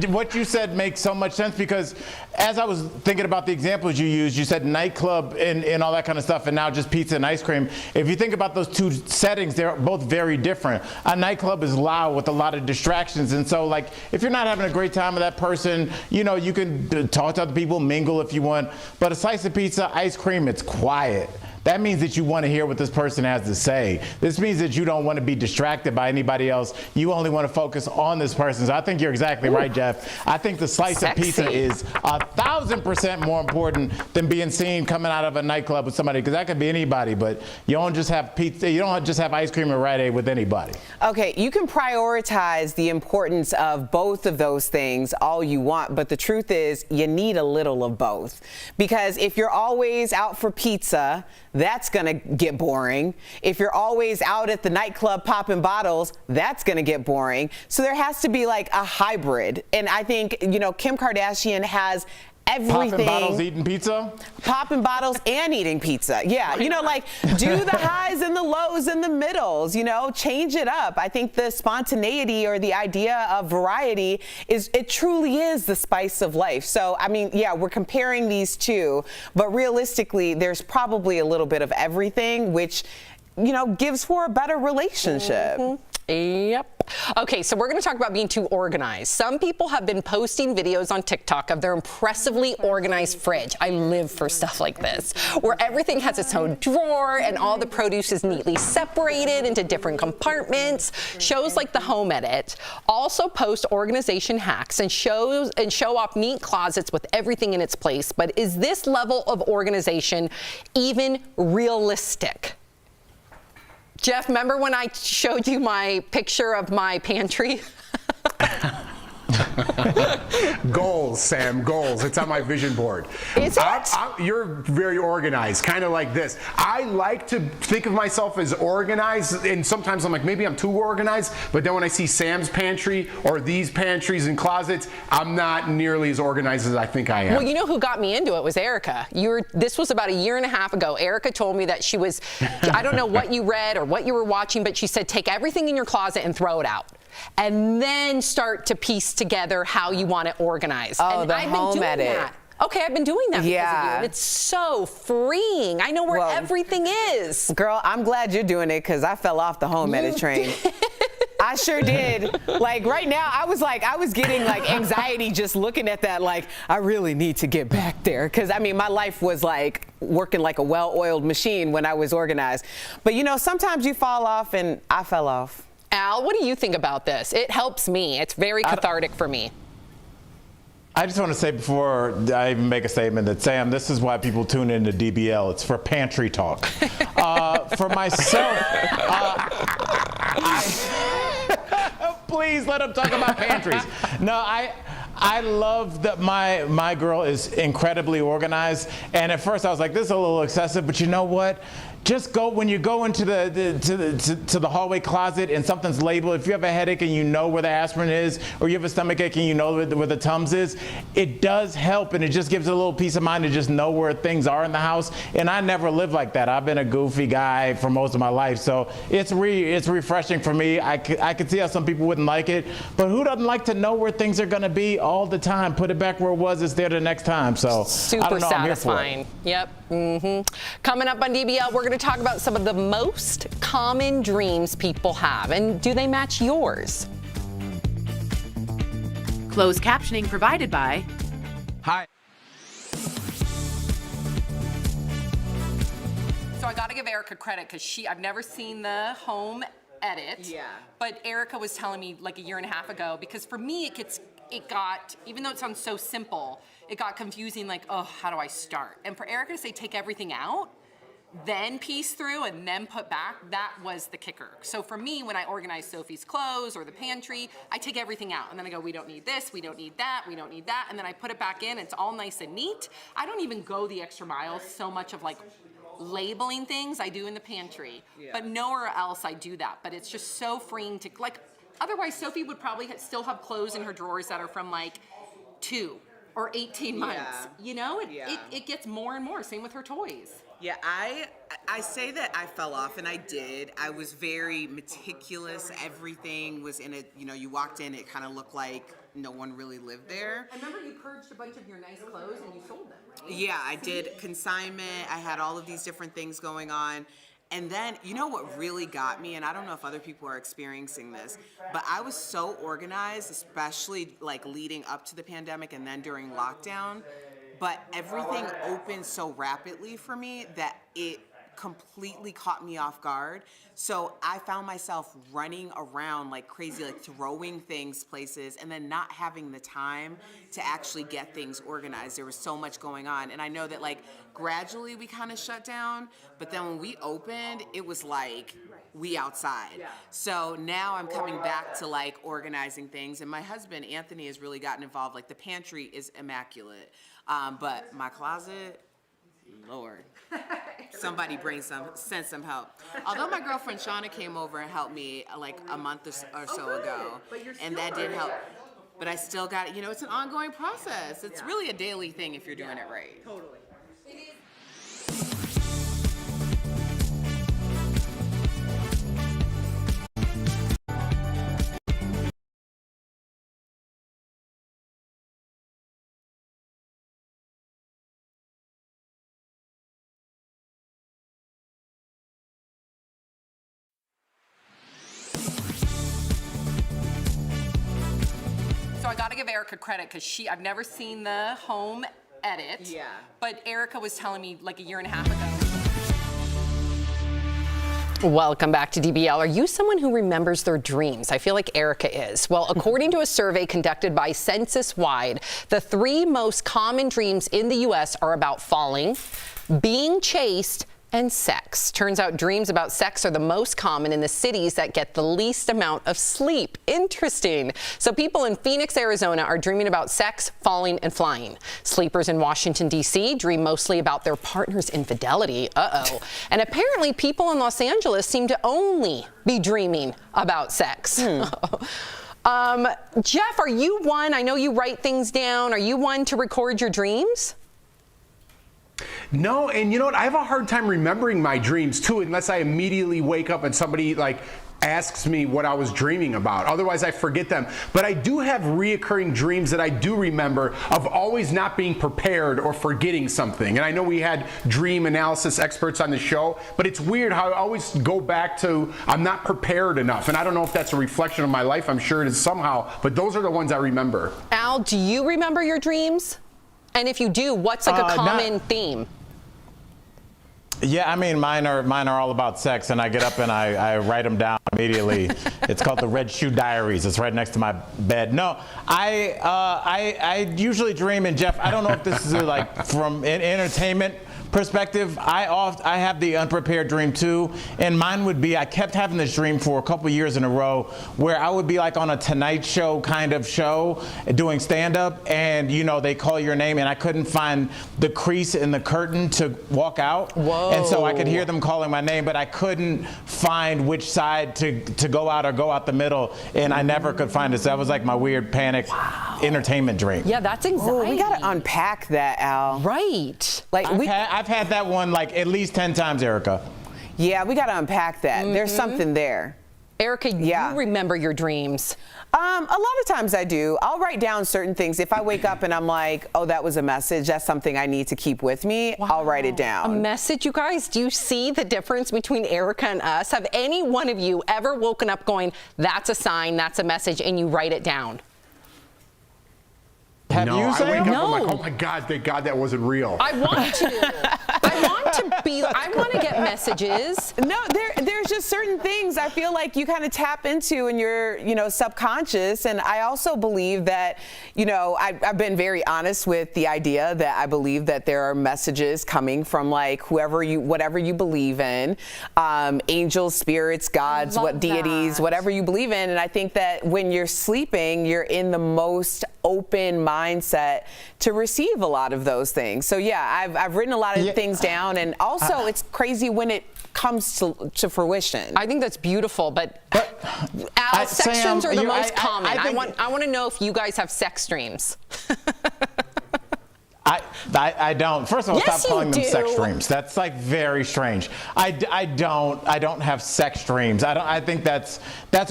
what you said makes so much sense, because as I was thinking about the examples you used, you said nightclub and all that kind of stuff, and now just pizza and ice cream. If you think about those two settings, they're both very different. A nightclub is loud with a lot of distractions, and so like if you're not having a great time with that person, you know, you can talk to other people, mingle if you want, but a slice of pizza, ice cream, it's quiet. That means that you want to hear what this person has to say. This means that you don't want to be distracted by anybody else. You only want to focus on this person. So I think you're exactly right, Jeff. I think the slice of pizza is 1,000% more important than being seen coming out of a nightclub with somebody, because that could be anybody, but you don't just have pizza, you don't just have ice cream or Rite Aid with anybody. Okay, you can prioritize the importance of both of those things all you want, but the truth is you need a little of both. Because if you're always out for pizza, that's gonna get boring. If you're always out at the nightclub popping bottles, that's gonna get boring. So there has to be like a hybrid. And I think, you know, Kim Kardashian has everything. Popping bottles, eating pizza? Popping bottles and eating pizza. Yeah, you know, like do the highs and the lows and the middles, you know, change it up. I think the spontaneity or the idea of variety it truly is the spice of life. So, I mean, yeah, we're comparing these two, but realistically, there's probably a little bit of everything, which, you know, gives for a better relationship. Yep. Okay, so we're going to talk about being too organized. Some people have been posting videos on TikTok of their impressively organized fridge. I live for stuff like this, where everything has its own drawer and all the produce is neatly separated into different compartments. Shows like The Home Edit also post organization hacks and show off neat closets with everything in its place. But is this level of organization even realistic? Jeff, remember when I showed you my picture of my pantry? Goals, Sam, goals. It's on my vision board. Is it? You're very organized, kind of like this. I like to think of myself as organized, and sometimes I'm like, maybe I'm too organized, but then when I see Sam's pantry or these pantries and closets, I'm not nearly as organized as I think I am. Well, you know who got me into it was Erica. This was about 1.5 years ago. Erica told me that she was, I don't know what you read or what you were watching, but she said, take everything in your closet and throw it out. And then start to piece together how you want it organized. Oh, and the I've Home been doing Edit. that. Okay, I've been doing that because of you, and it's so freeing. I know where everything is. Girl, I'm glad you're doing it, because I fell off the Home Edit train. I sure did. Like right now, I was getting like anxiety just looking at that. Like, I really need to get back there, because I mean, my life was like working like a well-oiled machine when I was organized. But you know, sometimes you fall off, and I fell off. Al, what do you think about this? It helps me. It's very cathartic for me. I just want to say before I even make a statement that, Sam, this is why people tune into DBL. It's for pantry talk. For myself, please let them talk about pantries. No, I love that my girl is incredibly organized. And at first I was like, this is a little excessive, but you know what? Just go, when you go into the hallway closet and something's labeled, if you have a headache and you know where the aspirin is, or you have a stomach ache and you know where the Tums is, it does help, and it just gives a little peace of mind to just know where things are in the house. And I never lived like that. I've been a goofy guy for most of my life, so it's refreshing for me. I could see how some people wouldn't like it, but who doesn't like to know where things are going to be all the time? Put it back where it was, it's there the next time. So super I don't know, satisfying. Yep. Coming up on DBL, we're going to talk about some of the most common dreams people have, and do they match yours? Closed captioning provided by Hi. So I got to give Erica credit, because I've never seen the Home Edit. Yeah. But Erica was telling me like 1.5 years ago, because for me it got, even though it sounds so simple, it got confusing, like, oh, how do I start? And for Erica to say take everything out, then piece through, and then put back, that was the kicker. So for me, when I organize Sophie's clothes or the pantry, I take everything out, and then I go, we don't need this, we don't need that, we don't need that, and then I put it back in, it's all nice and neat. I don't even go the extra mile so much of like labeling things. I do in the pantry, but nowhere else I do that. But it's just so freeing to, like, otherwise Sophie would probably still have clothes in her drawers that are from like 2 or 18 months. You know, it gets more and more. Same with her toys. Yeah, I say that I fell off, and I did. I was very meticulous. Everything was in it. You know, you walked in, it kind of looked like no one really lived there. I remember you purged a bunch of your nice clothes and you sold them, right? Yeah, I did consignment. I had all of these different things going on. And then, you know what really got me, and I don't know if other people are experiencing this, but I was so organized, especially like leading up to the pandemic and then during lockdown, but everything opened so rapidly for me that it completely caught me off guard. So I found myself running around like crazy, like throwing things places and then not having the time to actually get things organized. There was so much going on. And I know that like gradually we kind of shut down, but then when we opened, it was like we outside. So now I'm coming back to like organizing things. And my husband, Anthony, has really gotten involved. Like the pantry is immaculate. But my closet, Lord, somebody send some help. Although my girlfriend Shauna came over and helped me like a month or so ago, and that did help. But I still got it. You know, it's an ongoing process. It's really a daily thing if you're doing it right. Totally. So I got to give Erica credit because I've never seen the home edit. Yeah. But Erica was telling me like a year and a half ago. Welcome back to DBL. Are you someone who remembers their dreams? I feel like Erica is. Well, according to a survey conducted by Census Wide, the 3 most common dreams in the U.S. are about falling, being chased, and sex. Turns out dreams about sex are the most common in the cities that get the least amount of sleep. Interesting. So people in Phoenix, Arizona are dreaming about sex, falling, and flying. Sleepers in Washington, D.C. dream mostly about their partner's infidelity. Uh-oh. And apparently people in Los Angeles seem to only be dreaming about sex. Jeff, are you one? I know you write things down. Are you one to record your dreams? No, and you know what? I have a hard time remembering my dreams too, unless I immediately wake up and somebody like asks me what I was dreaming about. Otherwise, I forget them. But I do have reoccurring dreams that I do remember of always not being prepared or forgetting something. And I know we had dream analysis experts on the show, but it's weird how I always go back to I'm not prepared enough. And I don't know if that's a reflection of my life. I'm sure it is somehow, but those are the ones I remember. Al, do you remember your dreams? And if you do, what's like a common theme? Yeah, I mean, mine are all about sex, and I get up and I write them down immediately. It's called the Red Shoe Diaries. It's right next to my bed. No, I usually dream, and Jeff, I don't know if this is like from an entertainment perspective, I have the unprepared dream too, and mine would be I kept having this dream for a couple years in a row where I would be like on a Tonight Show kind of show doing stand-up, and you know they call your name and I couldn't find the crease in the curtain to walk out. Whoa. And so I could hear them calling my name, but I couldn't find which side to go out or go out the middle, and I never could find it. So that was like my weird panic entertainment dream. Yeah, that's anxiety. We gotta unpack that, Al. Right. Like I've had that one like at least 10 times, Erica. Yeah, we got to unpack that. There's something there. Erica, you remember your dreams. A lot of times I do. I'll write down certain things. If I wake up and I'm like, oh, that was a message, that's something I need to keep with me, I'll write it down. A message, you guys? Do you see the difference between Erica and us? Have any one of you ever woken up going, that's a sign, that's a message, and you write it down? I wake up, I'm like, oh my God, thank God that wasn't real. I want to. I want to get messages. No, there's just certain things I feel like you kind of tap into in your, subconscious. And I also believe that, I've been very honest with the idea that I believe that there are messages coming from like whatever you believe in, angels, spirits, gods, deities, whatever you believe in. And I think that when you're sleeping, you're in the most open mindset to receive a lot of those things. So yeah, I've written a lot of things down, and also it's crazy when it comes to fruition. I think that's beautiful, but Al, sex dreams are the most common. I want to know if you guys have sex dreams. I don't. First of all, Yes, stop calling them you sex do. dreams. That's like very strange. I don't have sex dreams. I think that's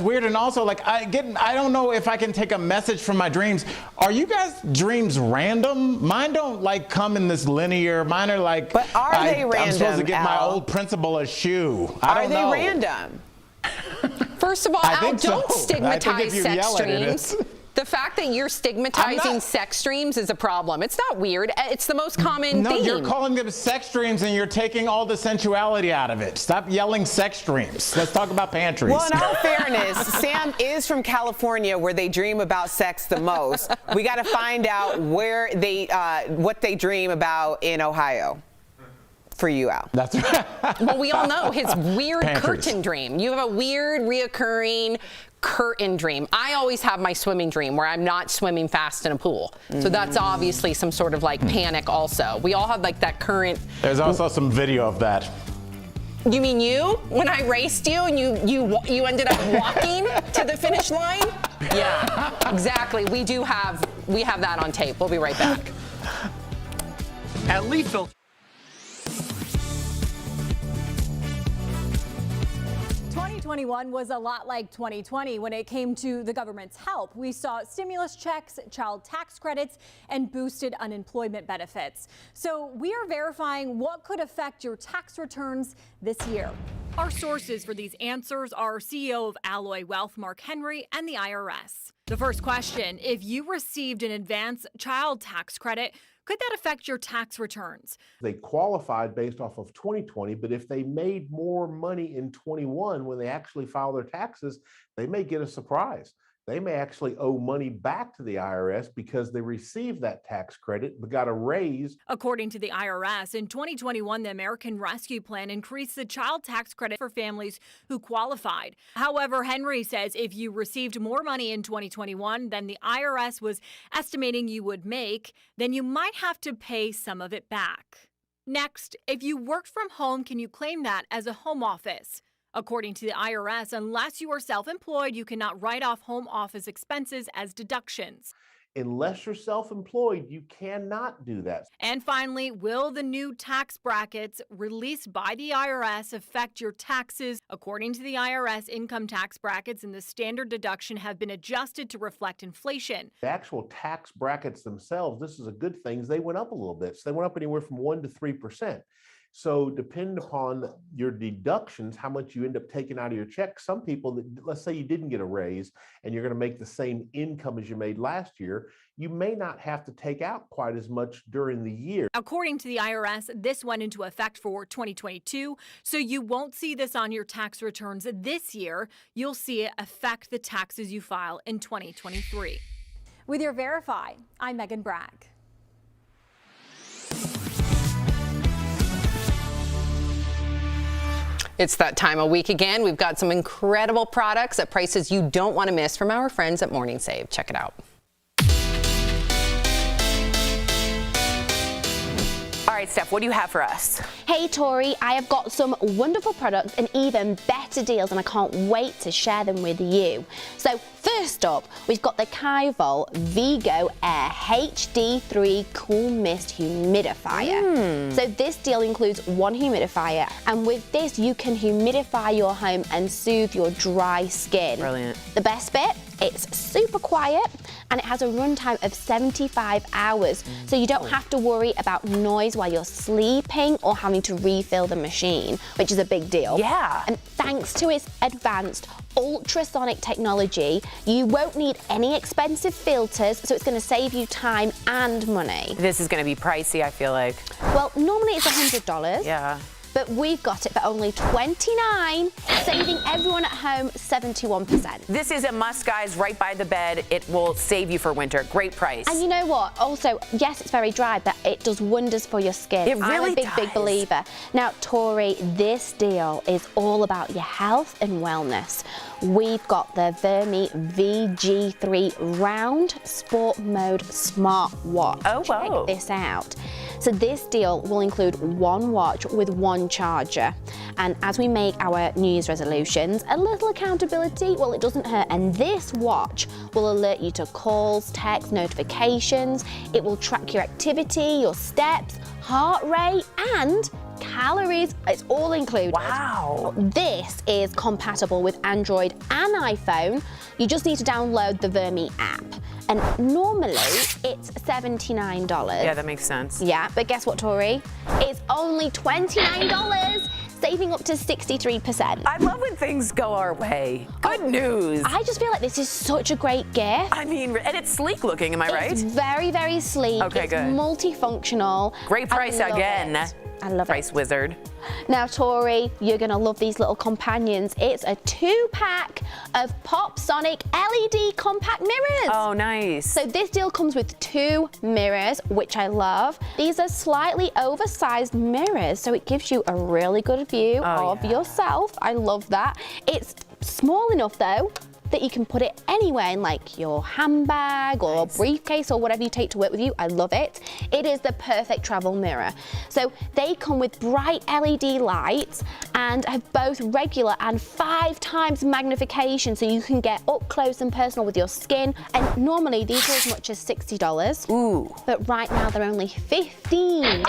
weird. And also, like, I don't know if I can take a message from my dreams. Are you guys' dreams random? Mine don't like come in this linear. Mine are like. But are they random? I'm supposed to give my Al? old principal a shoe. I don't know. Are they random? First of all, I Al, think so. don't I think stigmatize if you sex yell at it, dreams. The fact that you're stigmatizing sex dreams is a problem. It's not weird. It's the most common No, theme. you're calling them sex dreams and you're taking all the sensuality out of it. Stop yelling sex dreams. Let's talk about pantries. Well, in all fairness, Sam is from California, where they dream about sex the most. We got to find out what they dream about in Ohio. For you, Al. That's right. Well, we all know his weird Pantries. curtain dream. You have a weird, reoccurring curtain dream. I always have my swimming dream where I'm not swimming fast in a pool. So that's obviously some sort of like panic also. We all have like that current. There's also some video of that. You mean you? When I raced you and you ended up walking to the finish line? Yeah, exactly. We have that on tape. We'll be right back. At Leadville. 2021 was a lot like 2020 when it came to the government's help. We saw stimulus checks, child tax credits, and boosted unemployment benefits. So we are verifying what could affect your tax returns this year. Our sources for these answers are CEO of Alloy Wealth, Mark Henry, and the IRS. The first question, if you received an advance child tax credit, could that affect your tax returns? They qualified based off of 2020, but if they made more money in 21 when they actually file their taxes, they may get a surprise. They may actually owe money back to the IRS because they received that tax credit but got a raise. According to the IRS, in 2021, the American Rescue Plan increased the child tax credit for families who qualified. However, Henry says if you received more money in 2021 than the IRS was estimating you would make, then you might have to pay some of it back. Next, if you worked from home, can you claim that as a home office? According to the IRS, unless you are self-employed, you cannot write off home office expenses as deductions. Unless you're self-employed, you cannot do that. And finally, will the new tax brackets released by the IRS affect your taxes? According to the IRS, income tax brackets and the standard deduction have been adjusted to reflect inflation. The actual tax brackets themselves, this is a good thing, they went up a little bit. So they went up anywhere from 1% to 3%. So depending upon your deductions, how much you end up taking out of your check, some people, let's say you didn't get a raise and you're going to make the same income as you made last year, you may not have to take out quite as much during the year. According to the IRS, this went into effect for 2022, so you won't see this on your tax returns this year. You'll see it affect the taxes you file in 2023. With your Verify, I'm Megan Bragg. It's that time of week again. We've got some incredible products at prices you don't want to miss from our friends at Morning Save. Check it out. All right, Steph, what do you have for us? Hey, Tori, I have got some wonderful products and even better deals, and I can't wait to share them with you. So first up, we've got the Kaival Vigo Air HD3 Cool Mist Humidifier. So this deal includes one humidifier, and with this, you can humidify your home and soothe your dry skin. Brilliant. The best bit? It's super quiet and it has a runtime of 75 hours, so you don't have to worry about noise while you're sleeping or having to refill the machine, which is a big deal. Yeah. And thanks to its advanced ultrasonic technology, you won't need any expensive filters, so it's going to save you time and money. This is going to be pricey, I feel like. Well, normally it's $100. Yeah. But we've got it for only $29, saving everyone at home 71%. This is a must, guys, right by the bed. It will save you for winter. Great price. And you know what? Also, yes, it's very dry, but it does wonders for your skin. It really I'm a big believer. Now, Tori, this deal is all about your health and wellness. we've got the Vermi VG3 Round Sport Mode Smartwatch. Oh, wow. Check this out. So this deal will include one watch with one charger. And as we make our New Year's resolutions, a little accountability, well, it doesn't hurt. And this watch will alert you to calls, texts, notifications. It will track your activity, your steps, heart rate, and calories. It's all included. Wow. This is compatible with Android and iPhone. You just need to download the Vermi app. And normally it's $79. Yeah, that makes sense. Yeah, but guess what, Tori? It's only $29, saving up to 63%. I love when things go our way. Good news. I just feel like this is such a great gift. I mean, and it's sleek looking, am I right? It's very, very sleek. Okay, it's good. multifunctional. Great price again. I love Price wizard. Now, Tori, you're going to love these little companions. It's a 2-pack of Pop Sonic LED compact mirrors. Oh, nice. So this deal comes with 2 mirrors, which I love. These are slightly oversized mirrors, so it gives you a really good view of yourself. I love that. It's small enough, though, that you can put it anywhere in like your handbag or briefcase or whatever you take to work with you. I love it. It is the perfect travel mirror. So they come with bright LED lights and have both regular and 5 times magnification, so you can get up close and personal with your skin. And normally these are as much as $60. Ooh. But right now they're only $15.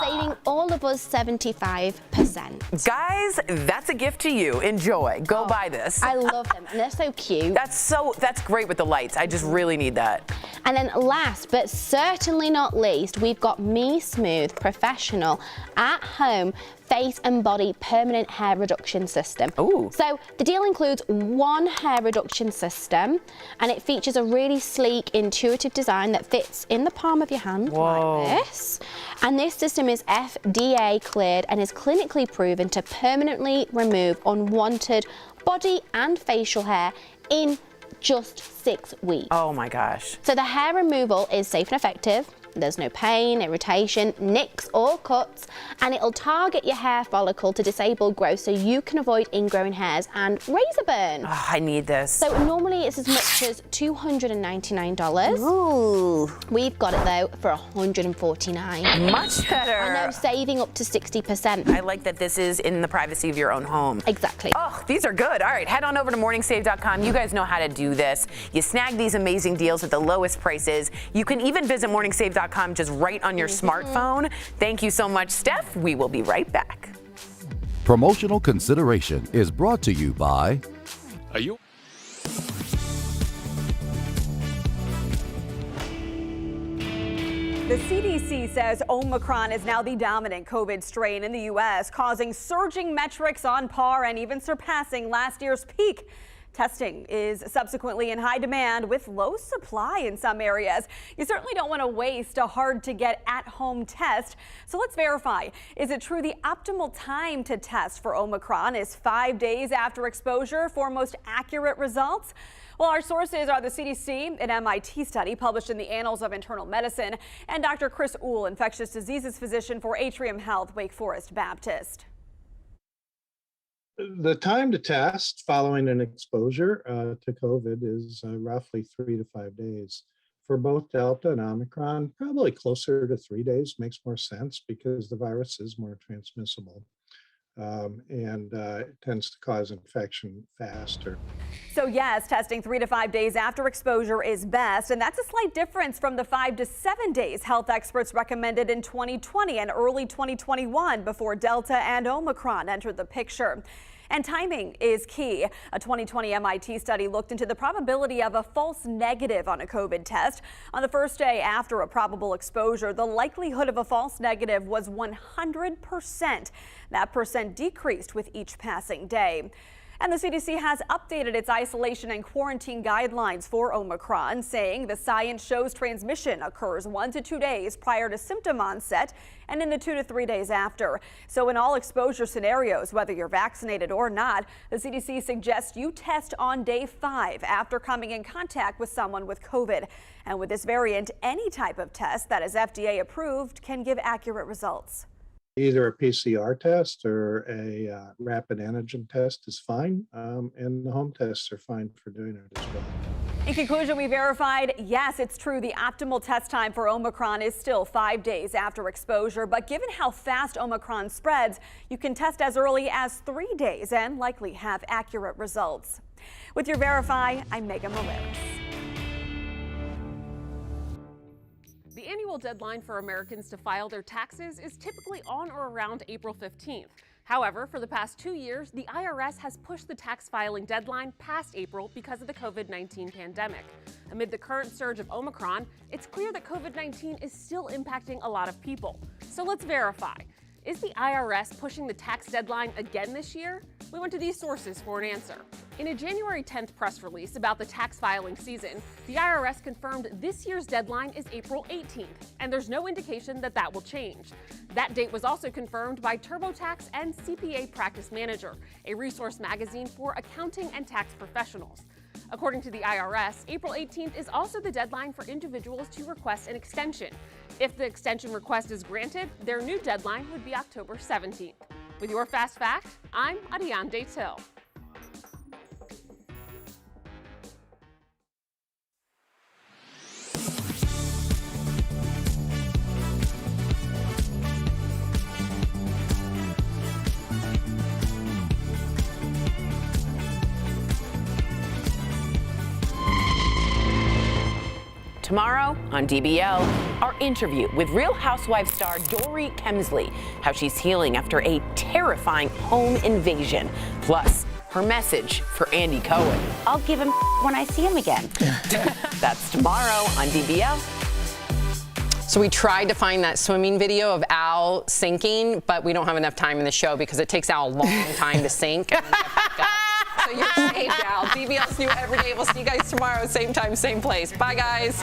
Saving all of us 75%. Guys, that's a gift to you. Enjoy. Go buy this. I love them, and they're so cute. That's great with the lights. I just really need that. And then last but certainly not least, we've got Me Smooth Professional at Home Face and Body Permanent Hair Reduction System. Ooh. So the deal includes 1 hair reduction system, and it features a really sleek, intuitive design that fits in the palm of your hand like this. And this system is FDA cleared and is clinically proven to permanently remove unwanted body and facial hair in just 6 weeks. Oh my gosh. So the hair removal is safe and effective. There's no pain, irritation, nicks or cuts, and it'll target your hair follicle to disable growth so you can avoid ingrowing hairs and razor burn. Oh, I need this. So normally it's as much as $299. Ooh. We've got it though for $149. Much better. I know, saving up to 60%. I like that this is in the privacy of your own home. Exactly. Oh, these are good. All right, head on over to morningsave.com. You guys know how to do this. You snag these amazing deals at the lowest prices. You can even visit morningsave.com just right on your smartphone. Thank you so much, Steph. We will be right back. Promotional consideration is brought to you by... Are you? The CDC says Omicron is now the dominant COVID strain in the U.S., causing surging metrics on par and even surpassing last year's peak. Testing is subsequently in high demand with low supply in some areas. You certainly don't want to waste a hard-to-get at-home test. So let's verify. Is it true the optimal time to test for Omicron is 5 days after exposure for most accurate results? Well, our sources are the CDC, an MIT study published in the Annals of Internal Medicine, and Dr. Chris Uhl, infectious diseases physician for Atrium Health, Wake Forest Baptist. The time to test following an exposure to COVID is roughly 3 to 5 days. For both Delta and Omicron, probably closer to 3 days makes more sense because the virus is more transmissible and it tends to cause infection faster. So yes, testing 3 to 5 days after exposure is best, and that's a slight difference from the 5 to 7 days health experts recommended in 2020 and early 2021 before Delta and Omicron entered the picture. And timing is key. A 2020 MIT study looked into the probability of a false negative on a COVID test. On the first day after a probable exposure, the likelihood of a false negative was 100%. That percent decreased with each passing day. And the CDC has updated its isolation and quarantine guidelines for Omicron, saying the science shows transmission occurs 1 to 2 days prior to symptom onset and in the 2 to 3 days after. So in all exposure scenarios, whether you're vaccinated or not, the CDC suggests you test on day 5 after coming in contact with someone with COVID. And with this variant, any type of test that is FDA approved can give accurate results. Either a PCR test or a rapid antigen test is fine, and the home tests are fine for doing it as well. In conclusion, we verified, yes, it's true, the optimal test time for Omicron is still 5 days after exposure. But given how fast Omicron spreads, you can test as early as 3 days and likely have accurate results. With your Verify, I'm Megan Morales. The annual deadline for Americans to file their taxes is typically on or around April 15th. However, for the past 2 years, the IRS has pushed the tax filing deadline past April because of the COVID-19 pandemic. Amid the current surge of Omicron, it's clear that COVID-19 is still impacting a lot of people. So let's verify. Is the IRS pushing the tax deadline again this year? We went to these sources for an answer. In a January 10th press release about the tax filing season, the IRS confirmed this year's deadline is April 18th, and there's no indication that that will change. That date was also confirmed by TurboTax and CPA Practice Manager, a resource magazine for accounting and tax professionals. According to the IRS, April 18th is also the deadline for individuals to request an extension. If the extension request is granted, their new deadline would be October 17th. With your Fast Fact, I'm Adiane Till. Tomorrow on DBL, our interview with Real Housewives star Dory Kemsley, how she's healing after a terrifying home invasion. Plus, her message for Andy Cohen. I'll give him when I see him again. That's tomorrow on DBL. So we tried to find that swimming video of Al sinking, but we don't have enough time in the show because it takes Al a long time to sink. So you're saved, Al. DBL's new every day. We'll see you guys tomorrow, same time, same place. Bye, guys.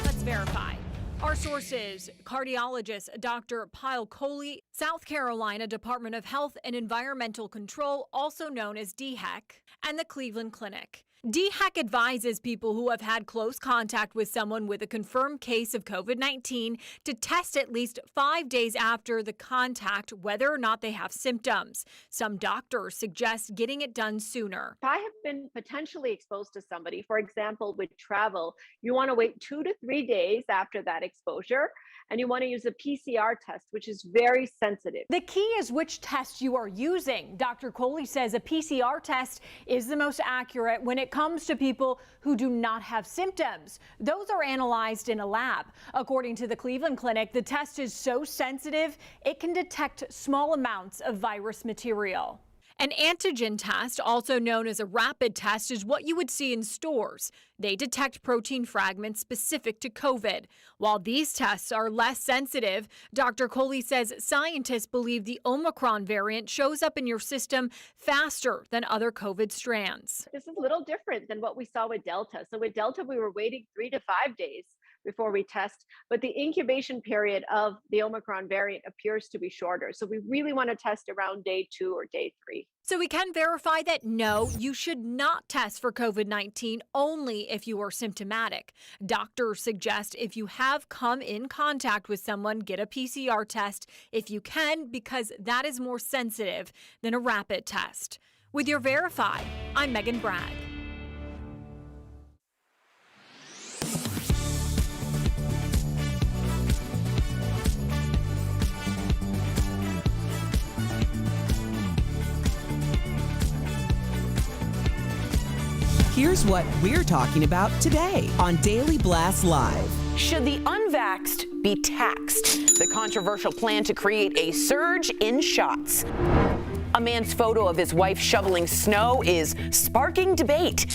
Let's verify. Our sources: cardiologist Dr. Pyle Coley, South Carolina Department of Health and Environmental Control, also known as DHEC, and the Cleveland Clinic. DHEC advises people who have had close contact with someone with a confirmed case of COVID-19 to test at least 5 days after the contact whether or not they have symptoms. Some doctors suggest getting it done sooner. If I have been potentially exposed to somebody, for example, with travel, you want to wait 2 to 3 days after that exposure, and you want to use a PCR test, which is very sensitive. The key is which test you are using. Dr. Coley says a PCR test is the most accurate when it comes to people who do not have symptoms. Those are analyzed in a lab. According to the Cleveland Clinic, the test is so sensitive, it can detect small amounts of virus material. An antigen test, also known as a rapid test, is what you would see in stores. They detect protein fragments specific to COVID. While these tests are less sensitive, Dr. Coley says scientists believe the Omicron variant shows up in your system faster than other COVID strands. This is a little different than what we saw with Delta. So with Delta, we were waiting 3 to 5 days before we test, but the incubation period of the Omicron variant appears to be shorter. So we really want to test around day 2 or day 3. So we can verify that no, you should not test for COVID-19 only if you are symptomatic. Doctors suggest if you have come in contact with someone, get a PCR test if you can, because that is more sensitive than a rapid test. With your Verify, I'm Megan Bragg. Here's what we're talking about today on Daily Blast Live. Should the unvaxxed be taxed? The controversial plan to create a surge in shots. A man's photo of his wife shoveling snow is sparking debate.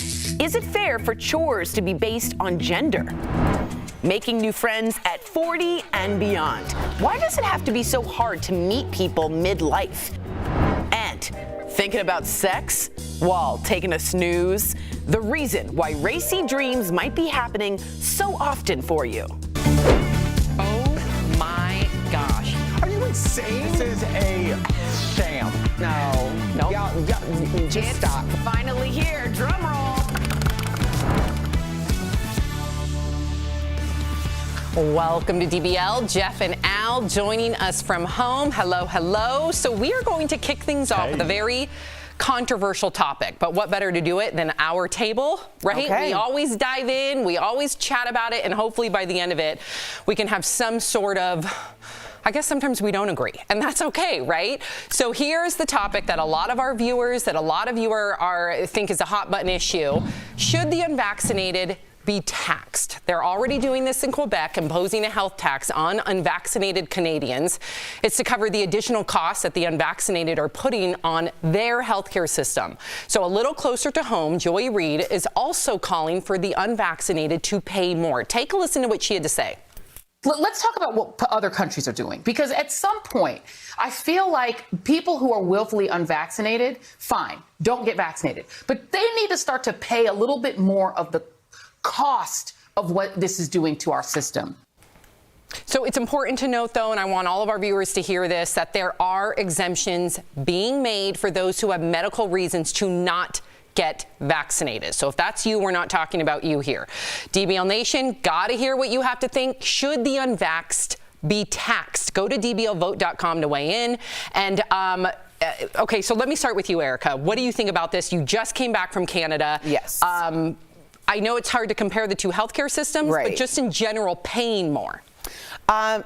Is it fair for chores to be based on gender? Making new friends at 40 and beyond. Why does it have to be so hard to meet people midlife? And thinking about sex while taking a snooze? The reason why racy dreams might be happening so often for you. Oh my gosh. Are you insane? This is a sham. No. Nope. Y'all, just stop. Finally here. Drum roll. Welcome to DBL. Jeff and Al joining us from home. Hello, hello. So we are going to kick things off with a very controversial topic, but what better to do it than our table, right? Okay. We always dive in, we always chat about it, and hopefully by the end of it, we can have some sort of, I guess sometimes we don't agree, and that's okay, right? So here's the topic that a lot of our viewers, that a lot of you think is a hot button issue. Should the unvaccinated be taxed? They're already doing this in Quebec, imposing a health tax on unvaccinated Canadians. It's to cover the additional costs that the unvaccinated are putting on their healthcare system. So a little closer to home, Joy Reid is also calling for the unvaccinated to pay more. Take a listen to what she had to say. Let's talk about what other countries are doing, because at some point, I feel like people who are willfully unvaccinated, fine, don't get vaccinated, but they need to start to pay a little bit more of the cost of what this is doing to our system. So it's important to note, though, and I want all of our viewers to hear this, that there are exemptions being made for those who have medical reasons to not get vaccinated. So if that's you, we're not talking about you here. DBL Nation, gotta hear what you have to think. Should the unvaxxed be taxed? Go to dblvote.com to weigh in. And okay, so let me start with you, Erica. What do you think about this? You just came back from Canada. Yes. I know it's hard to compare the two healthcare systems, but just in general, paying more.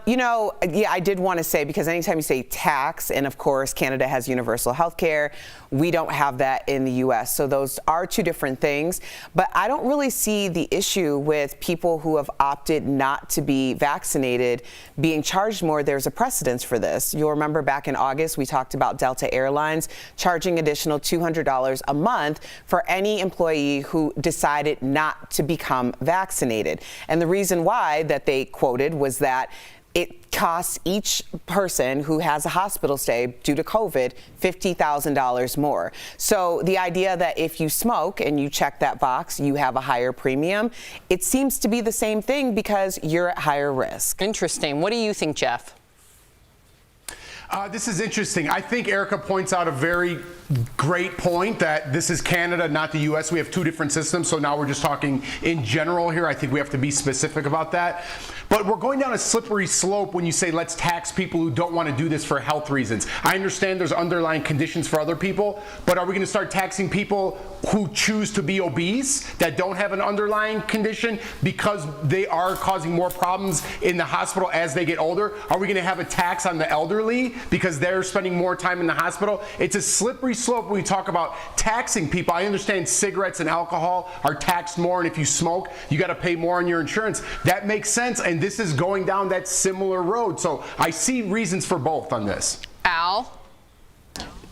You know, yeah, I did want to say, because anytime you say tax, and of course Canada has universal health care, we don't have that in the U.S. So those are two different things. But I don't really see the issue with people who have opted not to be vaccinated being charged more. There's a precedence for this. You'll remember back in August, we talked about Delta Airlines charging additional $200 a month for any employee who decided not to become vaccinated. And the reason why that they quoted was that it costs each person who has a hospital stay due to COVID $50,000 more. So the idea that if you smoke and you check that box, you have a higher premium, it seems to be the same thing because you're at higher risk. Interesting. What do you think, Jeff? This is interesting. I think Erica points out a very great point that this is Canada, not the U.S. We have two different systems, so now we're just talking in general here. I think we have to be specific about that. But we're going down a slippery slope when you say let's tax people who don't want to do this for health reasons. I understand there's underlying conditions for other people, but are we going to start taxing people who choose to be obese that don't have an underlying condition because they are causing more problems in the hospital as they get older? Are we going to have a tax on the elderly because they're spending more time in the hospital? It's a slippery slope when we talk about taxing people. I understand cigarettes and alcohol are taxed more, and if you smoke, you got to pay more on your insurance. That makes sense, and this is going down that similar road. So I see reasons for both on this. Al?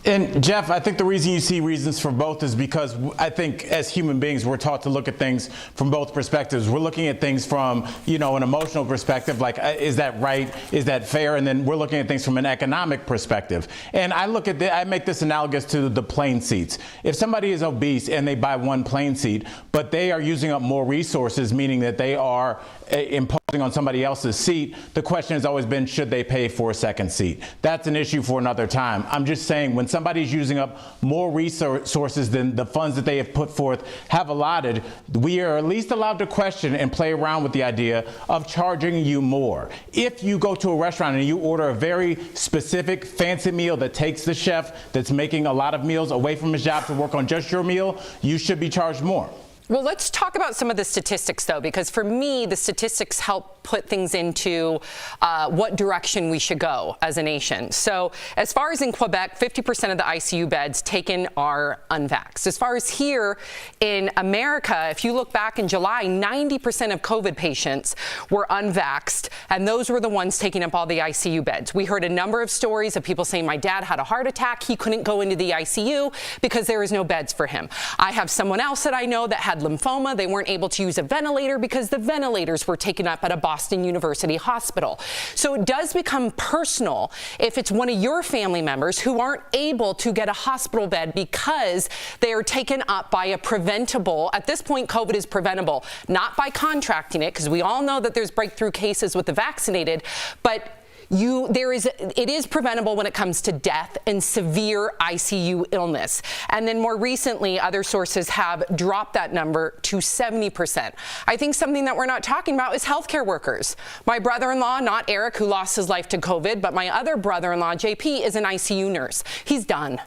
And Jeff, I think the reason you see reasons for both is because I think as human beings, we're taught to look at things from both perspectives. We're looking at things from, an emotional perspective, like, is that right? Is that fair? And then we're looking at things from an economic perspective. And I make this analogous to the plane seats. If somebody is obese and they buy one plane seat, but they are using up more resources, meaning that they are imposing on somebody else's seat, the question has always been, should they pay for a second seat? That's an issue for another time. I'm just saying, when somebody's using up more resources than the funds that they have put forth have allotted, we are at least allowed to question and play around with the idea of charging you more. If you go to a restaurant and you order a very specific fancy meal that takes the chef that's making a lot of meals away from his job to work on just your meal, you should be charged more. Well, let's talk about some of the statistics, though, because for me, the statistics help put things into what direction we should go as a nation. So as far as in Quebec, 50% of the ICU beds taken are unvaxxed. As far as here in America, if you look back in July, 90% of COVID patients were unvaxxed, and those were the ones taking up all the ICU beds. We heard a number of stories of people saying, my dad had a heart attack. He couldn't go into the ICU because there was no beds for him. I have someone else that I know that had lymphoma. They weren't able to use a ventilator because the ventilators were taken up at a Boston University hospital. So it does become personal if it's one of your family members who aren't able to get a hospital bed because they are taken up by a preventable, at this point COVID is preventable, not by contracting it, because we all know that there's breakthrough cases with the vaccinated, but it is preventable when it comes to death and severe ICU illness. And then more recently, other sources have dropped that number to 70%. I think something that we're not talking about is healthcare workers. My brother-in-law, not Eric, who lost his life to COVID, but my other brother-in-law, JP, is an ICU nurse. He's done.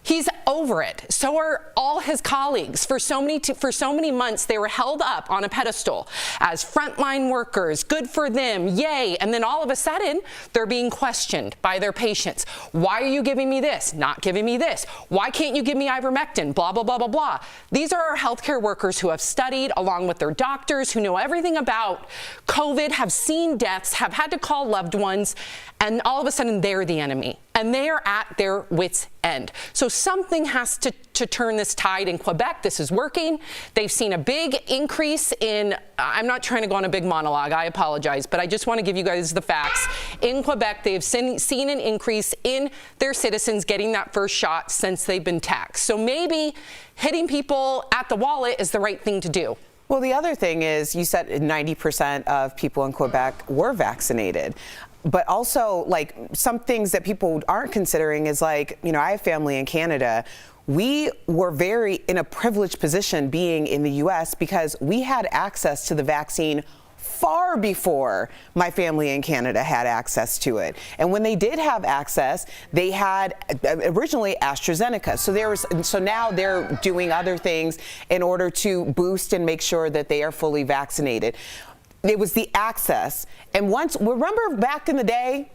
He's over it. So are all his colleagues. For so many months, they were held up on a pedestal as frontline workers. Good for them. Yay. And then all of a sudden, they're being questioned by their patients. Why are you giving me this? Not giving me this. Why can't you give me ivermectin? Blah, blah, blah, blah, blah. These are our healthcare workers who have studied along with their doctors, who know everything about COVID, have seen deaths, have had to call loved ones, and all of a sudden they're the enemy. And they are at their wits' end. So something has to turn this tide in Quebec. This is working. They've seen a big increase in, I'm not trying to go on a big monologue, I apologize, but I just want to give you guys the facts. In Quebec, they've seen an increase in their citizens getting that first shot since they've been taxed. So maybe hitting people at the wallet is the right thing to do. Well, the other thing is, you said 90% of people in Quebec were vaccinated. But also, like, some things that people aren't considering is, like, you know, I have family in Canada. We were very in a privileged position being in the U.S. because we had access to the vaccine far before my family in Canada had access to it. And when they did have access, they had originally AstraZeneca. So now they're doing other things in order to boost and make sure that they are fully vaccinated. It was the access. And remember back in the day,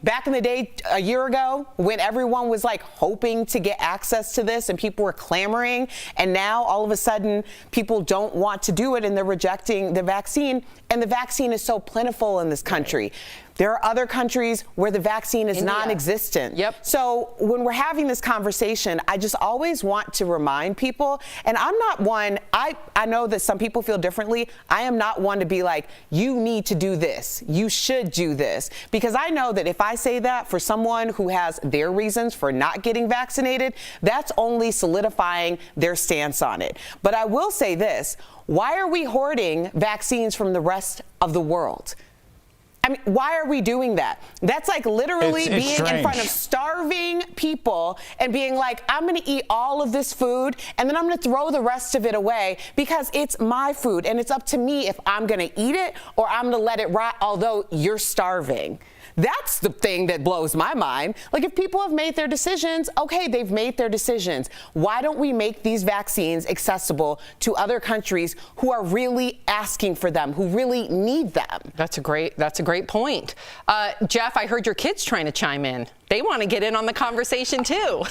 a year ago, when everyone was like hoping to get access to this and people were clamoring, and now all of a sudden people don't want to do it and they're rejecting the vaccine, and the vaccine is so plentiful in this country. There are other countries where the vaccine is non-existent. Yep. So when we're having this conversation, I just always want to remind people, and I'm not one, I know that some people feel differently. I am not one to be like, you need to do this. You should do this. Because I know that if I say that for someone who has their reasons for not getting vaccinated, that's only solidifying their stance on it. But I will say this, why are we hoarding vaccines from the rest of the world? I mean, why are we doing that? That's like literally being in front of starving people and being like, I'm going to eat all of this food and then I'm going to throw the rest of it away because it's my food and it's up to me if I'm going to eat it or I'm going to let it rot, although you're starving. That's the thing that blows my mind. Like, if people have made their decisions, okay, they've made their decisions. Why don't we make these vaccines accessible to other countries who are really asking for them, who really need them? That's a great point. Jeff, I heard your kids trying to chime in. They want to get in on the conversation too.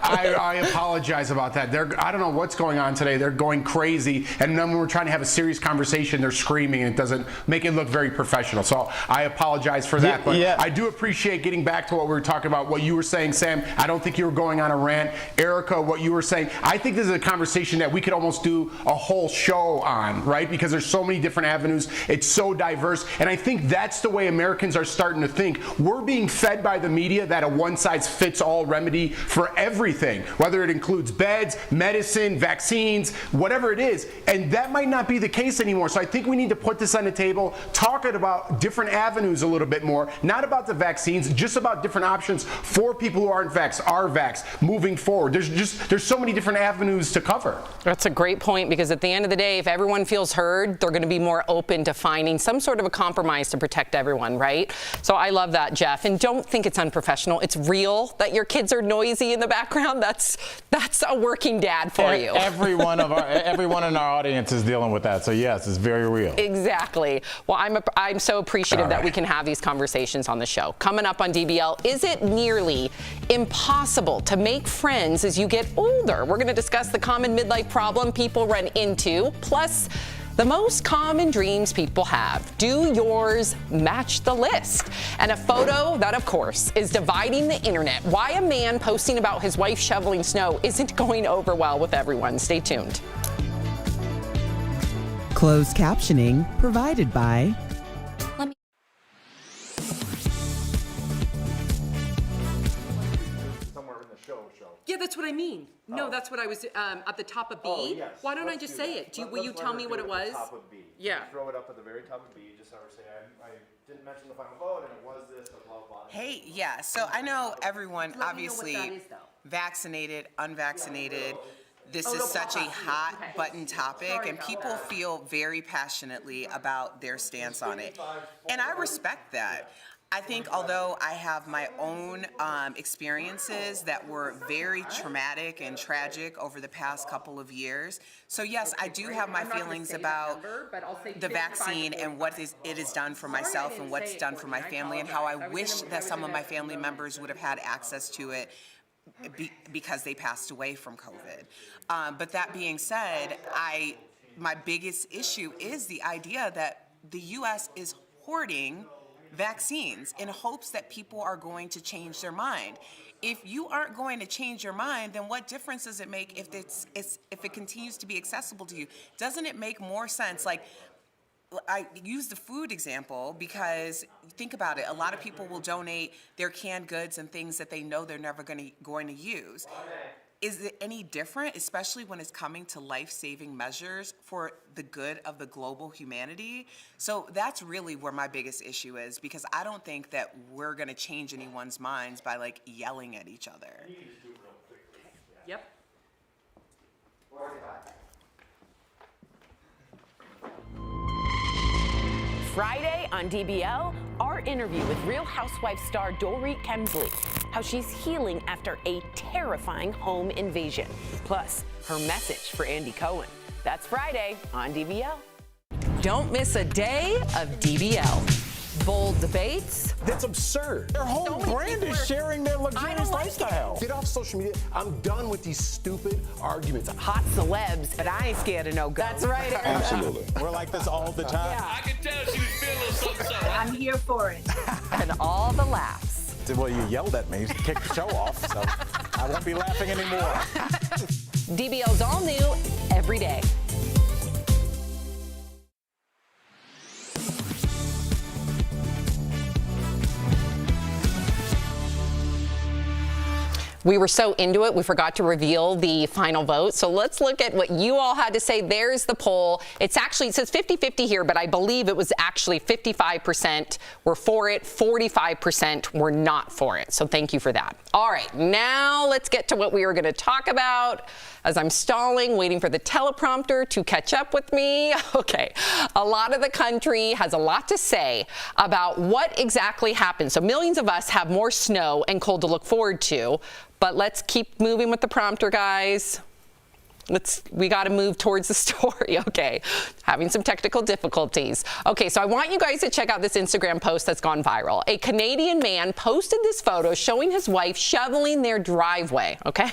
I apologize about that. I don't know what's going on today. They're going crazy. And then when we're trying to have a serious conversation, they're screaming and it doesn't make it look very professional. So I apologize for that. But I do appreciate getting back to what we were talking about, what you were saying, Sam. I don't think you were going on a rant. Erica, what you were saying. I think this is a conversation that we could almost do a whole show on, right? Because there's so many different avenues. It's so diverse. And I think that's the way Americans are starting to think. We're being fed by the media that a one-size-fits-all remedy for everything, whether it includes beds, medicine, vaccines, whatever it is. And that might not be the case anymore. So I think we need to put this on the table, talk about different avenues a little bit more, not about the vaccines, just about different options for people who aren't vaxxed, are vaxxed, moving forward. There's so many different avenues to cover. That's a great point, because at the end of the day, if everyone feels heard, they're going to be more open to finding some sort of a compromise to protect everyone, right? So I love that, Jeff. And don't think it's unprofessional. It's real that your kids are noisy in the background. That's a working dad for you. Everyone in our audience is dealing with that. So yes, it's very real. Exactly. Well, I'm so appreciative that we can have these conversations on the show. Coming up on DBL, is it nearly impossible to make friends as you get older? We're going to discuss the common midlife problem people run into, plus the most common dreams people have. Do yours match the list? And a photo that, of course, is dividing the internet. Why a man posting about his wife shoveling snow isn't going over well with everyone. Stay tuned. Closed captioning provided by Yeah, that's what I mean. No, that's what I was at the top of B. Oh, yes. Why don't I just say it? Will you tell me what it was? Top of B. Yeah. Throw it up at the very top of B. Just have her say, I didn't mention the final vote, and it was this, and blah, blah, blah. Hey, yeah, so I know everyone, obviously, vaccinated, unvaccinated, this is such a hot button topic, and people feel very passionately about their stance on it. And I respect that. I think although I have my own experiences that were very traumatic and tragic over the past couple of years, so yes, I do have my feelings about the vaccine and what it has done for myself and what it's done for my family, and how I wish that some of my family members would have had access to it because they passed away from COVID. But that being said, my biggest issue is the idea that the U.S. is hoarding vaccines in hopes that people are going to change their mind. If you aren't going to change your mind, then what difference does it make if it continues to be accessible to you? Doesn't it make more sense? Like, I use the food example because think about it. A lot of people will donate their canned goods and things that they know they're never going to use. Is it any different, especially when it's coming to life-saving measures for the good of the global humanity? So that's really where my biggest issue is, because I don't think that we're going to change anyone's minds by like yelling at each other. Yep. Friday on DBL, our interview with Real Housewives star Dorit Kemsley, how she's healing after a terrifying home invasion, plus her message for Andy Cohen. That's Friday on DBL. Don't miss a day of DBL. Bold debates. That's absurd. Their whole brand is sharing their luxurious lifestyle. Get off social media. I'm done with these stupid arguments. Hot celebs, but I ain't scared of no ghosts. That's right, Erica. Absolutely. We're like this all the time. Yeah. I can tell she was feeling something. I'm here for it. And all the laughs. Well, you yelled at me, kicked the show off, so I won't be laughing anymore. DBL's all new every day. We were so into it, we forgot to reveal the final vote. So let's look at what you all had to say. There's the poll. It says 50-50 here, but I believe it was actually 55% were for it, 45% were not for it. So thank you for that. All right, now let's get to what we were going to talk about. As I'm stalling, waiting for the teleprompter to catch up with me. Okay, a lot of the country has a lot to say about what exactly happened. So millions of us have more snow and cold to look forward to. But let's keep moving with the prompter, guys. We got to move towards the story. Okay, having some technical difficulties. Okay, so I want you guys to check out this Instagram post that's gone viral. A Canadian man posted this photo showing his wife shoveling their driveway, okay?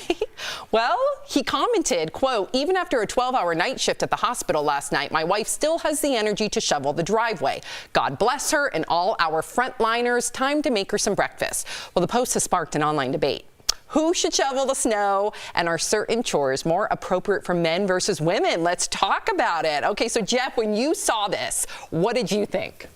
Well, he commented, quote, even after a 12-hour night shift at the hospital last night, my wife still has the energy to shovel the driveway. God bless her and all our frontliners. Time to make her some breakfast. Well, the post has sparked an online debate. Who should shovel the snow, and are certain chores more appropriate for men versus women? Let's talk about it. Okay, so Jeff, when you saw this, what did you think?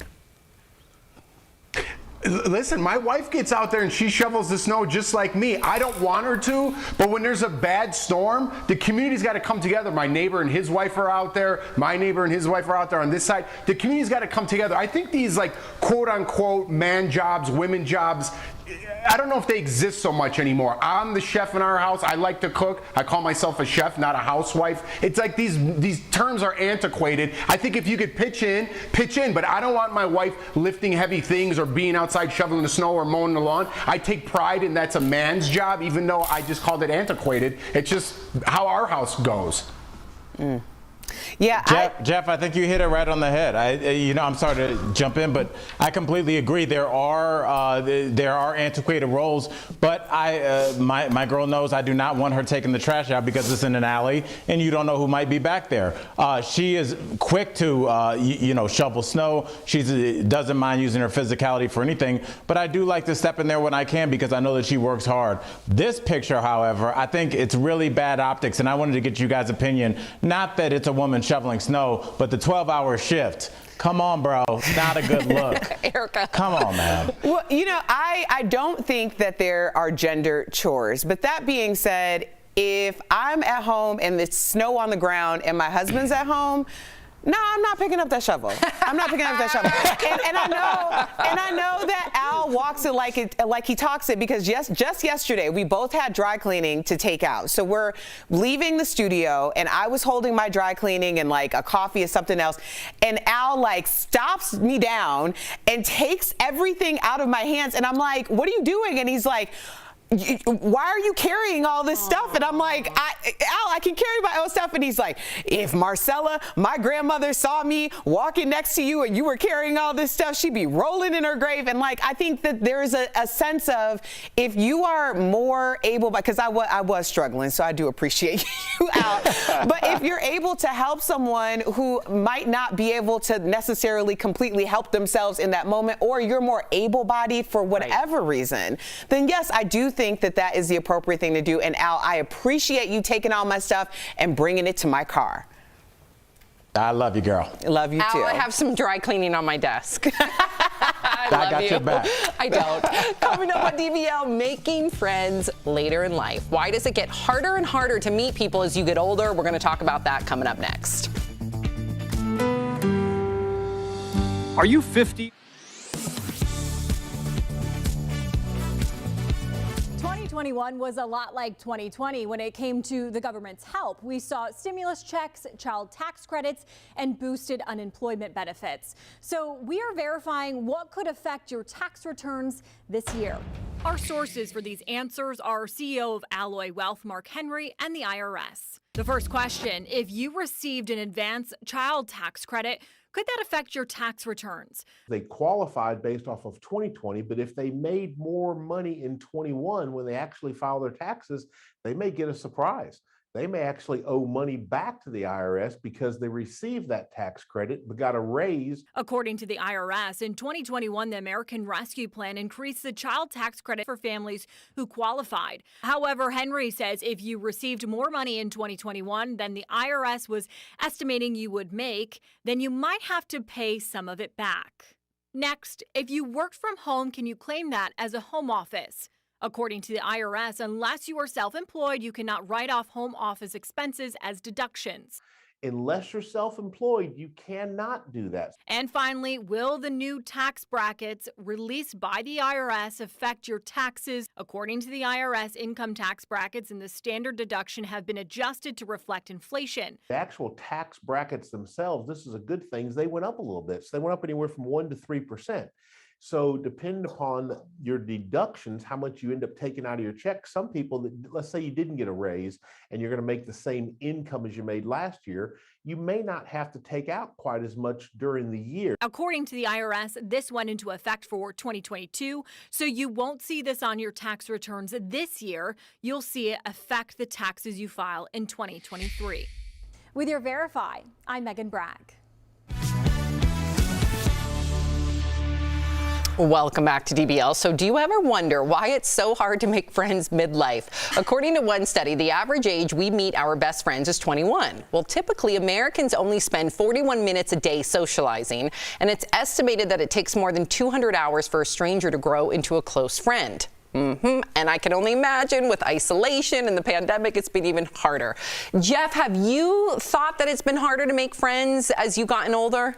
Listen, my wife gets out there and she shovels the snow just like me. I don't want her to, but when there's a bad storm, the community's got to come together. My neighbor and his wife are out there. My neighbor and his wife are out there on this side. The community's got to come together. I think these like quote unquote man jobs, women jobs, I don't know if they exist so much anymore. I'm the chef in our house. I like to cook. I call myself a chef, not a housewife. It's like these terms are antiquated. I think if you could pitch in, but I don't want my wife lifting heavy things or being outside shoveling the snow or mowing the lawn. I take pride in that's a man's job, even though I just called it antiquated. It's just how our house goes. Yeah, Jeff, I think you hit it right on the head. I'm sorry to jump in, but I completely agree. There are antiquated roles, but my girl knows I do not want her taking the trash out because it's in an alley and you don't know who might be back there. She is quick to shovel snow. She doesn't mind using her physicality for anything, but I do like to step in there when I can because I know that she works hard. This picture, however, I think it's really bad optics, and I wanted to get you guys' opinion. Not that it's a woman shoveling snow, but the 12-hour shift, come on, bro, not a good look. Erica. Come on, man. Well, you know, I don't think that there are gender chores. But that being said, if I'm at home and it's snow on the ground and my husband's at home, no, I'm not picking up that shovel. I'm not picking up that shovel. And I know that Al walks it like he talks it, because just yesterday we both had dry cleaning to take out. So we're leaving the studio and I was holding my dry cleaning and like a coffee or something else, and Al like stops me down and takes everything out of my hands, and I'm like, what are you doing? And he's like, why are you carrying all this stuff? And I'm like, Al, I can carry my own stuff. And he's like, if Marcella, my grandmother, saw me walking next to you and you were carrying all this stuff, she'd be rolling in her grave. And like, I think that there's a sense of, if you are more able, because I was struggling, so I do appreciate you, Al. But if you're able to help someone who might not be able to necessarily completely help themselves in that moment, or you're more able-bodied for whatever reason, then yes, I do think that is the appropriate thing to do. And Al, I appreciate you taking all my stuff and bringing it to my car. I love you, girl. Love you too. Al, I have some dry cleaning on my desk. I got your back. I don't. Coming up on DBL, making friends later in life. Why does it get harder and harder to meet people as you get older? We're going to talk about that coming up next. Are you 50? 2021 was a lot like 2020 when it came to the government's help. We saw stimulus checks, child tax credits, and boosted unemployment benefits. So we are verifying what could affect your tax returns this year. Our sources for these answers are CEO of Alloy Wealth, Mark Henry, and the IRS. The first question, if you received an advance child tax credit, could that affect your tax returns? They qualified based off of 2020, but if they made more money in 21 when they actually file their taxes, they may get a surprise. They may actually owe money back to the IRS because they received that tax credit but got a raise. According to the IRS, in 2021, the American Rescue Plan increased the child tax credit for families who qualified. However, Henry says if you received more money in 2021 than the IRS was estimating you would make, then you might have to pay some of it back. Next, if you worked from home, can you claim that as a home office? According to the IRS, unless you are self-employed, you cannot write off home office expenses as deductions. Unless you're self-employed, you cannot do that. And finally, will the new tax brackets released by the IRS affect your taxes? According to the IRS, income tax brackets and the standard deduction have been adjusted to reflect inflation. The actual tax brackets themselves, this is a good thing, they went up a little bit. So they went up anywhere from 1% to 3%. So depending upon your deductions, how much you end up taking out of your check, some people, let's say you didn't get a raise and you're going to make the same income as you made last year, you may not have to take out quite as much during the year. According to the IRS, this went into effect for 2022, so you won't see this on your tax returns this year. You'll see it affect the taxes you file in 2023. With your Verify, I'm Megan Bragg. Welcome back to DBL. So do you ever wonder why it's so hard to make friends midlife? According to one study, the average age we meet our best friends is 21. Well, typically Americans only spend 41 minutes a day socializing, and it's estimated that it takes more than 200 hours for a stranger to grow into a close friend. And I can only imagine with isolation and the pandemic, it's been even harder. Jeff, have you thought that it's been harder to make friends as you've gotten older?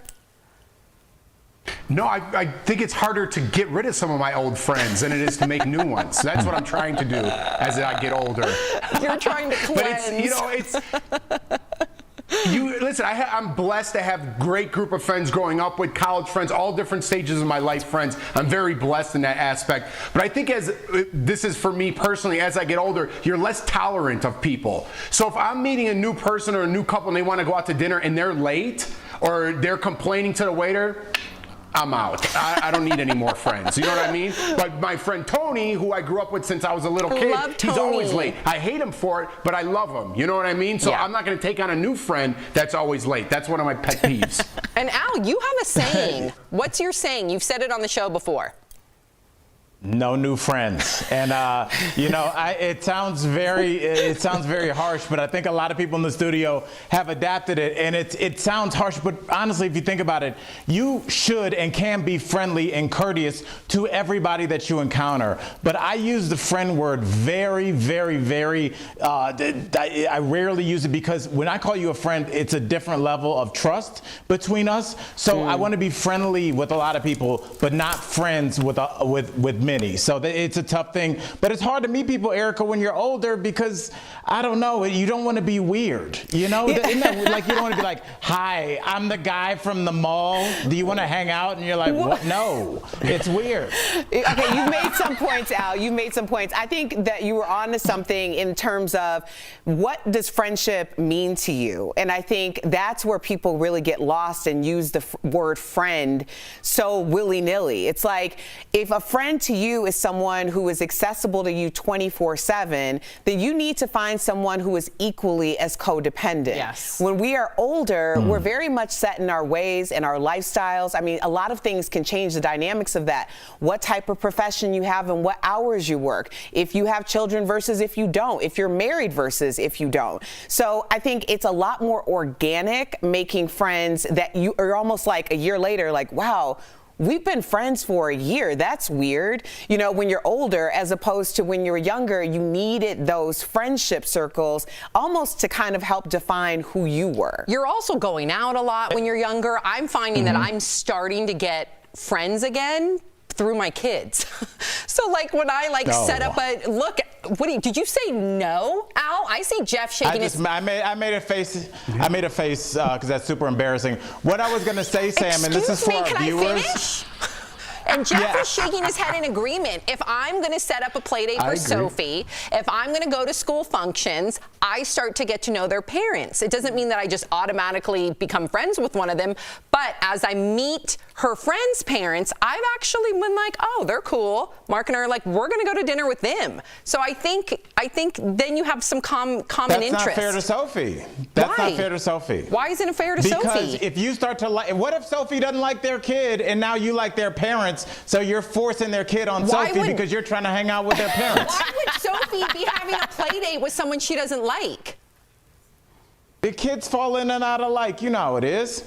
No, I think it's harder to get rid of some of my old friends than it is to make new ones. That's what I'm trying to do as I get older. You're trying to cleanse. But listen, I'm blessed to have a great group of friends growing up with, college friends, all different stages of my life friends. I'm very blessed in that aspect. But I think this is for me personally, as I get older, you're less tolerant of people. So if I'm meeting a new person or a new couple and they want to go out to dinner and they're late or they're complaining to the waiter, I'm out. I don't need any more friends. You know what I mean? But my friend Tony, who I grew up with since I was a little kid, he's always late. I hate him for it, but I love him. You know what I mean? So I'm not going to take on a new friend that's always late. That's one of my pet peeves. And Al, you have a saying. What's your saying? You've said it on the show before. No new friends, and it sounds very harsh, but I think a lot of people in the studio have adapted it, and it sounds harsh, but honestly, if you think about it, you should and can be friendly and courteous to everybody that you encounter. But I use the friend word very, very, very. I rarely use it because when I call you a friend, it's a different level of trust between us. So I want to be friendly with a lot of people, but not friends with many. So it's a tough thing, but it's hard to meet people, Erica, when you're older because I don't know, you don't want to be weird, you know? Isn't that, like, you don't want to be like, hi, I'm the guy from the mall. Do you want to hang out? And you're like, what? No, it's weird. Okay, you've made some points, Al. You've made some points. I think that you were on to something in terms of what does friendship mean to you? And I think that's where people really get lost and use the word friend so willy-nilly. It's like, if a friend to you is someone who is accessible to you 24/7, then you need to find someone who is equally as codependent. Yes. When we are older, we're very much set in our ways and our lifestyles. I mean, a lot of things can change the dynamics of that. What type of profession you have and what hours you work. If you have children versus if you don't. If you're married versus if you don't. So I think it's a lot more organic making friends that you are almost like a year later, like, wow, we've been friends for a year. That's weird. You know, when you're older, as opposed to when you were younger, you needed those friendship circles almost to kind of help define who you were. You're also going out a lot when you're younger. I'm finding that I'm starting to get friends again through my kids. So like when I set up did you say no, Al? I see Jeff shaking his. I made a face. I made a face because that's super embarrassing. What I was gonna say, Sam, and this is for our viewers. And Jeff is shaking his head in agreement. If I'm going to set up a play date for Sophie, if I'm going to go to school functions, I start to get to know their parents. It doesn't mean that I just automatically become friends with one of them, but as I meet her friends' parents, I've actually been like, oh, they're cool. Mark and I are like, we're going to go to dinner with them. So I think then you have some common interest. That's not fair to Sophie. That's not fair to Sophie. Why isn't it fair to Sophie? Because if you start to like, what if Sophie doesn't like their kid and now you like their parents? So you're forcing their kid on Sophie because you're trying to hang out with their parents. Why would Sophie be having a play date with someone she doesn't like? The kids fall in and out of like, you know how it is.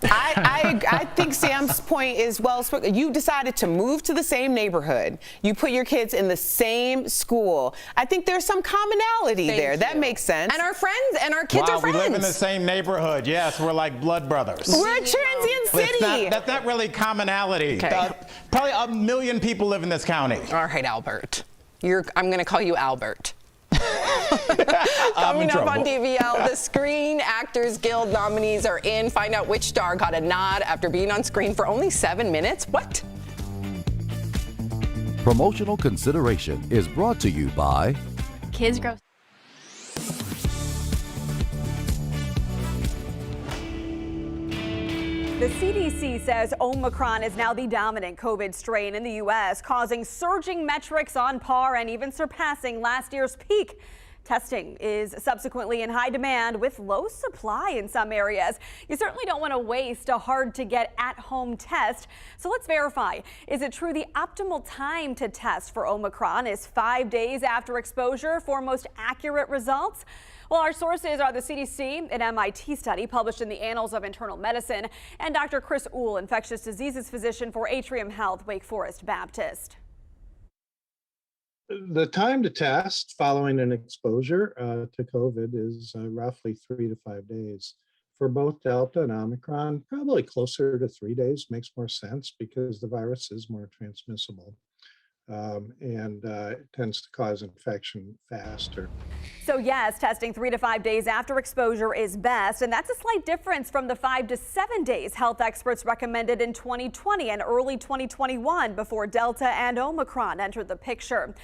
I think Sam's point is well spoken. You decided to move to the same neighborhood. You put your kids in the same school. I think there's some commonality there. That makes sense. And our friends and our kids are friends. We live in the same neighborhood. Yes, we're like blood brothers. We're a transient city. That's not really commonality. Okay. Probably 1 million people live in this county. All right, Albert. I'm going to call you Albert. Coming up on DBL, the Screen Actors Guild nominees are in. Find out which star got a nod after being on screen for only 7 minutes. What? Promotional consideration is brought to you by Kids Grow. The CDC says Omicron is now the dominant COVID strain in the U.S., causing surging metrics on par and even surpassing last year's peak. Testing is subsequently in high demand with low supply in some areas. You certainly don't want to waste a hard-to-get at-home test. So let's verify. Is it true the optimal time to test for Omicron is 5 days after exposure for most accurate results? Well, our sources are the CDC, an MIT study published in the Annals of Internal Medicine, and Dr. Chris Uhl, infectious diseases physician for Atrium Health, Wake Forest Baptist. The time to test following an exposure to COVID is roughly 3 to 5 days. For both Delta and Omicron, probably closer to 3 days makes more sense because the virus is more transmissible. And it tends to cause infection faster. So yes, testing 3 to 5 days after exposure is best, and that's a slight difference from the 5 to 7 days health experts recommended in 2020 and early 2021 before Delta and Omicron entered the picture.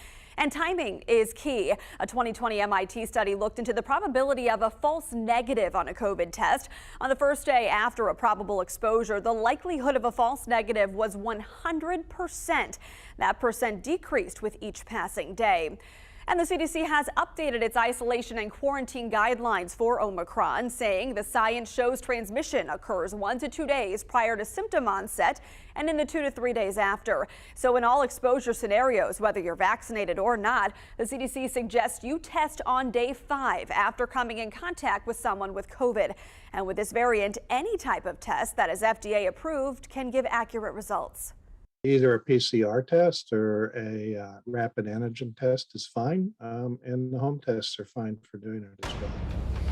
And timing is key. A 2020 MIT study looked into the probability of a false negative on a COVID test. On the first day after a probable exposure, the likelihood of a false negative was 100%. That percent decreased with each passing day. And the CDC has updated its isolation and quarantine guidelines for Omicron, saying the science shows transmission occurs 1 to 2 days prior to symptom onset and in the 2 to 3 days after. So in all exposure scenarios, whether you're vaccinated or not, the CDC suggests you test on day 5 after coming in contact with someone with COVID. And with this variant, any type of test that is FDA approved can give accurate results. Either a PCR test or a rapid antigen test is fine, and the home tests are fine for doing it as well.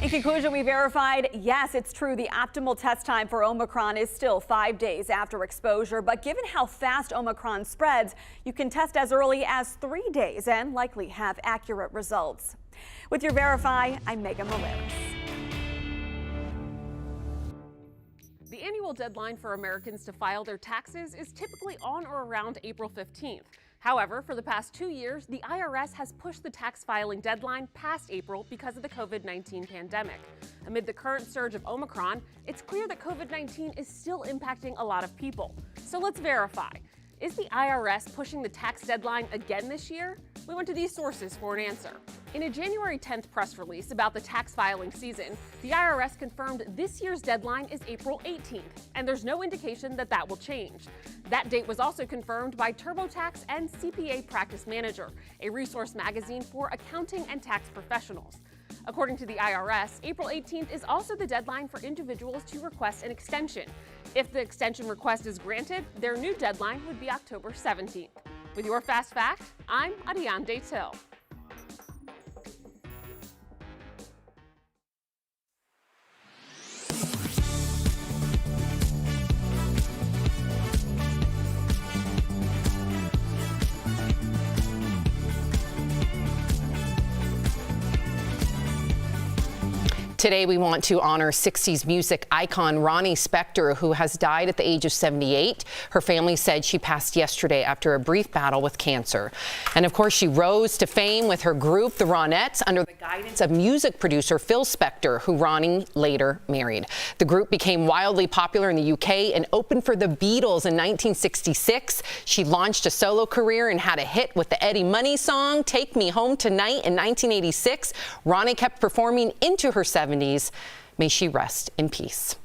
In conclusion, we verified, yes, it's true, the optimal test time for Omicron is still 5 days after exposure. But given how fast Omicron spreads, you can test as early as 3 days and likely have accurate results. With your Verify, I'm Megan Morales. The annual deadline for Americans to file their taxes is typically on or around April 15th. However, for the past 2 years, the IRS has pushed the tax filing deadline past April because of the COVID-19 pandemic. Amid the current surge of Omicron, it's clear that COVID-19 is still impacting a lot of people. So let's verify. Is the IRS pushing the tax deadline again this year? We went to these sources for an answer. In a January 10th press release about the tax filing season, the IRS confirmed this year's deadline is April 18th, and there's no indication that that will change. That date was also confirmed by TurboTax and CPA Practice Manager, a resource magazine for accounting and tax professionals. According to the IRS, April 18th is also the deadline for individuals to request an extension. If the extension request is granted, their new deadline would be October 17th. With your Fast Fact, I'm Adiane Till. Today, we want to honor 60s music icon Ronnie Spector, who has died at the age of 78. Her family said she passed yesterday after a brief battle with cancer. And of course, she rose to fame with her group, the Ronettes, under the guidance of music producer Phil Spector, who Ronnie later married. The group became wildly popular in the UK and opened for the Beatles in 1966. She launched a solo career and had a hit with the Eddie Money song, Take Me Home Tonight, in 1986. Ronnie kept performing into her 70s. May she rest in peace.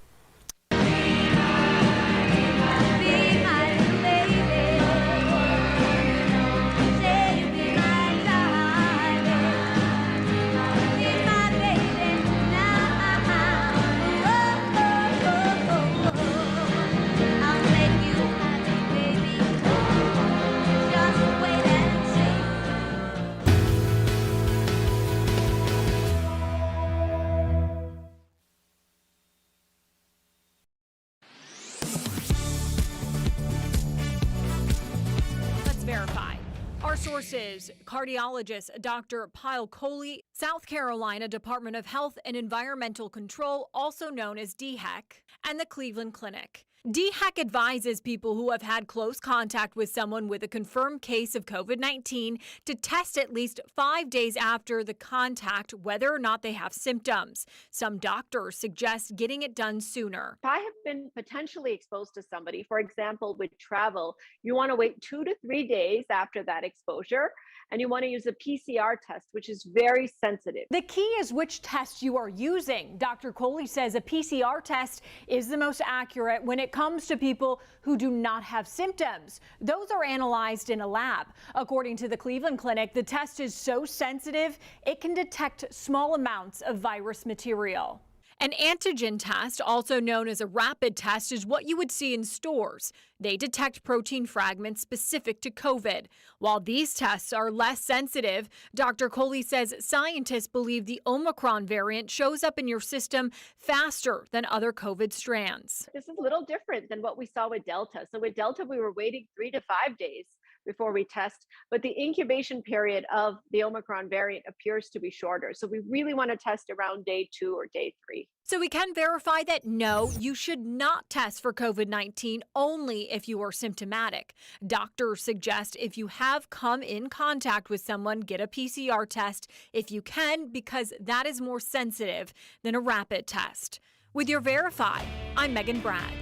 Verify. Our sources: cardiologist Dr. Pyle Coley, South Carolina Department of Health and Environmental Control, also known as DHEC, and the Cleveland Clinic. DHEC advises people who have had close contact with someone with a confirmed case of COVID-19 to test at least 5 days after the contact whether or not they have symptoms. Some doctors suggest getting it done sooner. If I have been potentially exposed to somebody, for example, with travel, you want to wait 2 to 3 days after that exposure, and you want to use a PCR test, which is very sensitive. The key is which test you are using. Dr. Coley says a PCR test is the most accurate when it comes to people who do not have symptoms. Those are analyzed in a lab. According to the Cleveland Clinic, the test is so sensitive, it can detect small amounts of virus material. An antigen test, also known as a rapid test, is what you would see in stores. They detect protein fragments specific to COVID. While these tests are less sensitive, Dr. Coley says scientists believe the Omicron variant shows up in your system faster than other COVID strands. This is a little different than what we saw with Delta. So with Delta, we were waiting 3 to 5 days before we test, but the incubation period of the Omicron variant appears to be shorter. So we really want to test around day 2 or day 3. So we can verify that no, you should not test for COVID-19 only if you are symptomatic. Doctors suggest if you have come in contact with someone, get a PCR test if you can, because that is more sensitive than a rapid test. With your Verify, I'm Megan Bragg.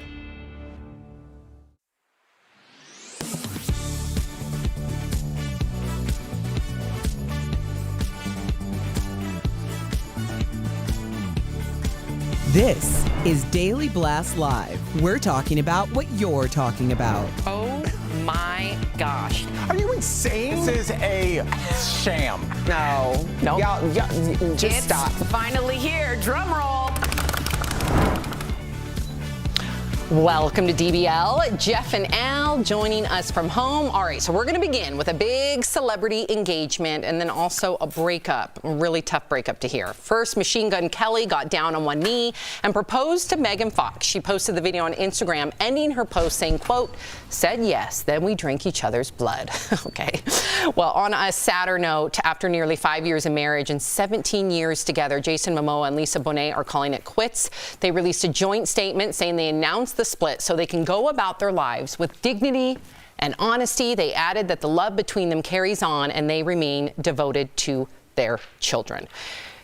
This is Daily Blast Live. We're talking about what you're talking about. Oh my gosh. Are you insane? This is a sham. No. Y'all just stop. Finally here. Drum roll. Welcome to DBL. Jeff and Al joining us from home. All right, so we're going to begin with a big celebrity engagement and then also a breakup. A really tough breakup to hear. First, Machine Gun Kelly got down on one knee and proposed to Megan Fox. She posted the video on Instagram, ending her post saying, quote, "Said yes, then we drink each other's blood." Okay. Well, on a sadder note, after nearly 5 years of marriage and 17 years together, Jason Momoa and Lisa Bonet are calling it quits. They released a joint statement saying they announced the split so they can go about their lives with dignity and honesty. They added that the love between them carries on and they remain devoted to their children.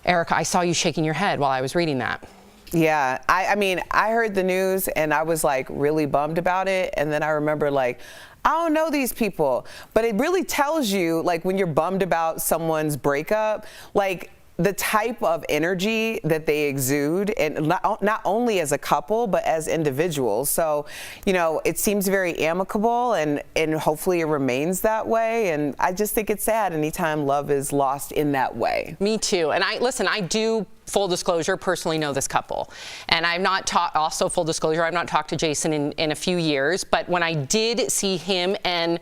Erica, I saw you shaking your head while I was reading that. Yeah, I mean, I heard the news and I was like really bummed about it. And then I remember like, I don't know these people, but it really tells you like when you're bummed about someone's breakup, like the type of energy that they exude, and not only as a couple, but as individuals. So, you know, it seems very amicable and hopefully it remains that way. And I just think it's sad anytime love is lost in that way. Me too. And I do, full disclosure, personally know this couple. And I've not also full disclosure, I've not talked to Jason in a few years, but when I did see him and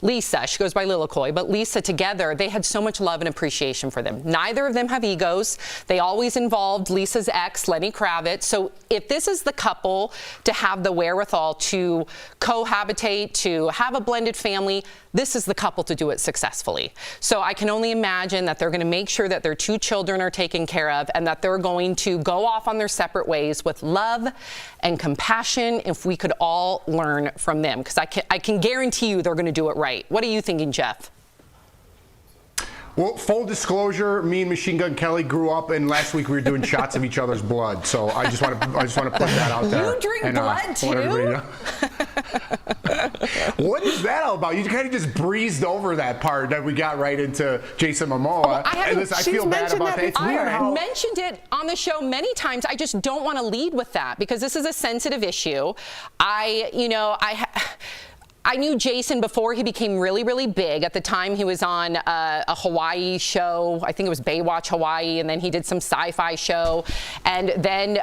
Lisa, she goes by Lilikoi, but Lisa together, they had so much love and appreciation for them. Neither of them have egos. They always involved Lisa's ex, Lenny Kravitz. So if this is the couple to have the wherewithal to cohabitate, to have a blended family, this is the couple to do it successfully. So I can only imagine that they're going to make sure that their two children are taken care of and that they're going to go off on their separate ways with love and compassion if we could all learn from them. Because I can guarantee you they're going to do it right. What are you thinking, Jeff? Well, full disclosure, me and Machine Gun Kelly grew up, and last week we were doing shots of each other's blood. So I just want to put that out there. You drink blood too? What is that all about? You kind of just breezed over that part that we got right into Jason Momoa. I feel bad about that. It's weird I mentioned it on the show many times. I just don't want to lead with that because this is a sensitive issue. I knew Jason before he became really, really big. At the time, he was on a Hawaii show. I think it was Baywatch Hawaii, and then he did some sci-fi show. And then,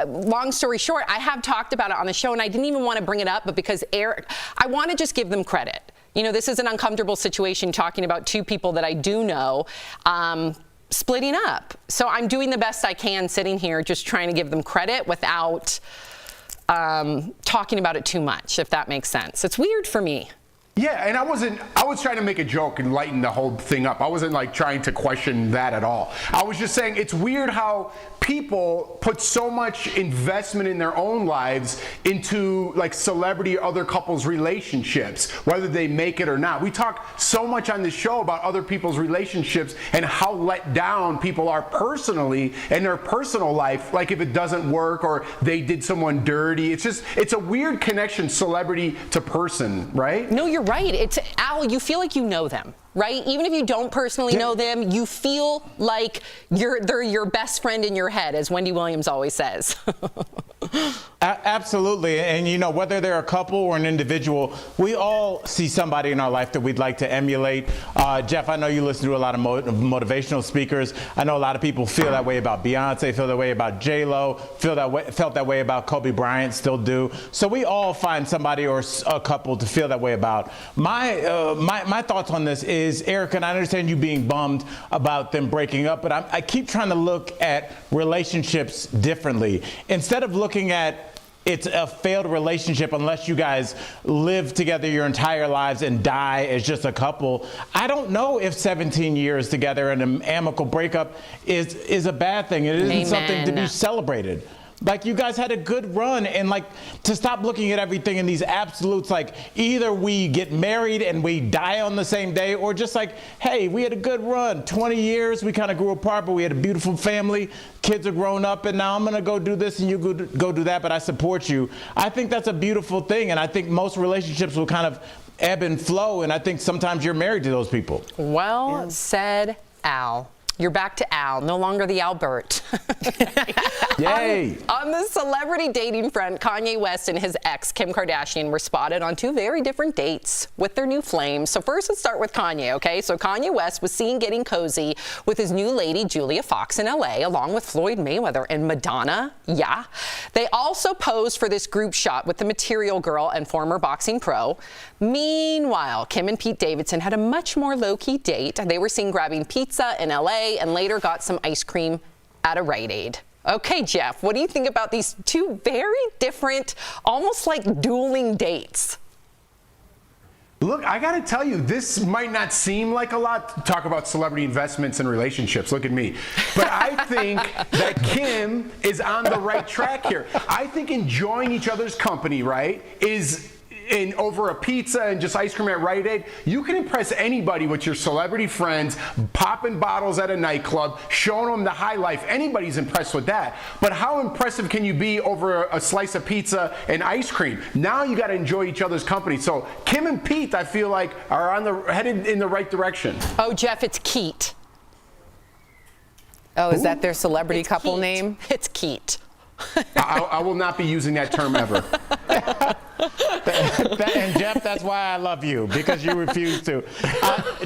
long story short, I have talked about it on the show, and I didn't even want to bring it up, but because I want to just give them credit. You know, this is an uncomfortable situation talking about two people that I do know splitting up. So I'm doing the best I can sitting here just trying to give them credit without talking about it too much, if that makes sense. It's weird for me. Yeah, and I was trying to make a joke and lighten the whole thing up. I wasn't like trying to question that at all. I was just saying it's weird how people put so much investment in their own lives into like celebrity or other couples' relationships, whether they make it or not. We talk so much on this show about other people's relationships and how let down people are personally in their personal life, like if it doesn't work or they did someone dirty. It's a weird connection, celebrity to person, right? No, you're right. Al, you feel like you know them, right? Even if you don't personally know them, you feel like they're your best friend in your head, as Wendy Williams always says. Absolutely. And, you know, whether they're a couple or an individual, we all see somebody in our life that we'd like to emulate. Jeff, I know you listen to a lot of motivational speakers. I know a lot of people feel that way about Beyonce, feel that way about J-Lo, felt that way about Kobe Bryant, still do. So we all find somebody or a couple to feel that way about. My thoughts on this is, Erica, and I understand you being bummed about them breaking up, but I keep trying to look at relationships differently. Instead of looking at it's a failed relationship unless you guys live together your entire lives and die as just a couple. I don't know if 17 years together and an amicable breakup is a bad thing. It isn't something to be celebrated. Like, you guys had a good run, and like, to stop looking at everything in these absolutes, like either we get married and we die on the same day, or just like, hey, we had a good run, 20 years, we kind of grew apart, but we had a beautiful family, kids are grown up, and now I'm gonna go do this and you go do that, but I support you. I think that's a beautiful thing, and I think most relationships will kind of ebb and flow, and I think sometimes you're married to those people. Well said, Al. You're back to Al, no longer the Albert. Yay! On the celebrity dating front, Kanye West and his ex, Kim Kardashian, were spotted on two very different dates with their new flames. So first, let's start with Kanye, okay? So Kanye West was seen getting cozy with his new lady, Julia Fox, in LA, along with Floyd Mayweather and Madonna. Yeah. They also posed for this group shot with the Material Girl and former boxing pro. Meanwhile, Kim and Pete Davidson had a much more low-key date. They were seen grabbing pizza in LA and later got some ice cream at a Rite Aid. Okay, Jeff, what do you think about these two very different, almost like dueling dates? Look, I got to tell you, this might not seem like a lot to talk about celebrity investments and relationships. Look at me. But I think that Kim is on the right track here. I think enjoying each other's company, right, is over a pizza and just ice cream at Rite Aid. You can impress anybody with your celebrity friends, popping bottles at a nightclub, showing them the high life. Anybody's impressed with that. But how impressive can you be over a slice of pizza and ice cream? Now you got to enjoy each other's company. So Kim and Pete, I feel like, are headed in the right direction. Oh, Jeff, it's Keat. Oh, is that their celebrity couple name? It's Keat. I will not be using that term ever. And Jeff, that's why I love you, because you refuse to.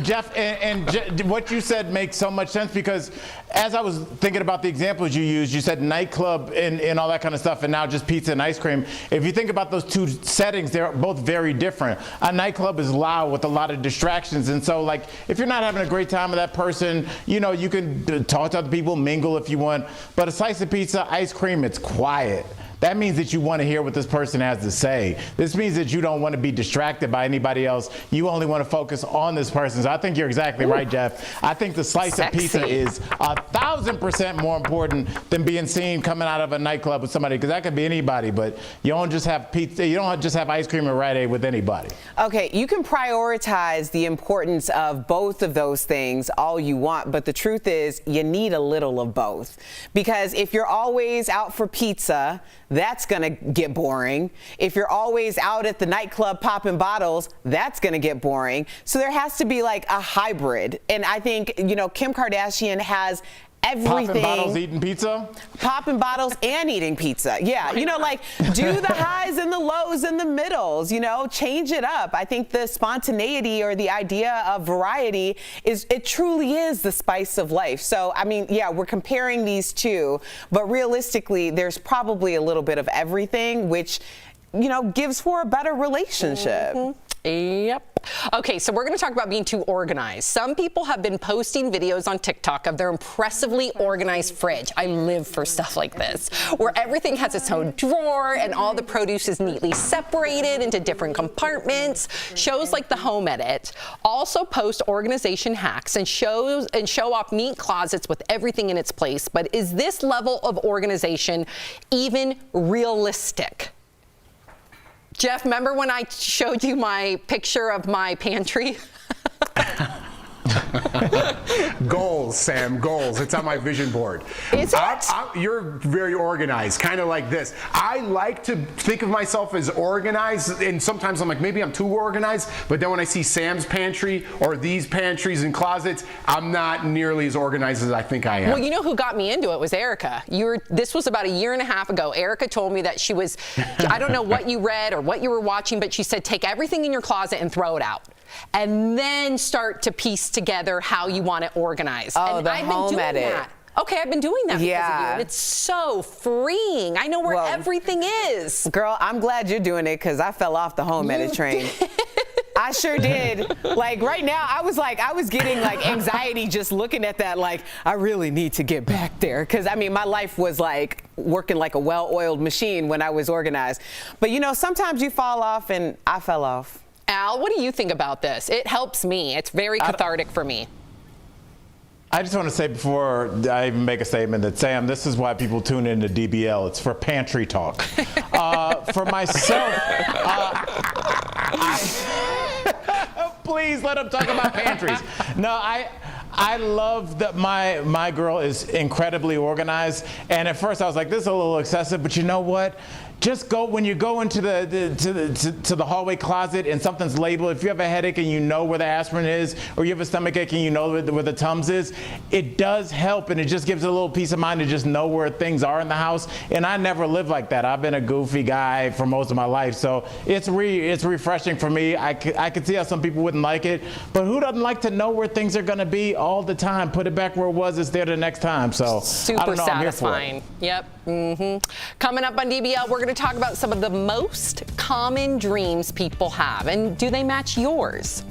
Jeff, what you said makes so much sense, because as I was thinking about the examples you used, you said nightclub and all that kind of stuff, and now just pizza and ice cream. If you think about those two settings, they're both very different. A nightclub is loud with a lot of distractions, and so like if you're not having a great time with that person, you know, you can talk to other people, mingle if you want, but a slice of pizza, ice cream, it's quiet. That means that you want to hear what this person has to say. This means that you don't want to be distracted by anybody else. You only want to focus on this person. So I think you're exactly right, Jeff. I think the slice of pizza is 1,000% more important than being seen coming out of a nightclub with somebody, because that could be anybody, but you don't just have pizza, you don't just have ice cream at Rite Aid with anybody. Okay, you can prioritize the importance of both of those things all you want, but the truth is you need a little of both. Because if you're always out for pizza, that's going to get boring. If you're always out at the nightclub popping bottles, that's going to get boring. So there has to be like a hybrid. And I think, you know, Kim Kardashian has everything. Popping bottles, eating pizza? Popping bottles and eating pizza. Yeah, you know, like do the highs and the lows and the middles, you know, change it up. I think the spontaneity or the idea of variety it truly is the spice of life. So, I mean, yeah, we're comparing these two, but realistically, there's probably a little bit of everything, which, you know, gives for a better relationship. Mm-hmm. Yep. Okay, so we're going to talk about being too organized. Some people have been posting videos on TikTok of their impressively organized fridge. I live for stuff like this, where everything has its own drawer and all the produce is neatly separated into different compartments. Shows like The Home Edit also post organization hacks and show off neat closets with everything in its place. But is this level of organization even realistic? Jeff, remember when I showed you my picture of my pantry? Goals, Sam, goals. It's on my vision board. Is it? You're very organized, kind of like this. I like to think of myself as organized, and sometimes I'm like, maybe I'm too organized, but then when I see Sam's pantry or these pantries and closets, I'm not nearly as organized as I think I am. Well, you know who got me into it was Erica. This was about 1.5 years ago. Erica told me that she was, I don't know what you read or what you were watching, but she said, take everything in your closet and throw it out. And then start to piece together how you want it organized. Oh, and the I've Home been doing Edit. that. Okay, I've been doing that because of you, and it's so freeing. I know where everything is. Girl, I'm glad you're doing it because I fell off the Home Edit train. I sure did. Like right now, I was getting like anxiety just looking at that. Like I really need to get back there because I mean my life was like working like a well-oiled machine when I was organized. But you know, sometimes you fall off, and I fell off. Al, what do you think about this? It helps me. It's very cathartic for me. I just want to say before I even make a statement that, Sam, this is why people tune into DBL. It's for pantry talk. For myself, please let them talk about pantries. No, I love that my girl is incredibly organized. And at first I was like, this is a little excessive, but you know what? just go when you go into the hallway closet and something's labeled. If you have a headache and you know where the aspirin is, or you have a stomachache and you know where the Tums is, it does help, and it just gives a little peace of mind to just know where things are in the house. And I never lived like that. I've been a goofy guy for most of my life, so it's refreshing for me. I could see how some people wouldn't like it, but who doesn't like to know where things are going to be all the time? Put it back where it was. It's there the next time. So super I don't know, satisfying. Yep. Coming up on DBL, we're going to talk about some of the most common dreams people have, and do they match yours?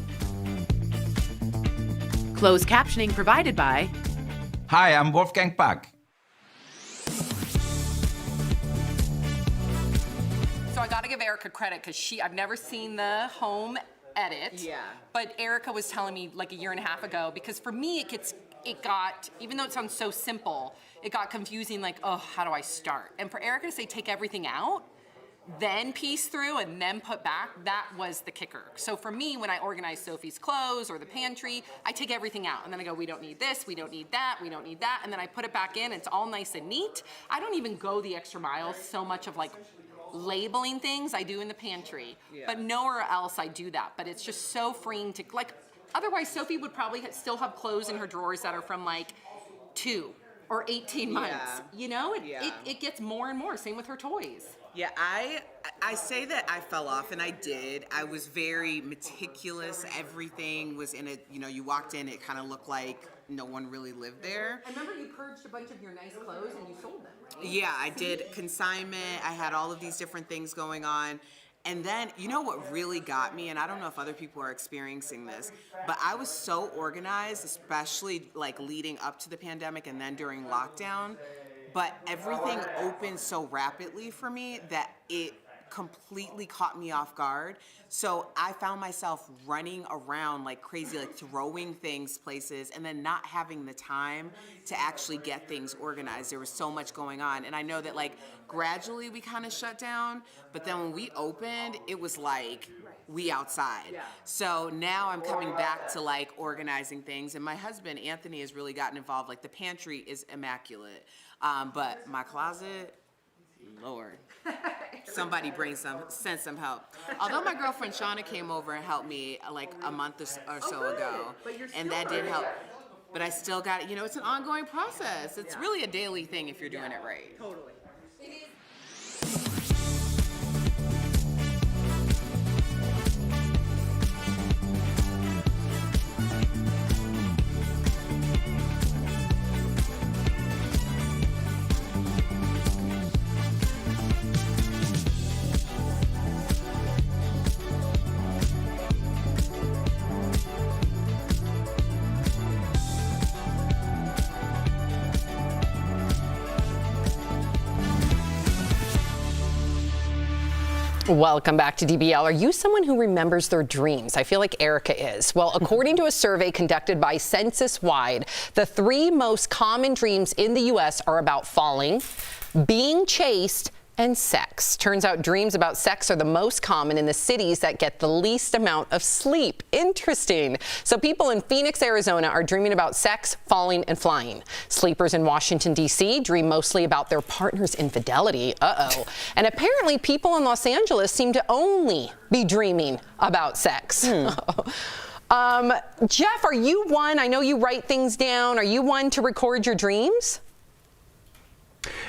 Closed captioning provided by. Hi, I'm Wolfgang Puck. So I got to give Erica credit because I've never seen the home edit. Yeah. But Erica was telling me like a year and a half ago, because for me it got, even though it sounds so simple, it got confusing, like, oh, how do I start? And for Erica to say take everything out, then piece through, and then put back, that was the kicker. So for me, when I organize Sophie's clothes or the pantry, I take everything out, and then I go, we don't need this, we don't need that, we don't need that, and then I put it back in, it's all nice and neat. I don't even go the extra mile so much of like labeling things. I do in the pantry, but nowhere else I do that. But it's just so freeing to, like, otherwise Sophie would probably still have clothes in her drawers that are from like 2 or 18 months. You know, it gets more and more. Same with her toys. Yeah, I say that I fell off, and I did. I was very meticulous. Everything was in a, you walked in, it kind of looked like no one really lived there. I remember you purged a bunch of your nice clothes and you sold them, right? Yeah, I did consignment. I had all of these different things going on. And then, what really got me, and I don't know if other people are experiencing this, but I was so organized, especially like leading up to the pandemic and then during lockdown. But everything opened so rapidly for me that it completely caught me off guard. So I found myself running around like crazy, like throwing things places, and then not having the time to actually get things organized. There was so much going on. And I know that like gradually we kind of shut down, but then when we opened, it was like we outside. So now I'm coming back to like organizing things. And my husband, Anthony, has really gotten involved. Like the pantry is immaculate. But my closet, Lord, somebody send some help. Although my girlfriend Shauna came over and helped me like a month or so ago, and that did help. But I still got, it's an ongoing process. It's really a daily thing if you're doing it right. Totally. Welcome back to DBL. Are you someone who remembers their dreams? I feel like Erica is. Well, according to a survey conducted by Census Wide, the 3 most common dreams in the U.S. are about falling, being chased, and sex. Turns out dreams about sex are the most common in the cities that get the least amount of sleep. Interesting. So people in Phoenix, Arizona are dreaming about sex, falling, and flying. Sleepers in Washington, D.C. dream mostly about their partner's infidelity. Uh-oh. And apparently people in Los Angeles seem to only be dreaming about sex. Jeff, are you one? I know you write things down. Are you one to record your dreams?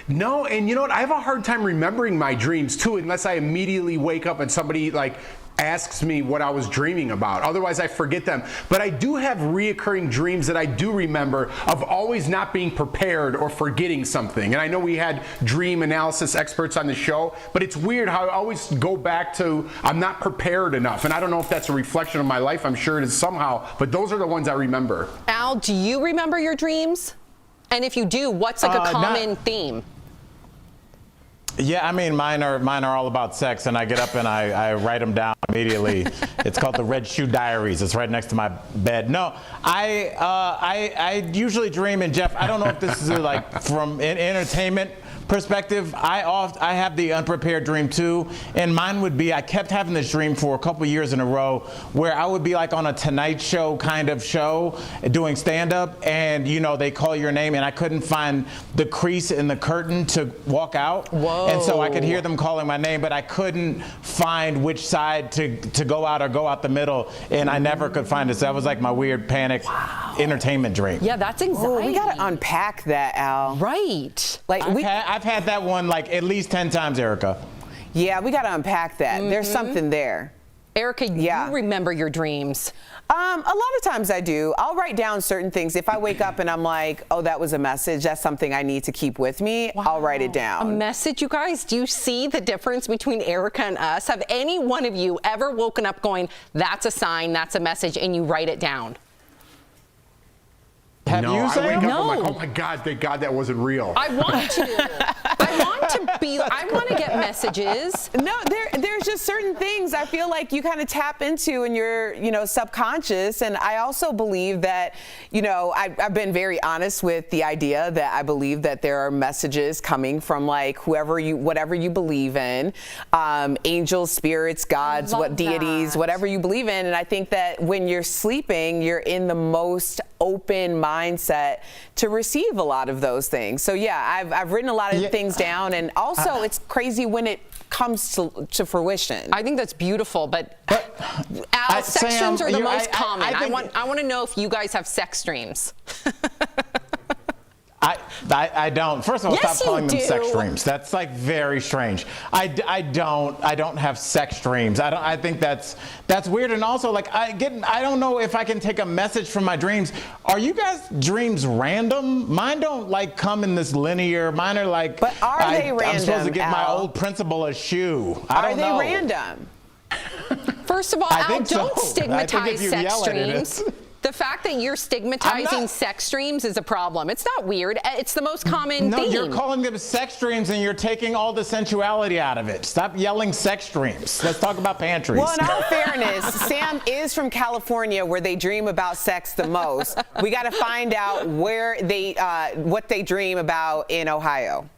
No, and you know what? I have a hard time remembering my dreams too, unless I immediately wake up and somebody like asks me what I was dreaming about. Otherwise, I forget them. But I do have reoccurring dreams that I do remember of always not being prepared or forgetting something. And I know we had dream analysis experts on the show, but it's weird how I always go back to I'm not prepared enough. And I don't know if that's a reflection of my life. I'm sure it is somehow, but those are the ones I remember. Al, do you remember your dreams? And if you do, what's like a common theme? Yeah, I mean, mine are all about sex, and I get up and I write them down immediately. It's called the Red Shoe Diaries. It's right next to my bed. No, I usually dream, and Jeff, I don't know if this is like from entertainment perspective, I have the unprepared dream too, and mine would be I kept having this dream for a couple years in a row where I would be like on a Tonight Show kind of show doing stand-up, and you know they call your name, and I couldn't find the crease in the curtain to walk out. Whoa. And so I could hear them calling my name, but I couldn't find which side to go out or go out the middle, and I never could find it. So that was like my weird panic entertainment dream. Yeah, that's anxiety. We gotta unpack that, Al. Right. Like I've had that one like at least 10 times, Erica. Yeah, we gotta unpack that. There's something there. Erica, you remember your dreams. A lot of times I do. I'll write down certain things. If I wake up and I'm like, oh, that was a message, that's something I need to keep with me, I'll write it down. A message, you guys? Do you see the difference between Erica and us? Have any one of you ever woken up going, that's a sign, that's a message, and you write it down? Have you, Sam? I wake up, No. I'm like, oh my God, thank God that wasn't real. I want to. I want to get messages. No, there's just certain things I feel like you kind of tap into in your, subconscious. And I also believe that, I've been very honest with the idea that I believe that there are messages coming from like whatever you believe in, angels, spirits, gods, deities, whatever you believe in. And I think that when you're sleeping, you're in the most open mindset to receive a lot of those things. So yeah, I've written a lot of things down, and also it's crazy when it comes to fruition. I think that's beautiful, but Al, sex Sam, dreams are the most common. I I want to know if you guys have sex dreams. I don't. First of all, Yes, stop calling them you sex do. dreams. That's like very strange. I don't have sex dreams. I think that's weird. And also, like, I don't know if I can take a message from my dreams. Are you guys' dreams random? Mine don't like come in this linear. Mine are like, but are they random? I'm supposed to give my Al? old principal a shoe. I Are don't they know. random? First of all, I Al, think so. don't I think stigmatize if you sex yell at it, dreams. it's- The fact that you're stigmatizing sex dreams is a problem. It's not weird. It's the most common No, thing. you're calling them sex dreams and you're taking all the sensuality out of it. Stop yelling sex dreams. Let's talk about pantries. Well, in all fairness, Sam is from California, where they dream about sex the most. We got to find out what they dream about in Ohio.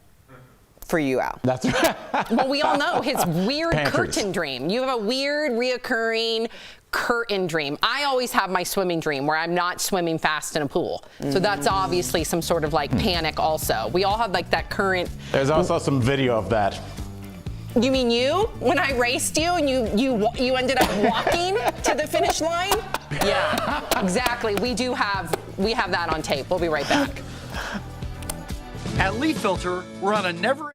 For you, Al. That's right. Well, we all know his weird Pantries. curtain dream. You have a weird, reoccurring curtain dream. I always have my swimming dream where I'm not swimming fast in a pool. So that's obviously some sort of like panic also. We all have like that current. There's also some video of that. You mean you? When I raced you and you ended up walking to the finish line? Yeah, exactly. We have that on tape. We'll be right back. At Leaf Filter, we're on a never.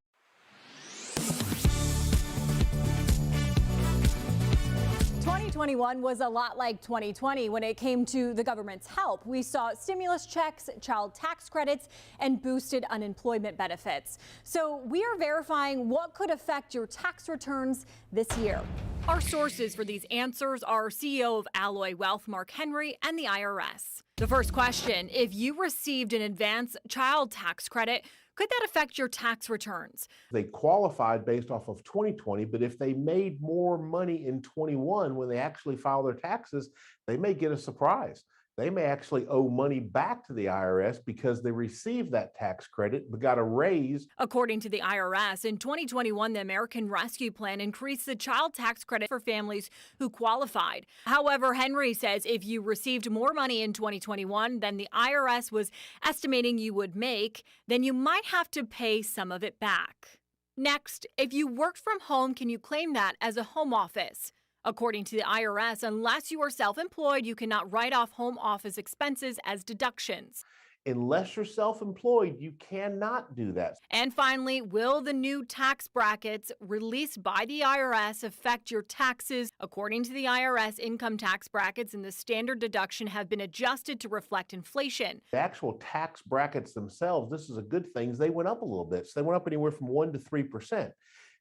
2021 was a lot like 2020 when it came to the government's help. We saw stimulus checks, child tax credits, and boosted unemployment benefits. So we are verifying what could affect your tax returns this year. Our sources for these answers are CEO of Alloy Wealth, Mark Henry, and the IRS. The first question, if you received an advance child tax credit, could that affect your tax returns? They qualified based off of 2020, but if they made more money in 21 when they actually file their taxes, they may get a surprise. They may actually owe money back to the IRS because they received that tax credit but got a raise. According to the IRS, in 2021, the American Rescue Plan increased the child tax credit for families who qualified. However, Henry says if you received more money in 2021 than the IRS was estimating you would make, then you might have to pay some of it back. Next, if you worked from home, can you claim that as a home office? According to the IRS, unless you are self-employed, you cannot write off home office expenses as deductions. Unless you're self-employed, you cannot do that. And finally, will the new tax brackets released by the IRS affect your taxes? According to the IRS, income tax brackets and the standard deduction have been adjusted to reflect inflation. The actual tax brackets themselves, this is a good thing, they went up a little bit. So they went up anywhere from 1% to 3%.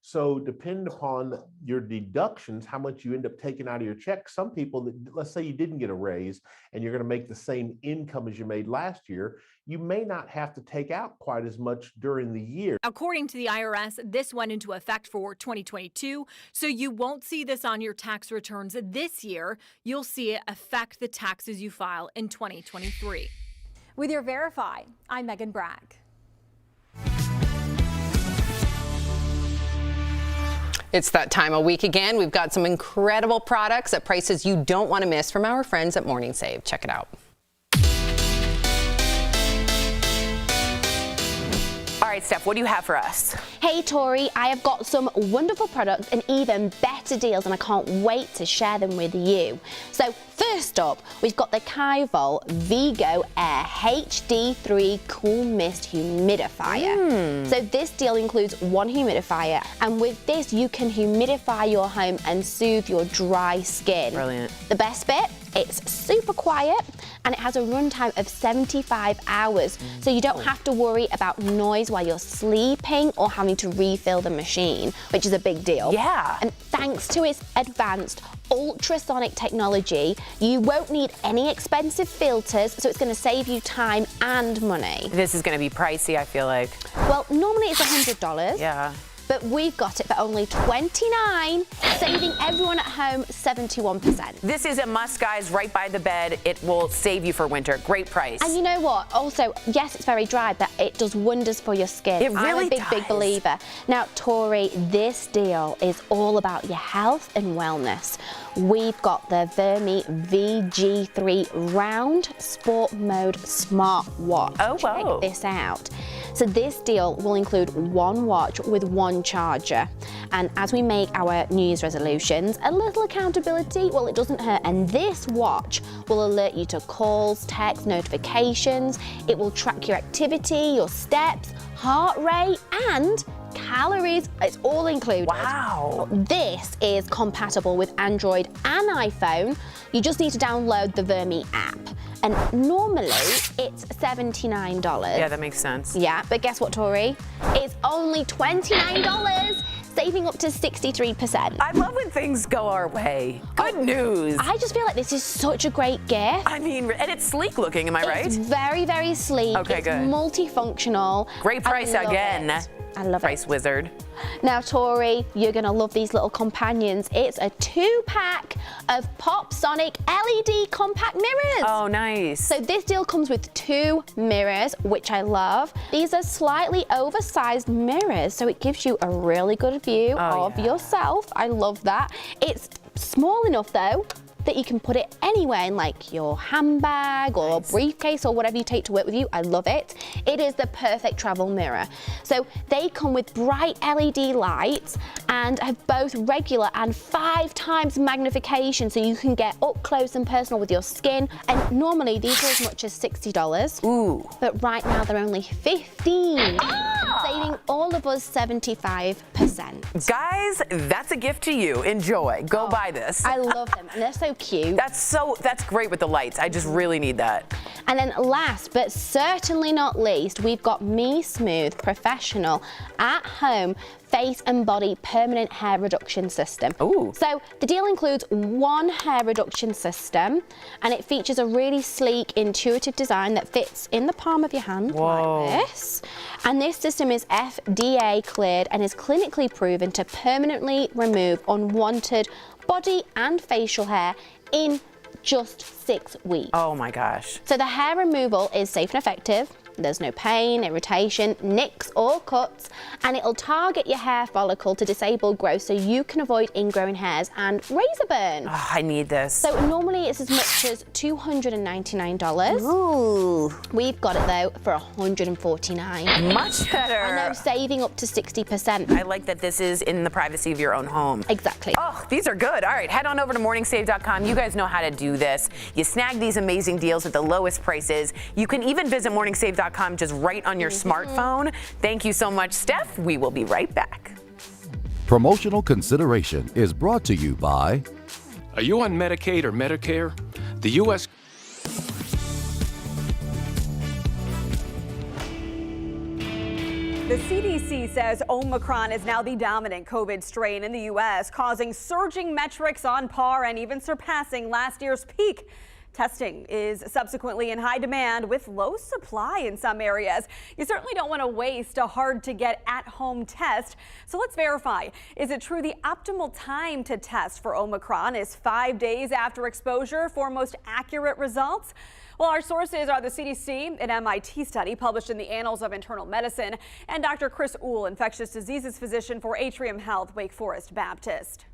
So depending upon your deductions, how much you end up taking out of your check, some people, let's say you didn't get a raise and you're going to make the same income as you made last year, you may not have to take out quite as much during the year. According to the IRS, this went into effect for 2022, so you won't see this on your tax returns this year. You'll see it affect the taxes you file in 2023. With your Verify, I'm Megan Bragg. It's that time of week again. We've got some incredible products at prices you don't want to miss from our friends at Morning Save. Check it out. All right, Steph, what do you have for us? Hey, Tori, I have got some wonderful products and even better deals, and I can't wait to share them with you. So first up, we've got the Kivol Vigo Air HD3 Cool Mist Humidifier. So this deal includes one humidifier, and with this you can humidify your home and soothe your dry skin. Brilliant. The best bit? It's super quiet and it has a runtime of 75 hours, so you don't have to worry about noise while you're sleeping or having to refill the machine, which is a big deal. Yeah. And thanks to its advanced ultrasonic technology, you won't need any expensive filters, so it's going to save you time and money. This is going to be pricey, I feel like. Well, normally it's $100. Yeah. But we've got it for only $29, saving everyone at home 71%. This is a must, guys, right by the bed. It will save you for winter. Great price. And you know what? Also, yes, it's very dry, but it does wonders for your skin. It really I'm a big believer. Now, Tori, this deal is all about your health and wellness. We've got the Vermi VG3 Round Sport Mode Smartwatch. Oh, wow. Check this out. So this deal will include one watch with one charger. And as we make our New Year's resolutions, a little accountability, well, it doesn't hurt. And this watch will alert you to calls, texts, notifications. It will track your activity, your steps, heart rate, and calories. It's all included. Wow. This is compatible with Android and iPhone. You just need to download the Vermi app. And normally it's $79. Yeah, that makes sense. Yeah, but guess what, Tori? It's only $29, saving up to 63%. I love when things go our way. Good news. I just feel like this is such a great gift. I mean, and it's sleek looking, am I right? It's very, very sleek. Okay, it's good. multifunctional. Great price I love again. it. I love Price it. wizard. Now, Tori, you're going to love these little companions. It's a 2-pack of Pop Sonic LED compact mirrors. Oh, nice. So this deal comes with 2 mirrors, which I love. These are slightly oversized mirrors, so it gives you a really good view of yourself. I love that. It's small enough, though, that you can put it anywhere in like your handbag or briefcase or whatever you take to work with you. I love it. It is the perfect travel mirror. So they come with bright LED lights and have both regular and 5 times magnification, so you can get up close and personal with your skin. And normally these are as much as $60. Ooh. But right now they're only $15. Saving all of us 75%. Guys, that's a gift to you. Enjoy. Go buy this. I love them, and they're so cute. That's great with the lights. I just really need that. And then last but certainly not least, we've got Me Smooth Professional at Home Face and Body Permanent Hair Reduction System. Ooh. So the deal includes one hair reduction system, and it features a really sleek, intuitive design that fits in the palm of your hand like this. And this system is FDA cleared and is clinically proven to permanently remove unwanted body and facial hair in just 6 weeks. Oh my gosh. So the hair removal is safe and effective. There's no pain, irritation, nicks or cuts, and it'll target your hair follicle to disable growth so you can avoid ingrowing hairs and razor burn. Oh, I need this. So normally it's as much as $299. Ooh. We've got it though for $149. Much better. I know, saving up to 60%. I like that this is in the privacy of your own home. Exactly. Oh, these are good. All right, head on over to morningsave.com. You guys know how to do this. You snag these amazing deals at the lowest prices. You can even visit morningsave.com just right on your smartphone. Thank you so much, Steph. We will be right back. Promotional consideration is brought to you by... Are you on Medicaid or Medicare? The U.S. The CDC says Omicron is now the dominant COVID strain in the U.S., causing surging metrics on par and even surpassing last year's peak. Testing is subsequently in high demand with low supply in some areas. You certainly don't want to waste a hard-to-get at-home test. So let's verify. Is it true the optimal time to test for Omicron is 5 days after exposure for most accurate results? Well, our sources are the CDC, an MIT study published in the Annals of Internal Medicine, and Dr. Chris Uhl, infectious diseases physician for Atrium Health, Wake Forest Baptist.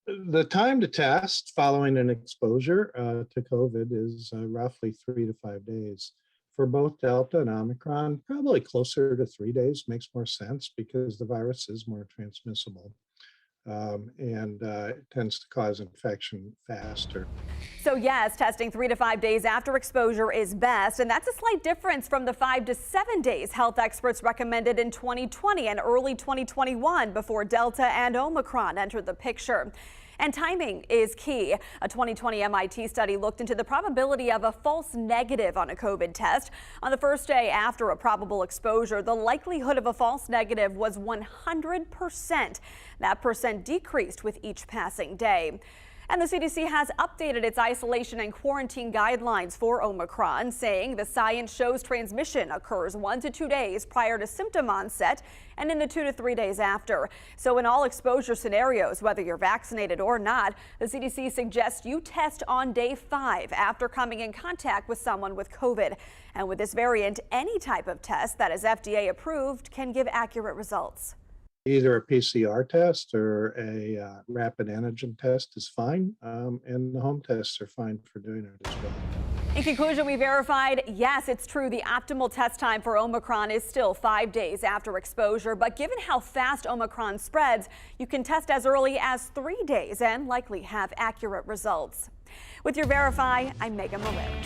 The time to test following an exposure to COVID is roughly 3 to 5 days. For both Delta and Omicron, probably closer to 3 days makes more sense because the virus is more transmissible. And it tends to cause infection faster. So yes, testing 3 to 5 days after exposure is best, and that's a slight difference from the 5 to 7 days health experts recommended in 2020 and early 2021 before Delta and Omicron entered the picture. And timing is key. A 2020 MIT study looked into the probability of a false negative on a COVID test. On the first day after a probable exposure, the likelihood of a false negative was 100%. That percent decreased with each passing day. And the CDC has updated its isolation and quarantine guidelines for Omicron, saying the science shows transmission occurs 1 to 2 days prior to symptom onset and in the 2 to 3 days after. So in all exposure scenarios, whether you're vaccinated or not, the CDC suggests you test on day 5 after coming in contact with someone with COVID. And with this variant, any type of test that is FDA approved can give accurate results. Either a PCR test or a rapid antigen test is fine, and the home tests are fine for doing it as well. In conclusion, we verified, yes, it's true, the optimal test time for Omicron is still 5 days after exposure, but given how fast Omicron spreads, you can test as early as 3 days and likely have accurate results. With your Verify, I'm Megan Morales.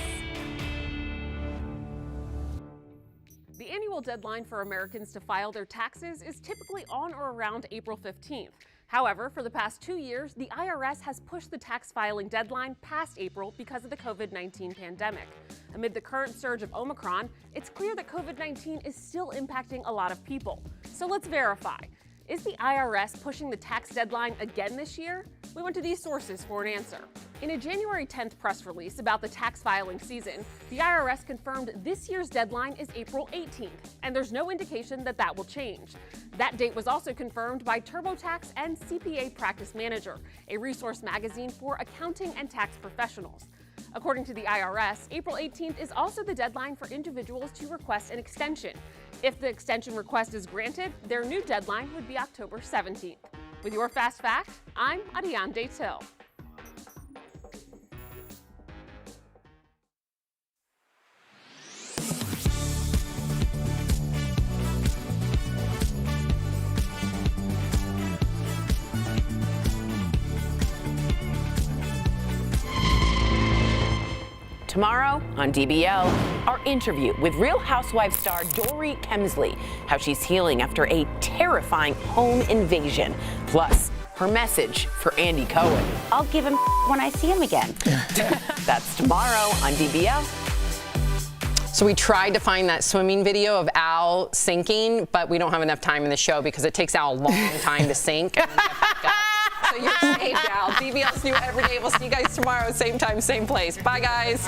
The annual deadline for Americans to file their taxes is typically on or around April 15th. However, for the past 2 years, the IRS has pushed the tax filing deadline past April because of the COVID-19 pandemic. Amid the current surge of Omicron, it's clear that COVID-19 is still impacting a lot of people. So let's verify. Is the IRS pushing the tax deadline again this year? We went to these sources for an answer. In a January 10th press release about the tax filing season, the IRS confirmed this year's deadline is April 18th, and there's no indication that that will change. That date was also confirmed by TurboTax and CPA Practice Manager, a resource magazine for accounting and tax professionals. According to the IRS, April 18th is also the deadline for individuals to request an extension. If the extension request is granted, their new deadline would be October 17th. With your Fast Fact, I'm Adiane Till. Tomorrow on DBL, our interview with Real Housewives star Dory Kemsley, how she's healing after a terrifying home invasion. Plus, her message for Andy Cohen. I'll give him when I see him again. That's tomorrow on DBL. So we tried to find that swimming video of Al sinking, but we don't have enough time in the show because it takes Al a long time to sink. And then get back up. So you're saved, Al. DBL's new every day. We'll see you guys tomorrow, same time, same place. Bye, guys.